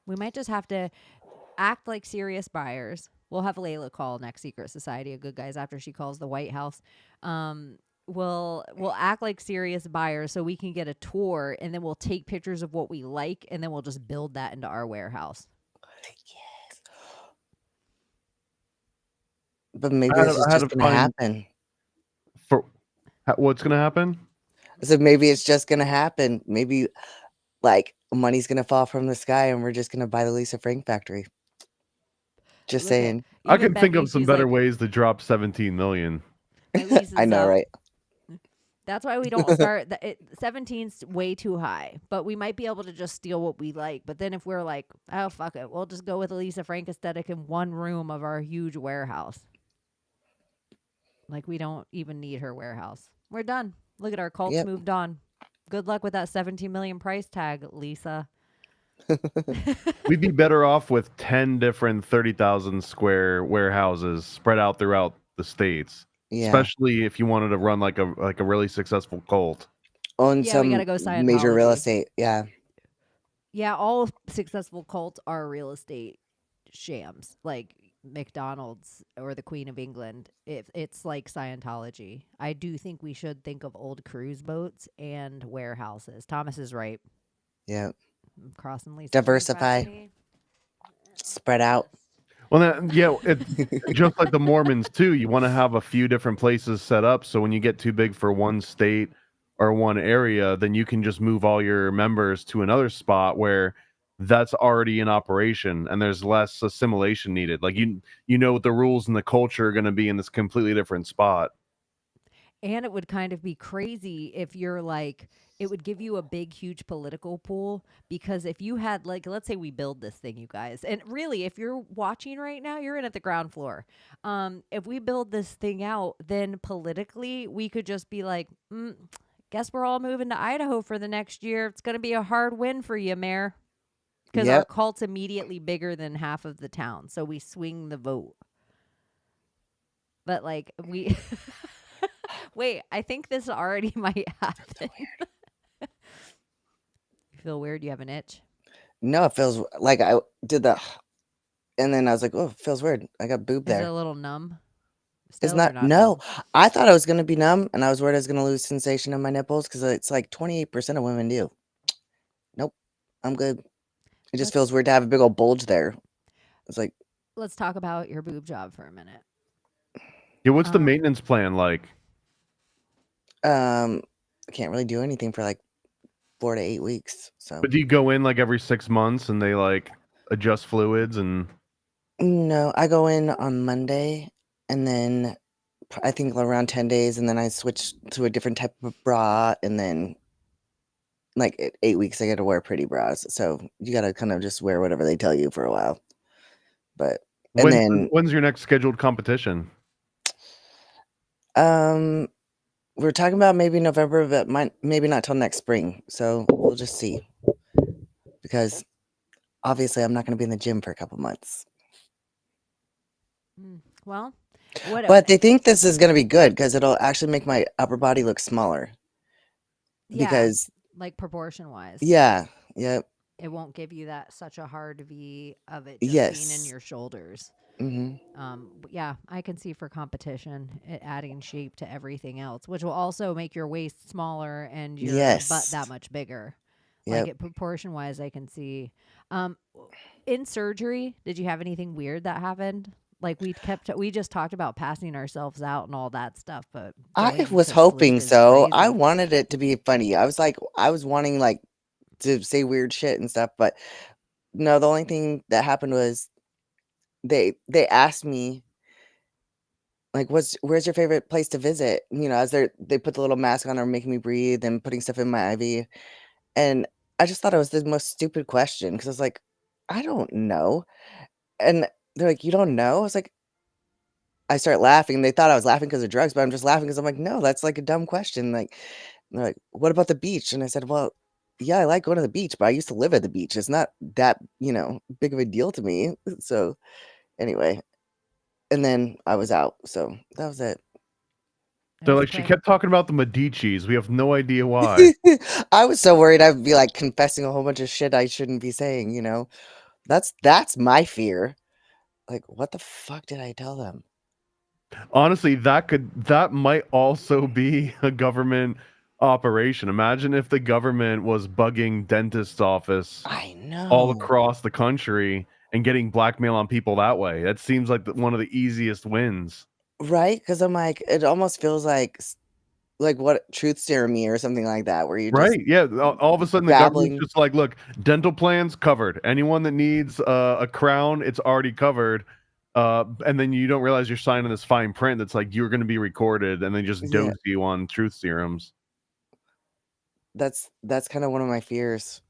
We might just have to act like serious buyers. We'll have Layla call next Secret Society of Good Guys after she calls the White House. We'll act like serious buyers so we can get a tour, and then we'll take pictures of what we like, and then we'll just build that into our warehouse. Yes. But maybe this is just going to happen. What's going to happen? So maybe it's just going to happen. Maybe like money's going to fall from the sky and we're just going to buy the Lisa Frank factory. Just saying. I can think of some better ways to drop 17 million. I know, right? That's why we don't start. 17's way too high, but we might be able to just steal what we like. But then if we're like, oh, fuck it, we'll just go with a Lisa Frank aesthetic in one room of our huge warehouse. Like, we don't even need her warehouse. We're done. Look at our cults moved on. Good luck with that 17 million price tag, Lisa. We'd be better off with 10 different 30,000 square warehouses spread out throughout the states. Yeah. Especially if you wanted to run like a really successful cult. Own Yeah, we some gotta go major real Scientology. estate. Yeah. Yeah, all successful cults are real estate shams, like McDonald's or the Queen of England. It's like Scientology. I do think we should think of old cruise boats and warehouses. Thomas is right. Yeah. I'm crossing Lisa's Diversify. strategy. Spread out. Well, it's just like the Mormons too. You want to have a few different places set up, so when you get too big for one state or one area, then you can just move all your members to another spot where that's already in operation and there's less assimilation needed. Like you know what the rules and the culture are going to be in this completely different spot. And it would kind of be crazy if you're like, it would give you a big, huge political pool, because if you had, like, let's say we build this thing, you guys, and really, if you're watching right now, you're in at the ground floor. If we build this thing out, then politically, we could just be like, guess we're all moving to Idaho for the next year. It's going to be a hard win for you, Mayor. Because our cult's immediately bigger than half of the town. So we swing the vote. But like we wait, I think this already might happen. You feel weird? You have an itch? No, it feels like I did the, and then I was like, oh, it feels weird. I got boob Is it there. a little numb? It's Still or not, no. numb? I thought I was going to be numb, and I was worried I was going to lose sensation in my nipples because it's like 28% of women do. Nope. I'm good. It just feels weird to have a big old bulge there. It's like, Let's talk about your boob job for a minute. Yeah, what's the maintenance plan like? I can't really do anything for like 4 to 8 weeks. So, But do you go in like every 6 months and they like adjust fluids and? no, I go in on Monday, and then I think around 10 days, and then I switch to a different type of bra, and then like 8 weeks I get to wear pretty bras. So you got to kind of just wear whatever they tell you for a while. But When's your next scheduled competition? we're talking about maybe November, but maybe not till next spring. So we'll just see, because obviously I'm not going to be in the gym for a couple months. Well, but they think this is going to be good because it'll actually make my upper body look smaller. Yeah, Because like proportion wise. yeah, yep. It won't give you that such a hard V of it just being in your shoulders. Yeah, I can see for competition it adding shape to everything else, which will also make your waist smaller and your butt that much bigger. Like it proportion wise, I can see. In surgery, did you have anything weird that happened? Like we just talked about passing ourselves out and all that stuff, but I was hoping so. I wanted it to be funny. I was wanting like to say weird shit and stuff, but no, the only thing that happened was they asked me like, where's your favorite place to visit? As they put the little mask on or making me breathe and putting stuff in my IV. And I just thought it was the most stupid question because I was like, I don't know. And they're like, you don't know? I was like, I start laughing. They thought I was laughing because of drugs, but I'm just laughing because I'm like, no, that's like a dumb question. Like, they're like, what about the beach? And I said, well, yeah, I like going to the beach, but I used to live at the beach. It's not that, big of a deal to me. So anyway, and then I was out. So that was it. So like she kept talking about the Medicis. We have no idea why. I was so worried I'd be like confessing a whole bunch of shit I shouldn't be saying, That's my fear. Like, what the fuck did I tell them? Honestly, that might also be a government operation. Imagine if the government was bugging dentist's office all across the country and getting blackmail on people that way. That seems like one of the easiest wins. Right? Because I'm like, it almost feels like what truth serum me or something like that, where you just yeah. All of a sudden, the government's just like, look, dental plans covered. Anyone that needs a crown, it's already covered. And then you don't realize you're signing this fine print that's like you're going to be recorded, and they just dose you on truth serums. That's kind of one of my fears.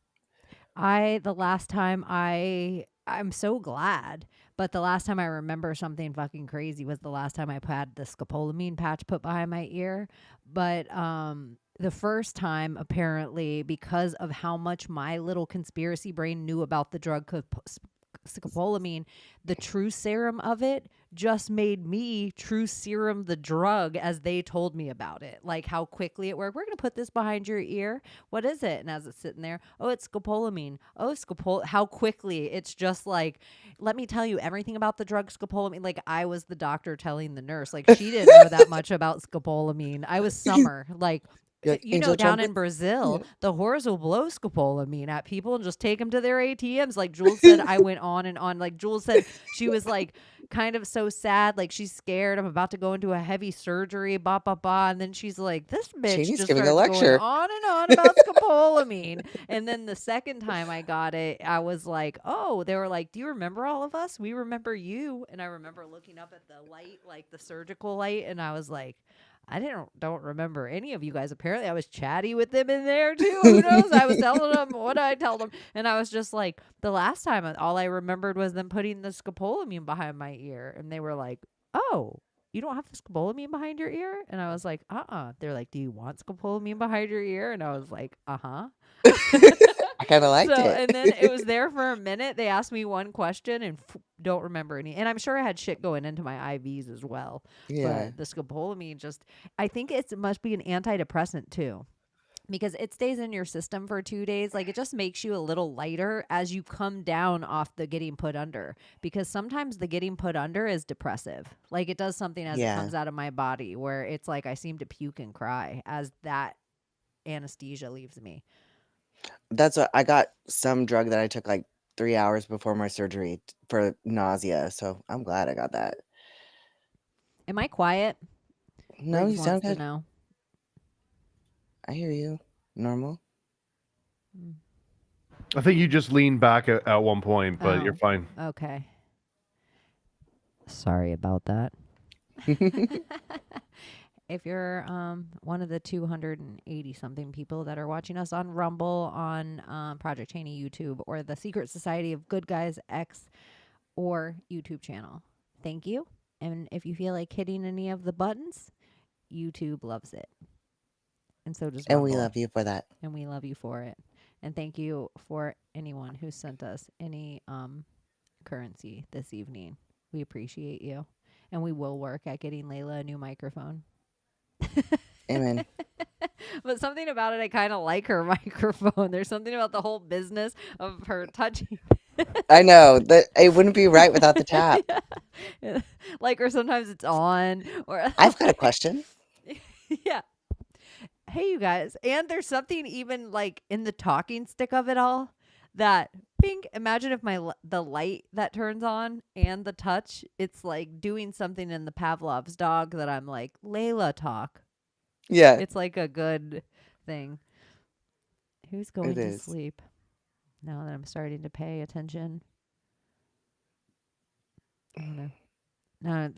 The last time I'm so glad, but the last time I remember something fucking crazy was the last time I had the scopolamine patch put behind my ear. But the first time, apparently, because of how much my little conspiracy brain knew about the drug scopolamine, the true serum of it just made me true serum the drug as they told me about it. Like how quickly it worked. We're going to put this behind your ear. What is it? And as it's sitting there, oh, it's scopolamine. Oh, how quickly. It's just like, let me tell you everything about the drug scopolamine. Like I was the doctor telling the nurse. Like she didn't know that much about scopolamine. I was Summer. Like, you know, down in Brazil, the whores will blow scopolamine at people and just take them to their ATMs. Like Jules said, I went on and on. Like Jules said, she was like kind of so sad. Like she's scared. I'm about to go into a heavy surgery, blah, blah, blah. And then she's like, this bitch Chaney's just giving a starts lecture. going on and on about scopolamine. And then the second time I got it, I was like, oh, they were like, do you remember all of us? We remember you. And I remember looking up at the light, like the surgical light. And I was like, I don't remember any of you guys. Apparently, I was chatty with them in there too. Who knows? I was telling them, what did I tell them? And I was just like, the last time, all I remembered was them putting the scopolamine behind my ear. And they were like, oh, you don't have the scopolamine behind your ear? And I was like, They're like, do you want scopolamine behind your ear? And I was like, I kind of liked it. And then it was there for a minute. They asked me one question and don't remember any. And I'm sure I had shit going into my IVs as well. Yeah. But the scopolamine I think it must be an antidepressant too. Because it stays in your system for 2 days. Like it just makes you a little lighter as you come down off the getting put under. Because sometimes the getting put under is depressive. Like it does something as it comes out of my body where it's like I seem to puke and cry as that anesthesia leaves me. That's what I got some drug that I took like 3 hours before my surgery for nausea. So I'm glad I got that. Am I quiet? No, Riggs you sound wants to good. know. I hear you. Normal. I think you just leaned back at one point, but you're fine. Okay. Sorry about that. If you're one of the 280 something people that are watching us on Rumble, on Project Chaney YouTube, or the Secret Society of Good Guys X or YouTube channel, thank you. And if you feel like hitting any of the buttons, YouTube loves it. And so does Rumble. And we love you for that. And we love you for it. And thank you for anyone who sent us any currency this evening. We appreciate you. And we will work at getting Layla a new microphone. Amen. But something about it, I kind of like her microphone. There's something about the whole business of her touching. I know that it wouldn't be right without the tap. Yeah. Like, or sometimes it's on. Or I've got a question. Yeah. Hey, you guys. And there's something even like in the talking stick of it all that ping. Imagine if the light that turns on and the touch, it's like doing something in the Pavlov's dog that I'm like, Layla talk. Yeah. It's like a good thing. Who's going to sleep? Now that I'm starting to pay attention. I don't know.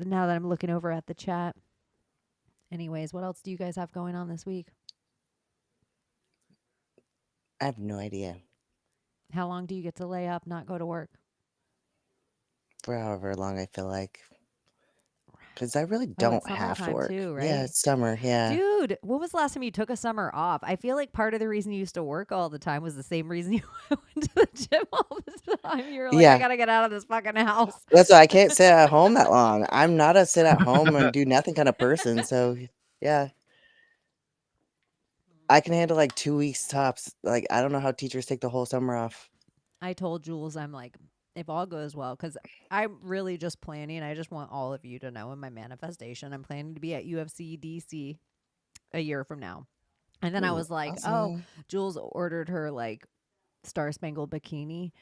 Now that I'm looking over at the chat. Anyways, what else do you guys have going on this week? I have no idea. How long do you get to lay up, not go to work? For however long I feel like. Because I really don't have to work. Too, right? Yeah, it's summer. Yeah. Dude, when was the last time you took a summer off? I feel like part of the reason you used to work all the time was the same reason you went to the gym all the time. You're like, I gotta get out of this fucking house. That's why I can't sit at home that long. I'm not a sit at home and do nothing kind of person. So, yeah. I can handle like 2 weeks tops. Like, I don't know how teachers take the whole summer off. I told Jules, I'm like, if all goes well, because I'm really just planning. I just want all of you to know in my manifestation, I'm planning to be at UFC DC a year from now. And then I was like, awesome. Jules ordered her like Star Spangled Bikini.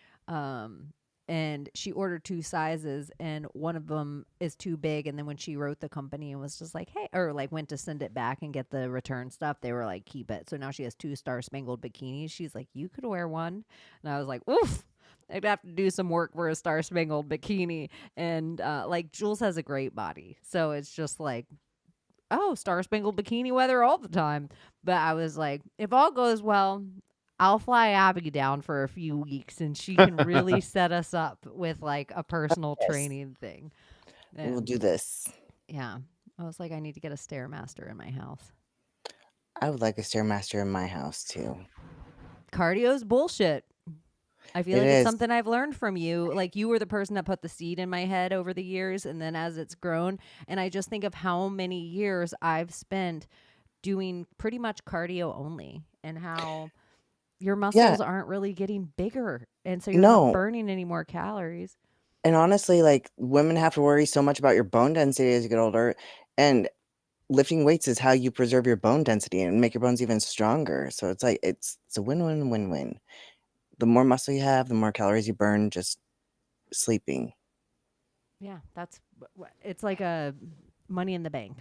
And she ordered 2 sizes and one of them is too big. And then when she wrote the company and was just like, hey, or like went to send it back and get the return stuff, they were like, keep it. So now she has 2 Star Spangled Bikinis. She's like, you could wear one. And I was like, oof. I'd have to do some work for a Star Spangled Bikini. And like Jules has a great body. So it's just like, oh, Star Spangled Bikini weather all the time. But I was like, if all goes well, I'll fly Abbie down for a few weeks and she can really set us up with like a personal training thing. And we'll do this. Yeah. I was like, I need to get a Stairmaster in my house. I would like a Stairmaster in my house too. Cardio's bullshit. I feel It like it's is. something I've learned from you. Like, you were the person that put the seed in my head over the years, and then as it's grown, and I just think of how many years I've spent doing pretty much cardio only, and how your muscles aren't really getting bigger, and so you're not No. burning any more calories. And honestly, like, women have to worry so much about your bone density as you get older, and lifting weights is how you preserve your bone density and make your bones even stronger. So it's like it's a win-win-win-win. The more muscle you have, the more calories you burn just sleeping. Yeah, that's it's like a money in the bank.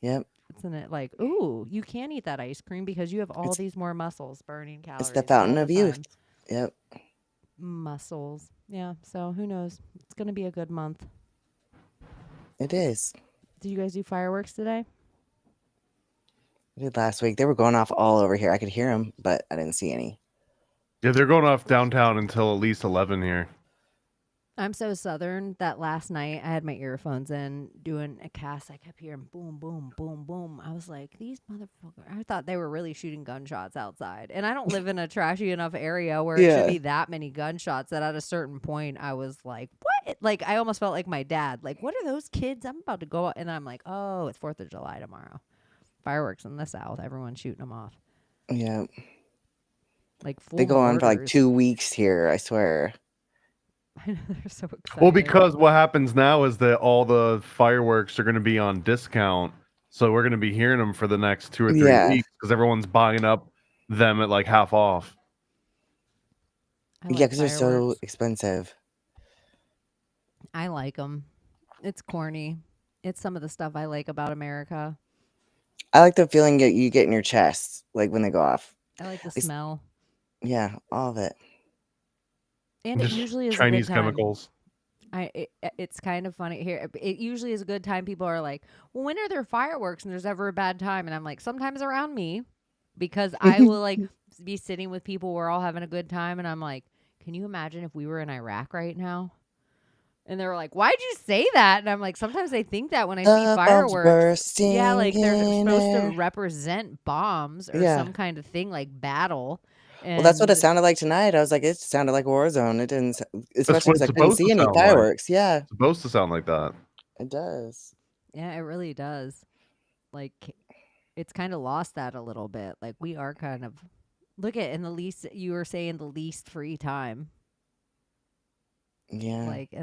Yep. Isn't it like, ooh, you can eat that ice cream because you have all It's- these more muscles burning calories. It's the fountain all of the youth. time. Yep. Muscles. Yeah, so who knows? It's going to be a good month. It is. Did you guys do fireworks today? I did last week. They were going off all over here. I could hear them, but I didn't see any. Yeah, they're going off downtown until at least 11 here. I'm so southern that last night I had my earphones in doing a cast. I kept hearing boom, boom, boom, boom. I was like, these motherfuckers. I thought they were really shooting gunshots outside. And I don't live in a trashy enough area where it should be that many gunshots that at a certain point I was like, what? Like, I almost felt like my dad. Like, what are those kids? I'm about to go out. And I'm like, oh, it's 4th of July tomorrow. Fireworks in the South. Everyone's shooting them off. Yeah. Like, full They go on for like mortars. 2 weeks here, I swear. I know, they're so excited. Well, because what happens now is that all the fireworks are going to be on discount. So we're going to be hearing them for the next 2 or 3 weeks because everyone's buying up them at like half off. I like Yeah, because they're so fireworks. expensive. I like them. It's corny. It's some of the stuff I like about America. I like the feeling that you get in your chest, like when they go off. I like the It's- smell. Yeah, all of it. And it Just usually is Chinese a good time. chemicals. It's kind of funny here. It usually is a good time. People are like, well, when are there fireworks and there's ever a bad time? And I'm like, sometimes around me, because I will like be sitting with people, we're all having a good time. And I'm like, can you imagine if we were in Iraq right now? And they were like, why'd you say that? And I'm like, sometimes I think that when I see Bombs fireworks. bursting Yeah, like they're in supposed air. to represent bombs or Yeah. some kind of thing like battle. Well, that's what it And sounded like tonight. I was like, it sounded like Warzone. It didn't, That's especially what because it's I couldn't supposed see to any sound like. fireworks. Yeah, It's supposed to sound like that. it does. yeah, it really does. Like, it's kind of lost that a little bit. Like, we are kind of look at in the least you were saying the least free time. Yeah. Like,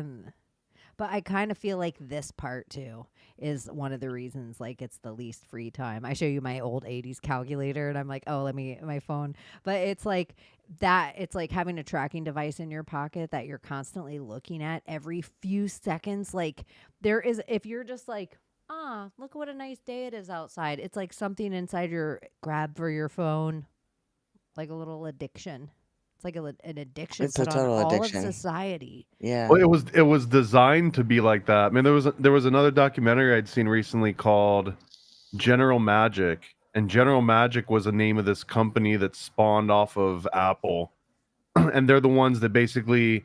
but I kind of feel like this part too is one of the reasons, like, it's the least free time. I show you my old 80s calculator and I'm like, oh, let me my phone. But it's like that. It's like having a tracking device in your pocket that you're constantly looking at every few seconds. Like, there is, if you're just like, look what a nice day it is outside. It's like something inside your grab for your phone, like a little addiction. It's like an addiction It's a put on total all addiction. of society. Yeah. Well, it was designed to be like that. I mean, there was another documentary I'd seen recently called General Magic, and General Magic was the name of this company that spawned off of Apple, and they're the ones that basically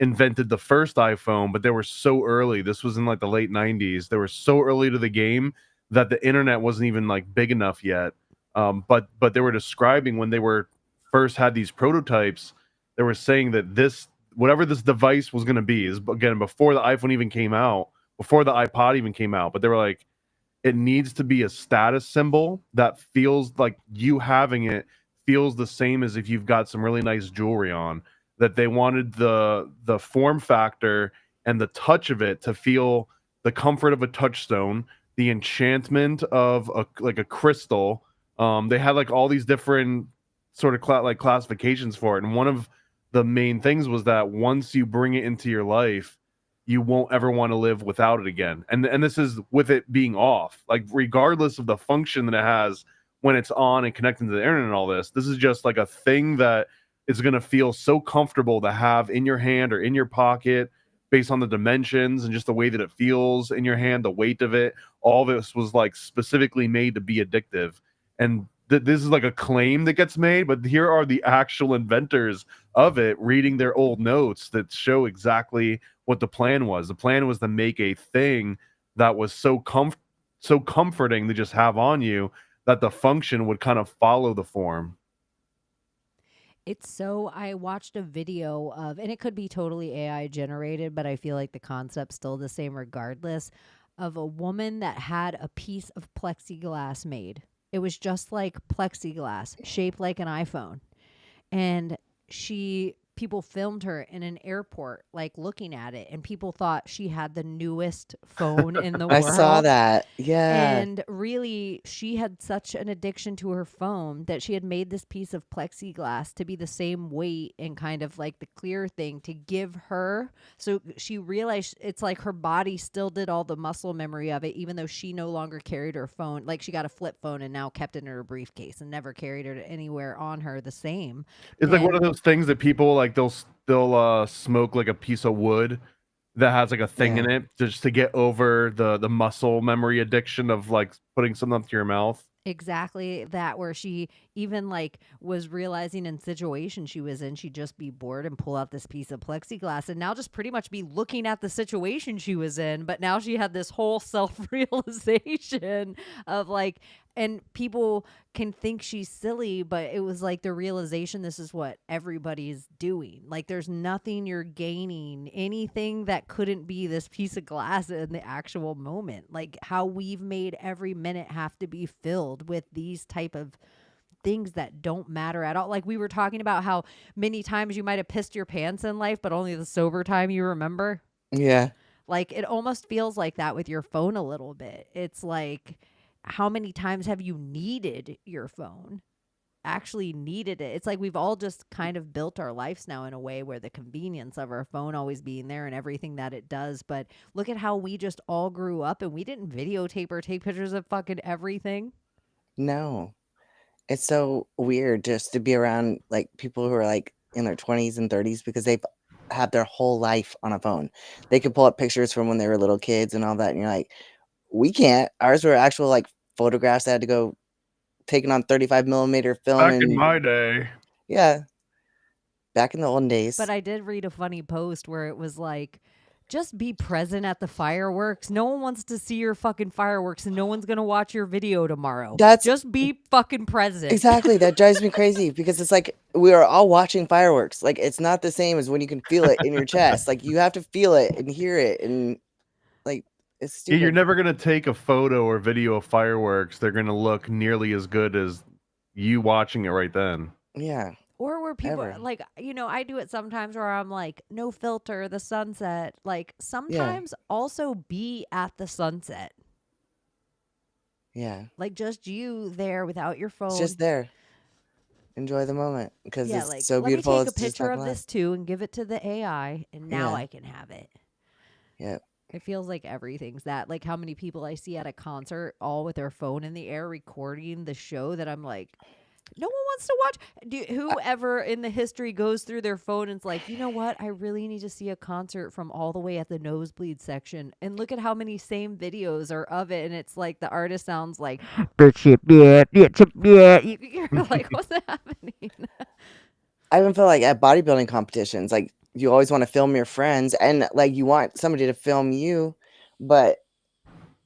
invented the first iPhone, but they were so early. This was in like the late 90s. They were so early to the game that the internet wasn't even like big enough yet. But they were describing when they were first had these prototypes, they were saying that whatever this device was going to be is, again, before the iPhone even came out, before the iPod even came out, but they were like, it needs to be a status symbol that feels like you having it feels the same as if you've got some really nice jewelry on. That they wanted the form factor and the touch of it to feel the comfort of a touchstone, the enchantment of a crystal. They had like all these different sort of classifications for it, and one of the main things was that once you bring it into your life, you won't ever want to live without it again. And this is with it being off, like regardless of the function that it has when it's on and connecting to the internet and all this. This is just like a thing that is going to feel so comfortable to have in your hand or in your pocket based on the dimensions and just the way that it feels in your hand, the weight of it. All this was like specifically made to be addictive. And this is like a claim that gets made, but here are the actual inventors of it reading their old notes that show exactly what the plan was. The plan was to make a thing that was so comforting to just have on you that the function would kind of follow the form. I watched a video of, and it could be totally AI generated, but I feel like the concept's still the same regardless, of a woman that had a piece of plexiglass made. It was just like plexiglass, shaped like an iPhone. And people filmed her in an airport, like looking at it, and people thought she had the newest phone in the I world. saw that. Yeah. And really, she had such an addiction to her phone that she had made this piece of plexiglass to be the same weight and kind of like the clear thing to give her. So she realized it's like her body still did all the muscle memory of it, even though she no longer carried her phone. Like she got a flip phone and now kept it in her briefcase and never carried it anywhere on her the same. It's like one of those things that people like they'll smoke like a piece of wood that has like a thing in it just to get over the muscle memory addiction of like putting something up to your mouth. Exactly that, where she even like was realizing in situations she was in, she'd just be bored and pull out this piece of plexiglass and now just pretty much be looking at the situation she was in. But now she had this whole self-realization of like, and people can think she's silly, but it was like the realization this is what everybody's doing. Like there's nothing you're gaining, anything that couldn't be this piece of glass in the actual moment. Like how we've made every minute have to be filled with these type of things that don't matter at all. Like we were talking about how many times you might have pissed your pants in life, but only the sober time you remember. Yeah. Like it almost feels like that with your phone a little bit. It's like, how many times have you needed your phone? Actually needed it. It's like we've all just kind of built our lives now in a way where the convenience of our phone always being there and everything that it does. But look at how we just all grew up and we didn't videotape or take pictures of fucking everything. No. It's so weird just to be around like people who are like in their 20s and 30s because they've had their whole life on a phone. They could pull up pictures from when they were little kids and all that. And you're like, we can't. Ours were actual like photographs that had to go taken on 35 millimeter film. Back in my day. Yeah. Back in the olden days. But I did read a funny post where it was like, just be present at the fireworks. No one wants to see your fucking fireworks and no one's going to watch your video tomorrow. Just be fucking present. Exactly. That drives me crazy because it's like we are all watching fireworks. Like it's not the same as when you can feel it in your chest. Like you have to feel it and hear it. And like, it's stupid. You're never going to take a photo or video of fireworks. They're going to look nearly as good as you watching it right then. Yeah. Or where people like, you know, I do it sometimes where I'm like, no filter, the sunset. Like sometimes also be at the sunset. Yeah. Like just you there without your phone. It's just there. Enjoy the moment because it's like, so beautiful. Let me take a picture of this too and give it to the AI and now I can have it. Yeah. It feels like everything's that. Like how many people I see at a concert all with their phone in the air recording the show that I'm like, no one wants to watch. Whoever in the history goes through their phone and is like, you know what? I really need to see a concert from all the way at the nosebleed section. And look at how many same videos are of it. And it's like the artist sounds like, you're like, what's happening? I even feel like at bodybuilding competitions, like you always want to film your friends and like you want somebody to film you, but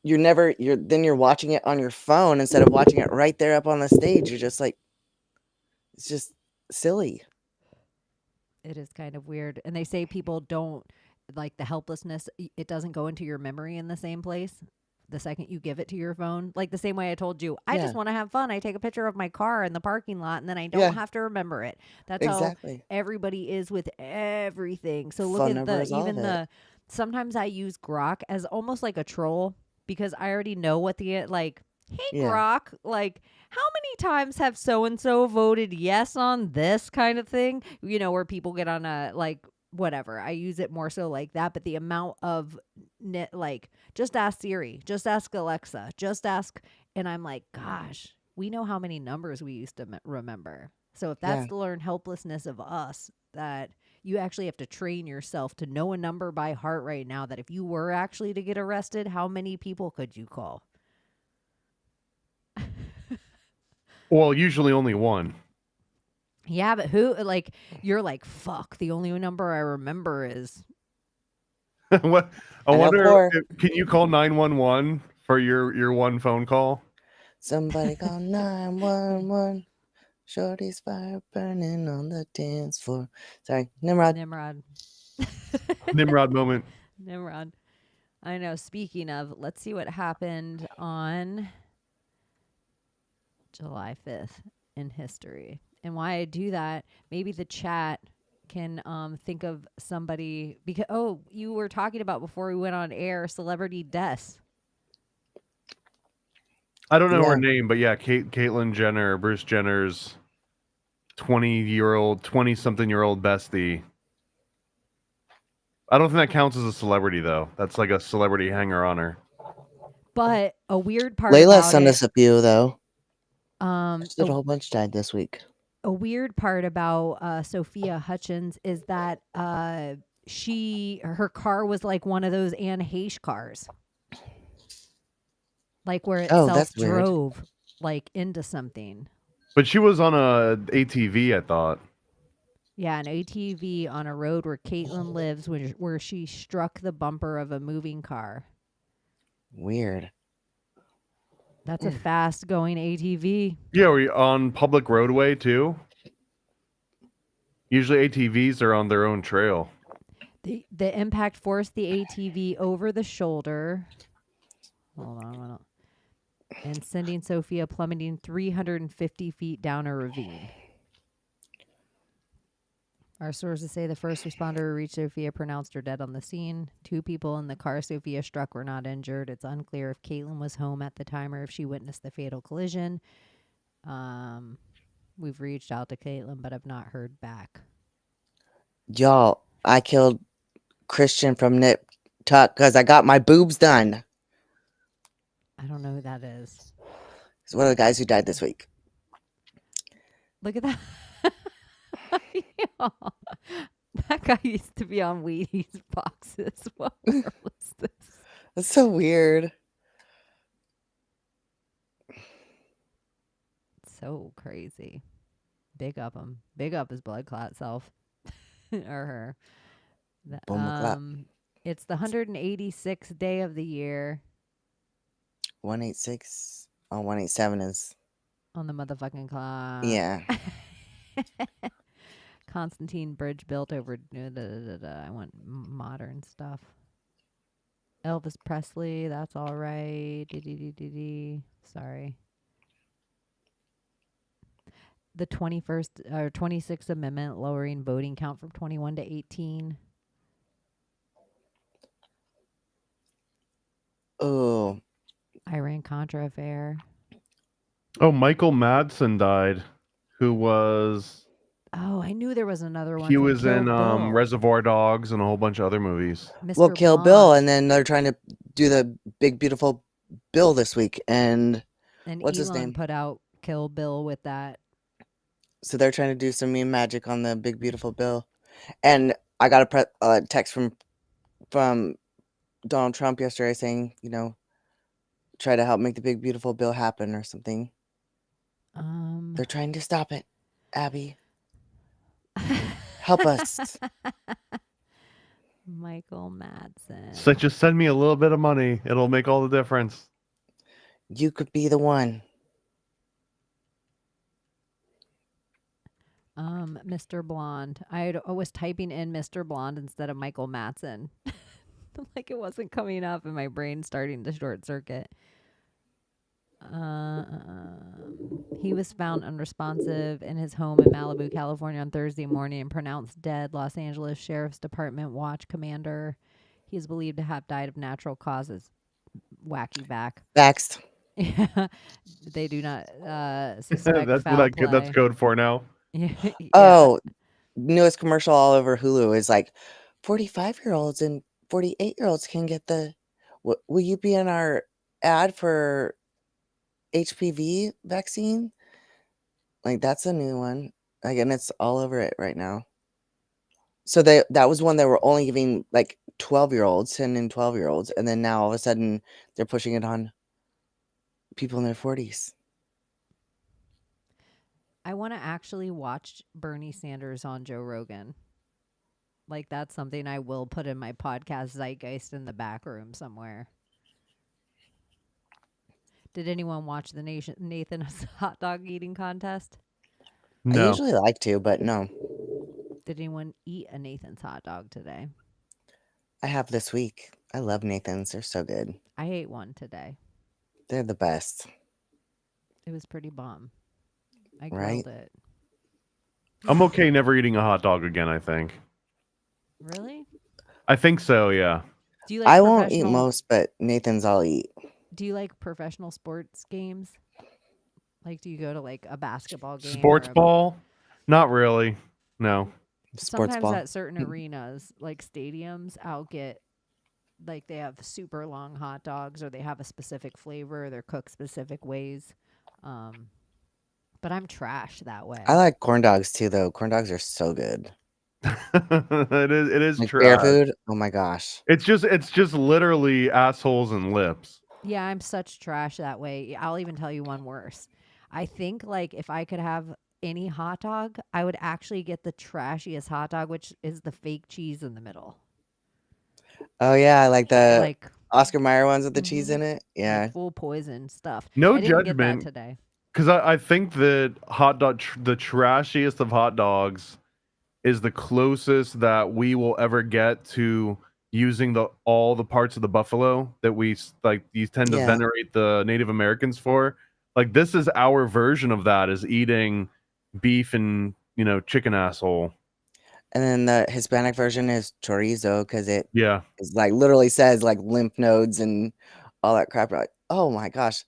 you're watching it on your phone instead of watching it right there up on the stage. You're just like, it's just silly. It is kind of weird. And they say people don't like the helplessness. It doesn't go into your memory in the same place the second you give it to your phone. Like the same way I told you, I just want to have fun. I take a picture of my car in the parking lot and then I don't have to remember it. That's how everybody is with everything. So look at sometimes I use Grok as almost like a troll because I already know what the like, hey Grok, like how many times have so-and-so voted yes on this kind of thing? You know, where people get on a like whatever. I use it more so like that, but the amount of like just ask Siri, just ask Alexa, just ask, and I'm like, gosh, we know how many numbers we used to remember. So if that's the learned helplessness of us, that you actually have to train yourself to know a number by heart right now, that if you were actually to get arrested, how many people could you call? Well, usually only one. Yeah, but who, like, you're like, fuck, the only number I remember is. What? I wonder, can you call 911 for your one phone call? Somebody call 911. Shorty's fire burning on the dance floor. Sorry, Nimrod. Nimrod. Nimrod moment. Nimrod. I know. Speaking of, let's see what happened on July 5th in history. And why I do that, maybe the chat can think of somebody because you were talking about before we went on air celebrity deaths. I don't know her name, but yeah, Caitlyn Jenner, Bruce Jenner's 20-something-year-old bestie. I don't think that counts as a celebrity though. That's like a celebrity hanger on her. But a weird part Layla about sent it, us a few though. Just a whole bunch died this week. A weird part about Sophia Hutchins is that her car was like one of those Anne Heche cars, like where it self-drove like into something. But she was on a ATV, I thought. Yeah, an ATV on a road where Caitlyn lives, where she struck the bumper of a moving car. Weird. That's a fast-going ATV. Yeah, were you on public roadway too? Usually ATVs are on their own trail. The impact forced the ATV over the shoulder. Hold on. And sending Sophia plummeting 350 feet down a ravine. Our sources say the first responder who reached Sophia pronounced her dead on the scene. 2 people in the car Sophia struck were not injured. It's unclear if Caitlyn was home at the time or if she witnessed the fatal collision. We've reached out to Caitlyn, but have not heard back. Y'all, I killed Christian from Nip Tuck because I got my boobs done. I don't know who that is. He's one of the guys who died this week. Look at that. That guy used to be on Wheaties boxes. What was this? That's so weird. So crazy. Big up him. Big up his blood clot self. Or her. It's the 186th day of the year. 186. Oh, 187 is on the motherfucking clock. Yeah. Constantine Bridge built over. I want modern stuff. Elvis Presley. That's all right. Sorry. The 26th Amendment lowering voting count from 21 to 18. Oh. Iran-Contra affair. Oh, Michael Madsen died, who was... Oh, I knew there was another one. He was in Reservoir Dogs and a whole bunch of other movies. Well, Kill Bill, and then they're trying to do the Big Beautiful Bill this week, and what's his name? Put out Kill Bill with that. So they're trying to do some meme magic on the Big Beautiful Bill, and I got a text from Donald Trump yesterday saying, try to help make the Big Beautiful Bill happen or something. They're trying to stop it, Abbie. Help us. Michael Madsen. So just send me a little bit of money. It'll make all the difference. You could be the one. Mr. Blonde. I was typing in Mr. Blonde instead of Michael Madsen. Like it wasn't coming up and my brain starting to short circuit. He was found unresponsive in his home in Malibu, California on Thursday morning and pronounced dead. Los Angeles Sheriff's Department watch commander. He is believed to have died of natural causes. Wacky back. Vaxxed. Yeah. They do not suspect foul play. That's code for now. Yeah. Oh, newest commercial all over Hulu is like 45-year-olds and 48-year-olds can get the... Will you be in our ad for HPV vaccine? Like, that's a new one. Again, it's all over it right now. So that was one they were only giving like 12-year-olds, 10 and 12-year-olds, and then now all of a sudden they're pushing it on people in their 40s. I want to actually watch Bernie Sanders on Joe Rogan. Like, that's something I will put in my podcast zeitgeist in the back room somewhere. Did anyone watch the Nathan's hot dog eating contest? I No. usually like to, but no. Did anyone eat a Nathan's hot dog today? I have this week. I love Nathan's. They're so good. I ate one today. They're the best. It was pretty bomb. I Right? grilled it. I'm okay never eating a hot dog again, I think. Really? I think so, yeah. Do you like I won't eat professional? most, but Nathan's I'll eat. Do you like professional sports games? Like, do you go to like a basketball game? Sports or a- ball? Not really. No. Sports Sometimes ball. at certain arenas, like stadiums, I'll get like they have super long hot dogs, or they have a specific flavor. They're cooked specific ways. But I'm trash that way. I like corn dogs too, though. Corn dogs are so good. It is Like trash. bear food. Oh my gosh. It's just literally assholes and lips. Yeah, I'm such trash that way. I'll even tell you one worse. I think like if I could have any hot dog, I would actually get the trashiest hot dog, which is the fake cheese in the middle. Oh yeah, I like the Like Oscar Mayer ones with the cheese in it. like Yeah. full poison stuff. No I didn't get that judgment. today. Because I think that hot dog, the trashiest of hot dogs, is the closest that we will ever get to using all the parts of the buffalo that we like. These tend to Yeah. venerate the Native Americans for. Like this is our version of that: is eating beef and chicken asshole. And then the Hispanic version is chorizo because it Yeah, is like literally says like lymph nodes and all that crap. Like, oh my gosh.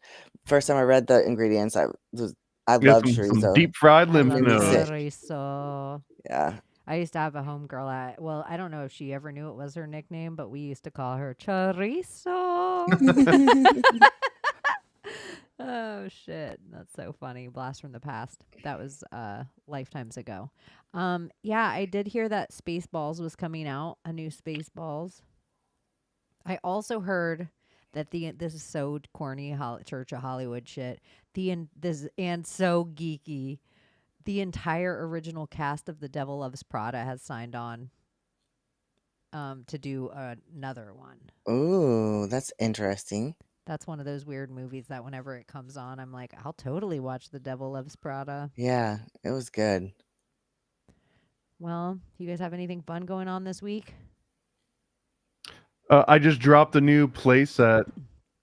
First time I read the ingredients, I yeah, love some chorizo. deep fried I lymph love Made me sick. nodes. chorizo. Yeah. I used to have a homegirl at, well, I don't know if she ever knew it was her nickname, but we used to call her Chorizo. Oh, shit. That's so funny. Blast from the past. That was lifetimes ago. Yeah, I did hear that Spaceballs was coming out, a new Spaceballs. I also heard that this is so corny, Church of Hollywood shit. And so geeky. The entire original cast of The Devil Loves Prada has signed on to do another one. Ooh, that's interesting. That's one of those weird movies that whenever it comes on, I'm like, I'll totally watch The Devil Loves Prada. Yeah, it was good. Well, you guys have anything fun going on this week? I just dropped a new playset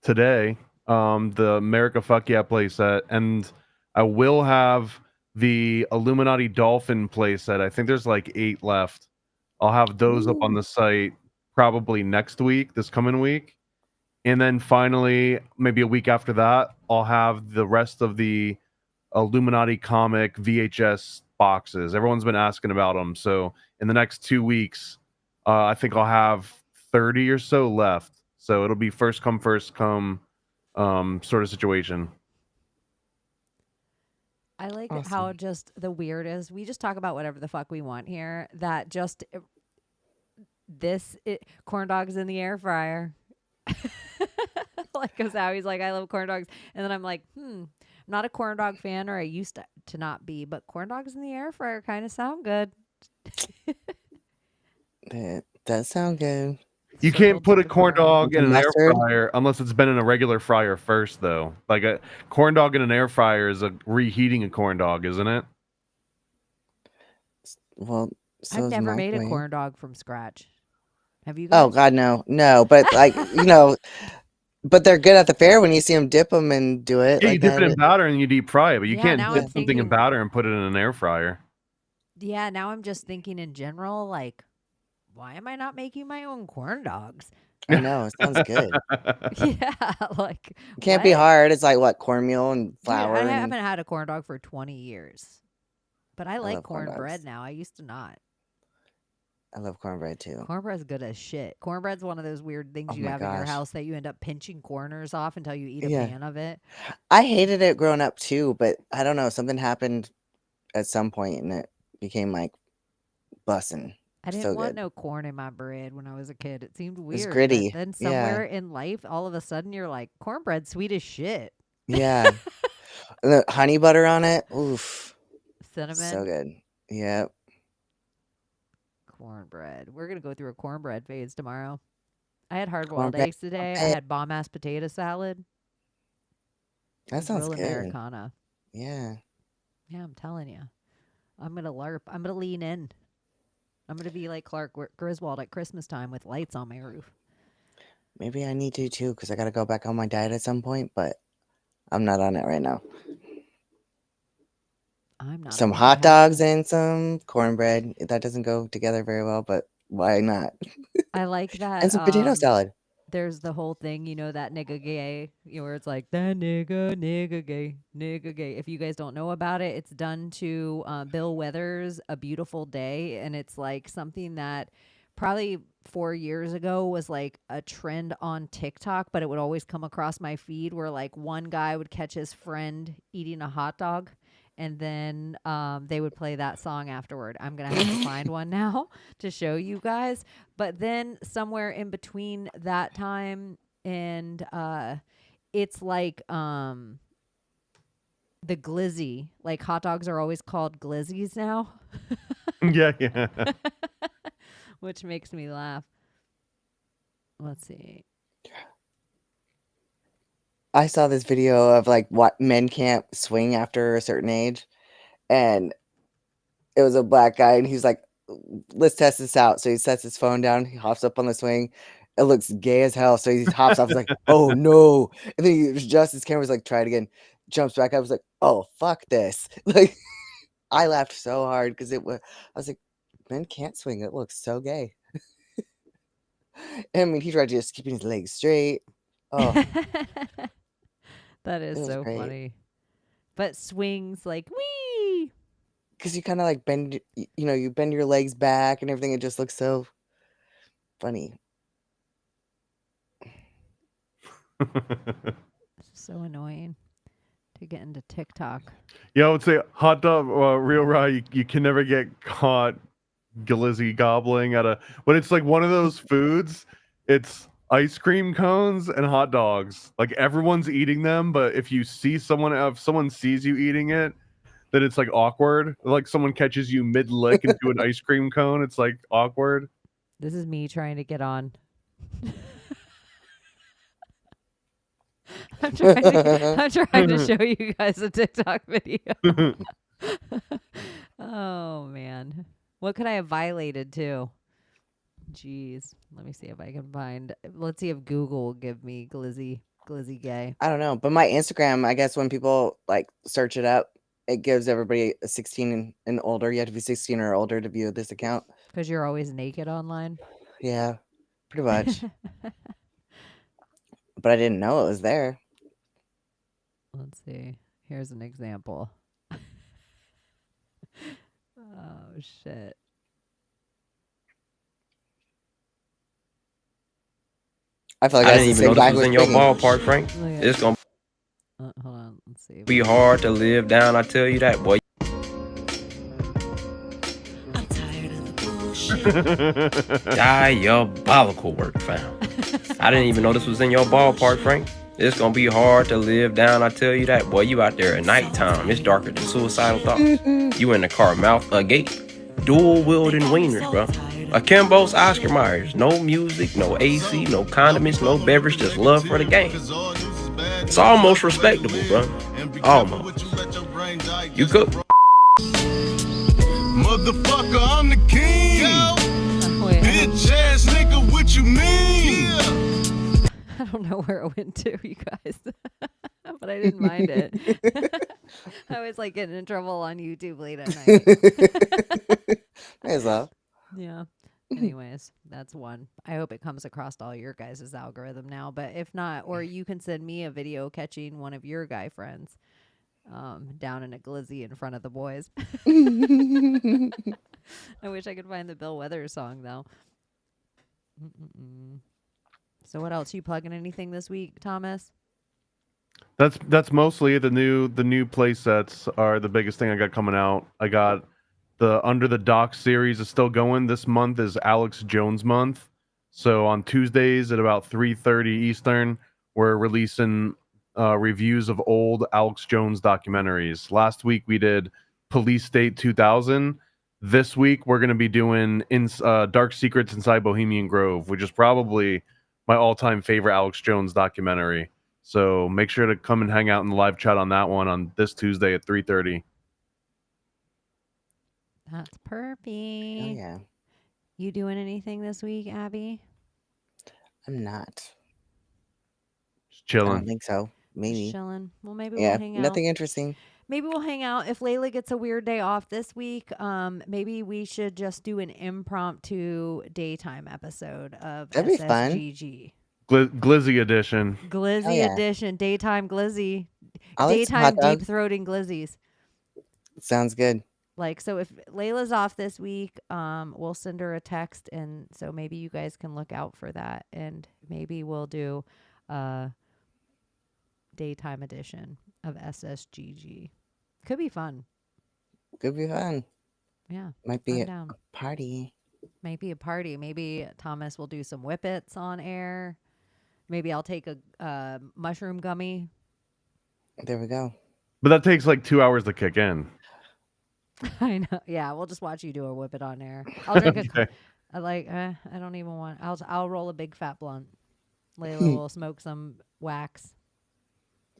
today, the America Fuck Yeah playset, and I will have the Illuminati Dolphin playset. I think there's like 8 left. I'll have those up on the site probably next week, this coming week. And then finally, maybe a week after that, I'll have the rest of the Illuminati comic VHS boxes. Everyone's been asking about them. So in the next 2 weeks, I think I'll have 30 or so left. So it'll be first come, sort of situation. I like Awesome. how just the weird is we just talk about whatever the fuck we want here. That just corn dogs in the air fryer. Like, cause now he's like, I love corn dogs, and then I'm like, I'm not a corn dog fan, or I used to not be, but corn dogs in the air fryer kind of sound good. That does sound good. You can't put a corn dog in an air Mustard? fryer unless it's been in a regular fryer first, though. Like a corn dog in an air fryer is reheating a corn dog, isn't it? Well, so I've is never made a microwave. corn dog from scratch. Have you guys? Oh God, no. But like but they're good at the fair when you see them dip them and do it. Yeah, like you dip that. it in batter and you deep fry it, but you Yeah, can't now dip I'm something in thinking- batter and put it in an air fryer. Yeah, now I'm just thinking in general, like, why am I not making my own corn dogs? I know, it sounds good. Yeah, like It can't be what? hard. It's like what, cornmeal and Dude, flour. I and haven't had a corn dog for 20 years, but I like love corn cornbread dogs. now. I used to not. I love cornbread too. Cornbread's good as shit. Cornbread's one of those weird things Oh you my have in your gosh. house that you end up pinching corners off until you eat a Yeah. pan of it. I hated it growing up too, but I don't know. Something happened at some point and it became like bussin'. I didn't So want good. no corn in my bread when I was a kid. It seemed was weird. gritty. But then Yeah. somewhere in life, all of a sudden, you're like, cornbread's sweet as shit. Yeah. And the honey butter on it. Oof. Cinnamon, So good. Yep. cornbread. We're going to go through a cornbread phase tomorrow. I had hard-boiled Cornbread. eggs today. I Okay. had bomb-ass potato salad. That sounds Real good. Americana. Yeah. Yeah, I'm telling you. I'm gonna LARP. I'm gonna lean in. I'm gonna be like Clark Griswold at Christmas time with lights on my roof. Maybe I need to too, because I got to go back on my diet at some point, but I'm not on it right now. I'm not. Some hot dogs and some cornbread. That doesn't go together very well, but why not? I like that. And some potato salad. There's the whole thing, that nigga gay, where it's like, that nigga gay, nigga gay. If you guys don't know about it, it's done to Bill Withers' A Beautiful Day. And it's like something that probably 4 years ago was like a trend on TikTok, but it would always come across my feed where like one guy would catch his friend eating a hot dog. And then they would play that song afterward. I'm going to have to find one now to show you guys. But then somewhere in between that time and it's like the glizzy. Like hot dogs are always called glizzies now. Yeah. Which makes me laugh. Let's see. I saw this video of like what men can't swing after a certain age, and it was a black guy, and he's like, "Let's test this out." So he sets his phone down, he hops up on the swing. It looks gay as hell, so he hops off. He's like, "Oh no!" And then he adjusts his camera. He's like, "Try it again." Jumps back up. I was like, "Oh fuck this!" Like, I laughed so hard because it was. I was like, "Men can't swing. It looks so gay." I mean, he tried just keeping his legs straight. Oh. That is so great. funny. But swings like, wee! Because you kind of like bend, you bend your legs back and everything. It just looks so funny. So annoying to get into TikTok. Yeah, I would say hot dog, real raw. You can never get caught glizzy gobbling when it's like one of those foods. It's ice cream cones and hot dogs. Like everyone's eating them, but if someone sees you eating it, then it's like awkward. Like someone catches you mid lick into an ice cream cone. It's like awkward. This is me trying to get on. I'm trying to show you guys a TikTok video. Oh man. What could I have violated too? Jeez. Let me see if I can find. Let's see if Google will give me glizzy gay. I don't know, but my Instagram, I guess when people like search it up, it gives everybody a 16 and older. You have to be 16 or older to view this account. Because you're always naked online? Yeah, pretty much. But I didn't know it was there. Let's see. Here's an example. Oh, shit. I feel like I didn't even know this was in your ballpark, Frank. It's gonna hold on. Let's see. Be hard to live down. I tell you that, boy. I'm tired of the bullshit. Diabolical work found. I didn't even know this was in your ballpark, Frank. It's gonna be hard to live down. I tell you that, boy. You out there at nighttime. It's darker than suicidal thoughts. You in the car, mouth agape, dual wielding wieners, bro. Akimbo's Oscar Myers. No music, no AC, no condiments, no beverage, just love for the game. It's almost respectable, bro. Almost. You cook. Motherfucker, I'm the king. Bitch ass nigga, what you mean? I don't know where it went to, you guys. But I didn't mind it. I was like getting in trouble on YouTube late at night. May as well. Yeah. Anyways, that's one. I hope it comes across all your guys' algorithm now. But if not, or you can send me a video catching one of your guy friends down in a glizzy in front of the boys. I wish I could find the Bill Withers song, though. So what else? You plugging anything this week, Thomas? That's mostly the new play sets are the biggest thing I got coming out. I got the Under the Dock series is still going. This month is Alex Jones month. So on Tuesdays at about 3:30 Eastern, we're releasing reviews of old Alex Jones documentaries. Last week we did Police State 2000. This week we're going to be doing Dark Secrets Inside Bohemian Grove, which is probably my all-time favorite Alex Jones documentary. So make sure to come and hang out in the live chat on that one on this Tuesday at 3:30. That's perfect. Oh yeah. You doing anything this week, Abbie? I'm not. Just I don't chilling. think so. Maybe. Just chilling. Well, maybe Yeah. we'll hang out. Nothing interesting. Maybe we'll hang out. If Layla gets a weird day off this week, maybe we should just do an impromptu daytime episode of That'd be fun. SSGG. Glizzy edition. Glizzy Oh, yeah. edition. Daytime glizzy. I'll eat some Daytime hot dogs. deep-throating glizzies. Sounds good. Like, so if Layla's off this week, we'll send her a text, and so maybe you guys can look out for that, and maybe we'll do a daytime edition of SSGG. Could be fun. Could be fun. Yeah. Might be I'm a down. party. Might be a party. Maybe Thomas will do some whippets on air. Maybe I'll take a mushroom gummy. There we go. But that takes like 2 hours to kick in. I know. Yeah, we'll just watch you do a whippet on air. I'll drink Okay. I don't even want. I'll roll a big fat blunt. Layla will smoke some wax.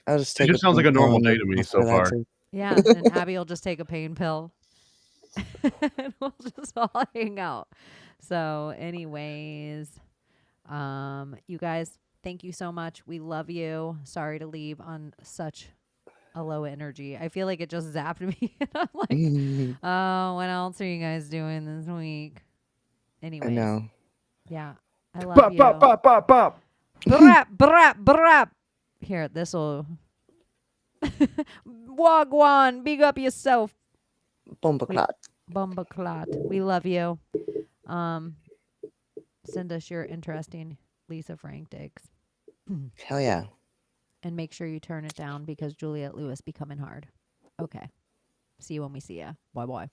I'll just It take. just sounds like a normal day to me so far. Yeah, and Abbie will just take a pain pill. And we'll just all hang out. So, anyways, you guys, thank you so much. We love you. Sorry to leave on such a low energy. I feel like it just zapped me. And I'm like, oh, what else are you guys doing this week? Anyways. I know. Yeah. I love Bop, you. bop, bop, bop, bop. Brap, brap, brap. Here, this'll Wagwan, big up yourself. Bumbaclot. Bumbaclot. We love you. Send us your interesting Lisa Frank digs. Hell yeah. And make sure you turn it down because Juliette Lewis be coming hard. Okay. See you when we see ya. Bye bye.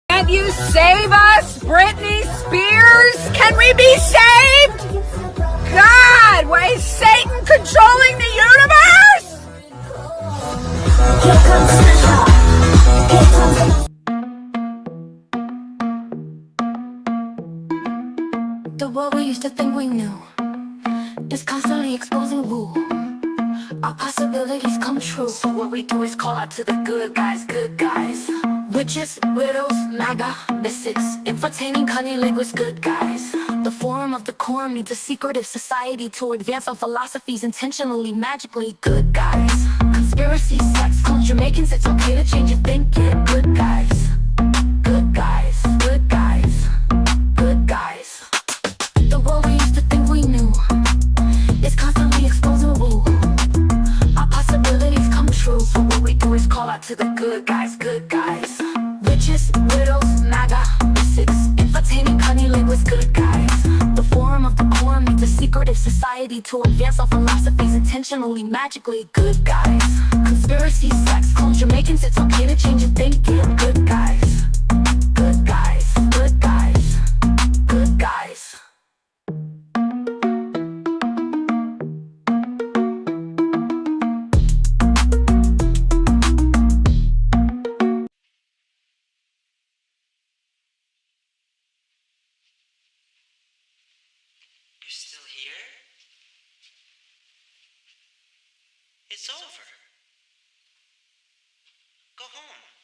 Can you save us, Britney Spears? Can we be saved? God, why is Satan controlling the universe? The world we used to think we knew is constantly exposing woo. Our possibilities come true. So what we do is call out to the good guys, good guys. Witches, widows, MAGA, mystics, entertaining cunnilinguist good guys. The forum of the quorum needs a secretive society to advance our philosophies intentionally, magically good guys. Conspiracies, sex, clones, Jamaicans, it's okay to change your thinking. Good guys, good guys, good guys, good guys. The world we used to think we knew is constantly exposing woo. Our possibilities come true. So what we do is call out to the good guys, good guys. Witches, widows, MAGA, mystics, entertaining cunnilinguist good guys. The forum of the quorum needs a secretive society to advance our philosophies intentionally, magically good guys. Conspiracies, sex, clones, Jamaicans, it's okay to change your thinking. Good guys, good guys, good guys, good guys. You're still here? It's over. Go home.